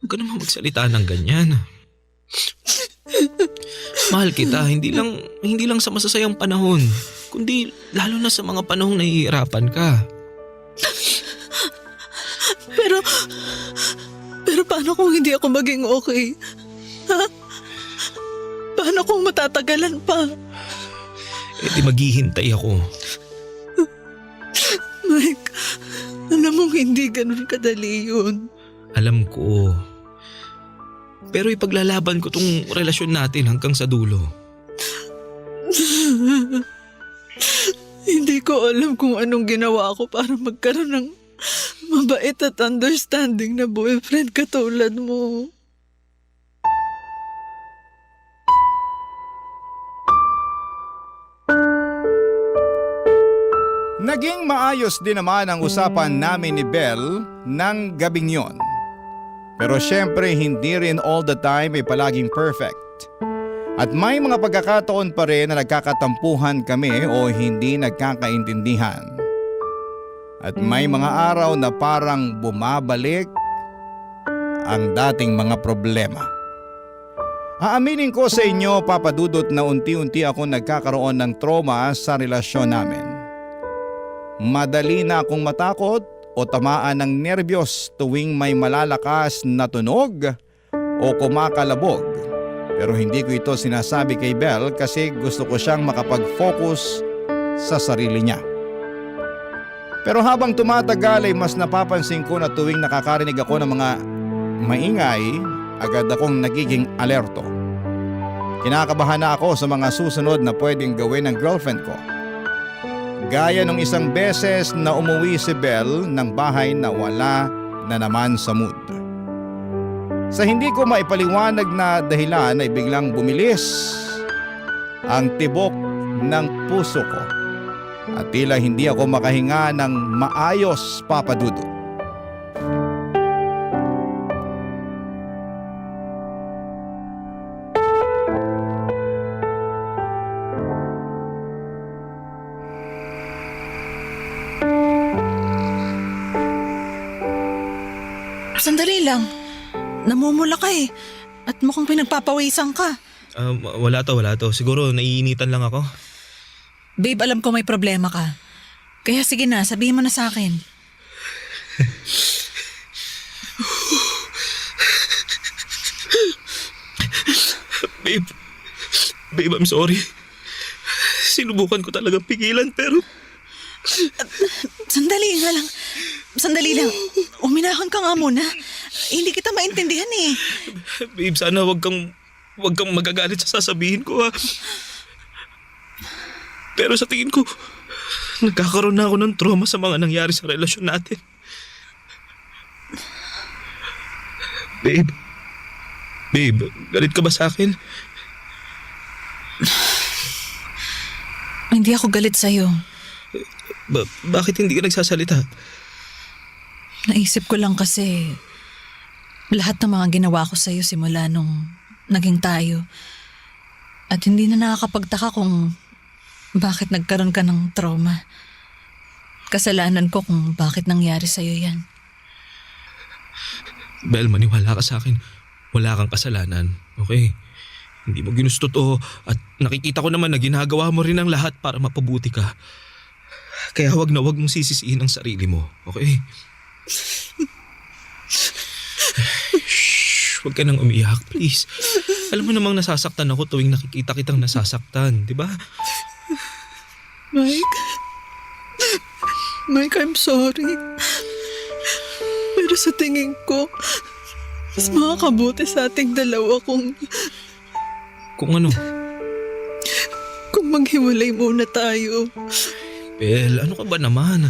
huwag ka naman magsalita ng ganyan. Mahal kita, hindi lang sa masasayang panahon, kundi lalo na sa mga panahong nahihirapan ka. Pero paano kung hindi ako maging okay? Ha? Paano kung matatagalan pa? Eh di maghihintay ako. Mike, alam mong hindi ganun kadali yun. Alam ko. Pero ipaglalaban ko tong relasyon natin hanggang sa dulo. Hindi ko alam kung anong ginawa ko para magkaroon ng mabait at understanding na boyfriend katulad mo. Naging maayos din naman ang usapan namin ni Belle ng gabing yon. Pero syempre hindi rin all the time ay palaging perfect. At may mga pagkakataon pa rin na nagkakatampuhan kami o hindi nagkakaintindihan. At may mga araw na parang bumabalik ang dating mga problema. Aaminin ko sa inyo, Papa Dudut, na unti-unti ako nagkakaroon ng trauma sa relasyon namin. Madali na akong matakot o tamaan ng nerbiyos tuwing may malalakas na tunog o kumakalabog. Pero hindi ko ito sinasabi kay Belle kasi gusto ko siyang makapag-focus sa sarili niya. Pero habang tumatagal ay mas napapansin ko na tuwing nakakarinig ako ng mga maingay, agad akong nagiging alerto. Kinakabahan na ako sa mga susunod na pwedeng gawin ng girlfriend ko. Gaya nung isang beses na umuwi si Belle ng bahay na wala na naman sa mood. Sa hindi ko maipaliwanag na dahilan ay biglang bumilis ang tibok ng puso ko at tila hindi ako makahinga ng maayos, Papa Dudut. Sandali lang. Namumula ka eh. At mukhang pinagpapawisan ka. Wala to. Siguro naiinitan lang ako. Babe, alam ko may problema ka. Kaya sige na, sabihin mo na sa akin. Babe, I'm sorry. Sinubukan ko talaga pigilan pero... Sandali lang. Uminahon ka nga muna. Hindi kita maintindihan eh. Babe, sana wag kang magagalit sa sasabihin ko ha. Pero sa tingin ko, nagkakaroon na ako ng trauma sa mga nangyari sa relasyon natin. Babe, galit ka ba sa akin? Hindi ako galit sa'yo. Bakit hindi ka nagsasalita? Naisip ko lang kasi lahat ng mga ginawa ko sa'yo simula nung naging tayo. At hindi na nakakapagtaka kung bakit nagkaroon ka ng trauma. Kasalanan ko kung bakit nangyari sa'yo yan. Belle, maniwala ka sa akin. Wala kang kasalanan, okay? Hindi mo ginusto to at nakikita ko naman na ginagawa mo rin ang lahat para mapabuti ka. Kaya wag mong sisisihin ang sarili mo, okay? Shh, huwag ka nang umiyak, please. Alam mo namang nasasaktan ako tuwing nakikita kitang nasasaktan, di ba? Mike, I'm sorry. Pero sa tingin ko, mas makakabuti sa ating dalawa kung ano? Kung maghiwalay muna tayo. Bel, ano ka ba naman?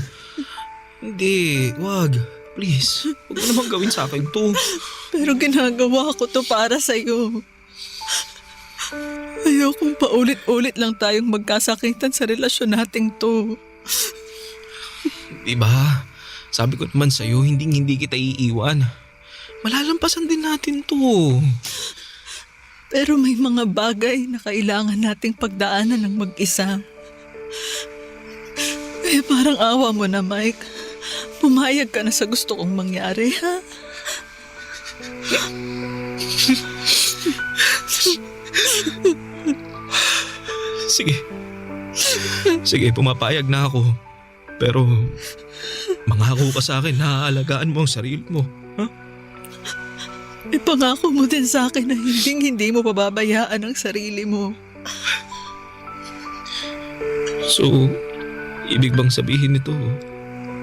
Hindi, wag. Please, huwag mo naman gawin sa akin to. Pero ginagawa ko to para sa'yo. Ayokong paulit-ulit lang tayong magkasakitan sa relasyon nating to. Diba? Sabi ko naman sa'yo, hindi kita iiwan. Malalampasan din natin to. Pero may mga bagay na kailangan nating pagdaanan ng mag-isa. Kaya parang awa mo na, Mike. Pumayag ka na sa gusto kong mangyari, ha? Sige, pumapayag na ako. Pero mangako ka sa akin na aalagaan mo ang sarili mo, ha? Ipangako mo din sa akin na hindi mo pababayaan ang sarili mo. So, ibig bang sabihin nito,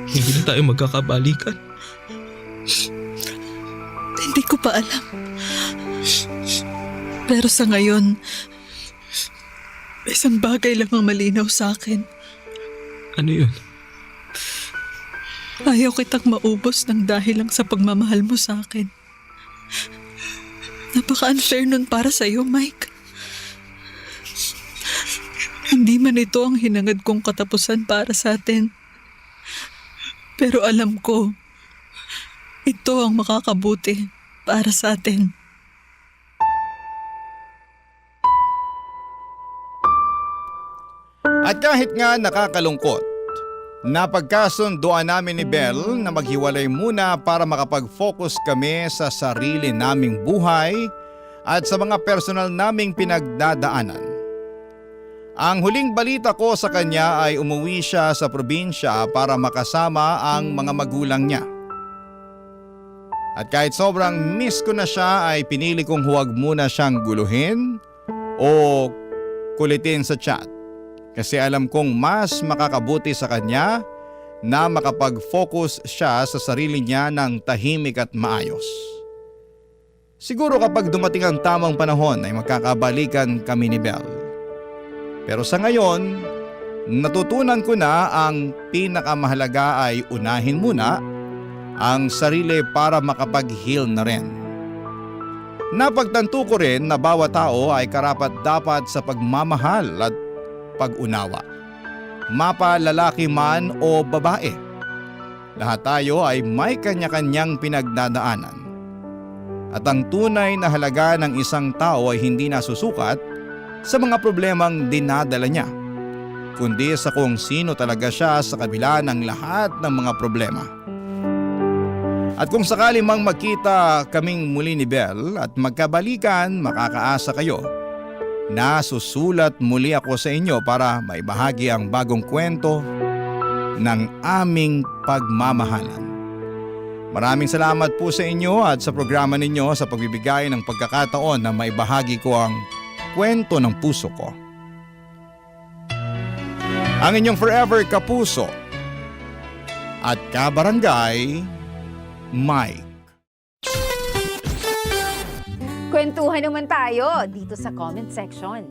hindi na tayo magkakabalikan? Hindi ko pa alam. Pero sa ngayon, isang bagay lang ang malinaw sa akin. Ano yun? Ayaw kitang maubos ng dahil lang sa pagmamahal mo sa akin. Napaka-unfair nun para sa'yo, Mike. Hindi man ito ang hinangad kong katapusan para sa atin. Pero alam ko, ito ang makakabuti para sa atin. At kahit nga nakakalungkot, napagkasunduan namin ni Belle na maghiwalay muna para makapag-focus kami sa sarili naming buhay at sa mga personal naming pinagdadaanan. Ang huling balita ko sa kanya ay umuwi siya sa probinsya para makasama ang mga magulang niya. At kahit sobrang miss ko na siya ay pinili kong huwag muna siyang guluhin o kulitin sa chat. Kasi alam kong mas makakabuti sa kanya na makapag-focus siya sa sarili niya ng tahimik at maayos. Siguro kapag dumating ang tamang panahon ay magkakabalikan kami ni Belle. Pero sa ngayon, natutunan ko na ang pinakamahalaga ay unahin muna ang sarili para makapag-heal na rin. Napagtanto ko rin na bawat tao ay karapat-dapat sa pagmamahal at pag-unawa. Mapa lalaki man o babae. Lahat tayo ay may kanya-kanyang pinagdadaanan. At ang tunay na halaga ng isang tao ay hindi nasusukat sa mga problemang dinadala niya, kundi sa kung sino talaga siya sa kabila ng lahat ng mga problema. At kung sakali mang magkita kaming muli ni Belle at magkabalikan, makakaasa kayo na susulat muli ako sa inyo para maibahagi ang bagong kwento ng aming pagmamahalan. Maraming salamat po sa inyo at sa programa ninyo sa pagbibigay ng pagkakataon na maibahagi ko ang kwento ng puso ko. Ang inyong forever kapuso at kabarangay, Mike. Kwentuhan naman tayo dito sa comment section.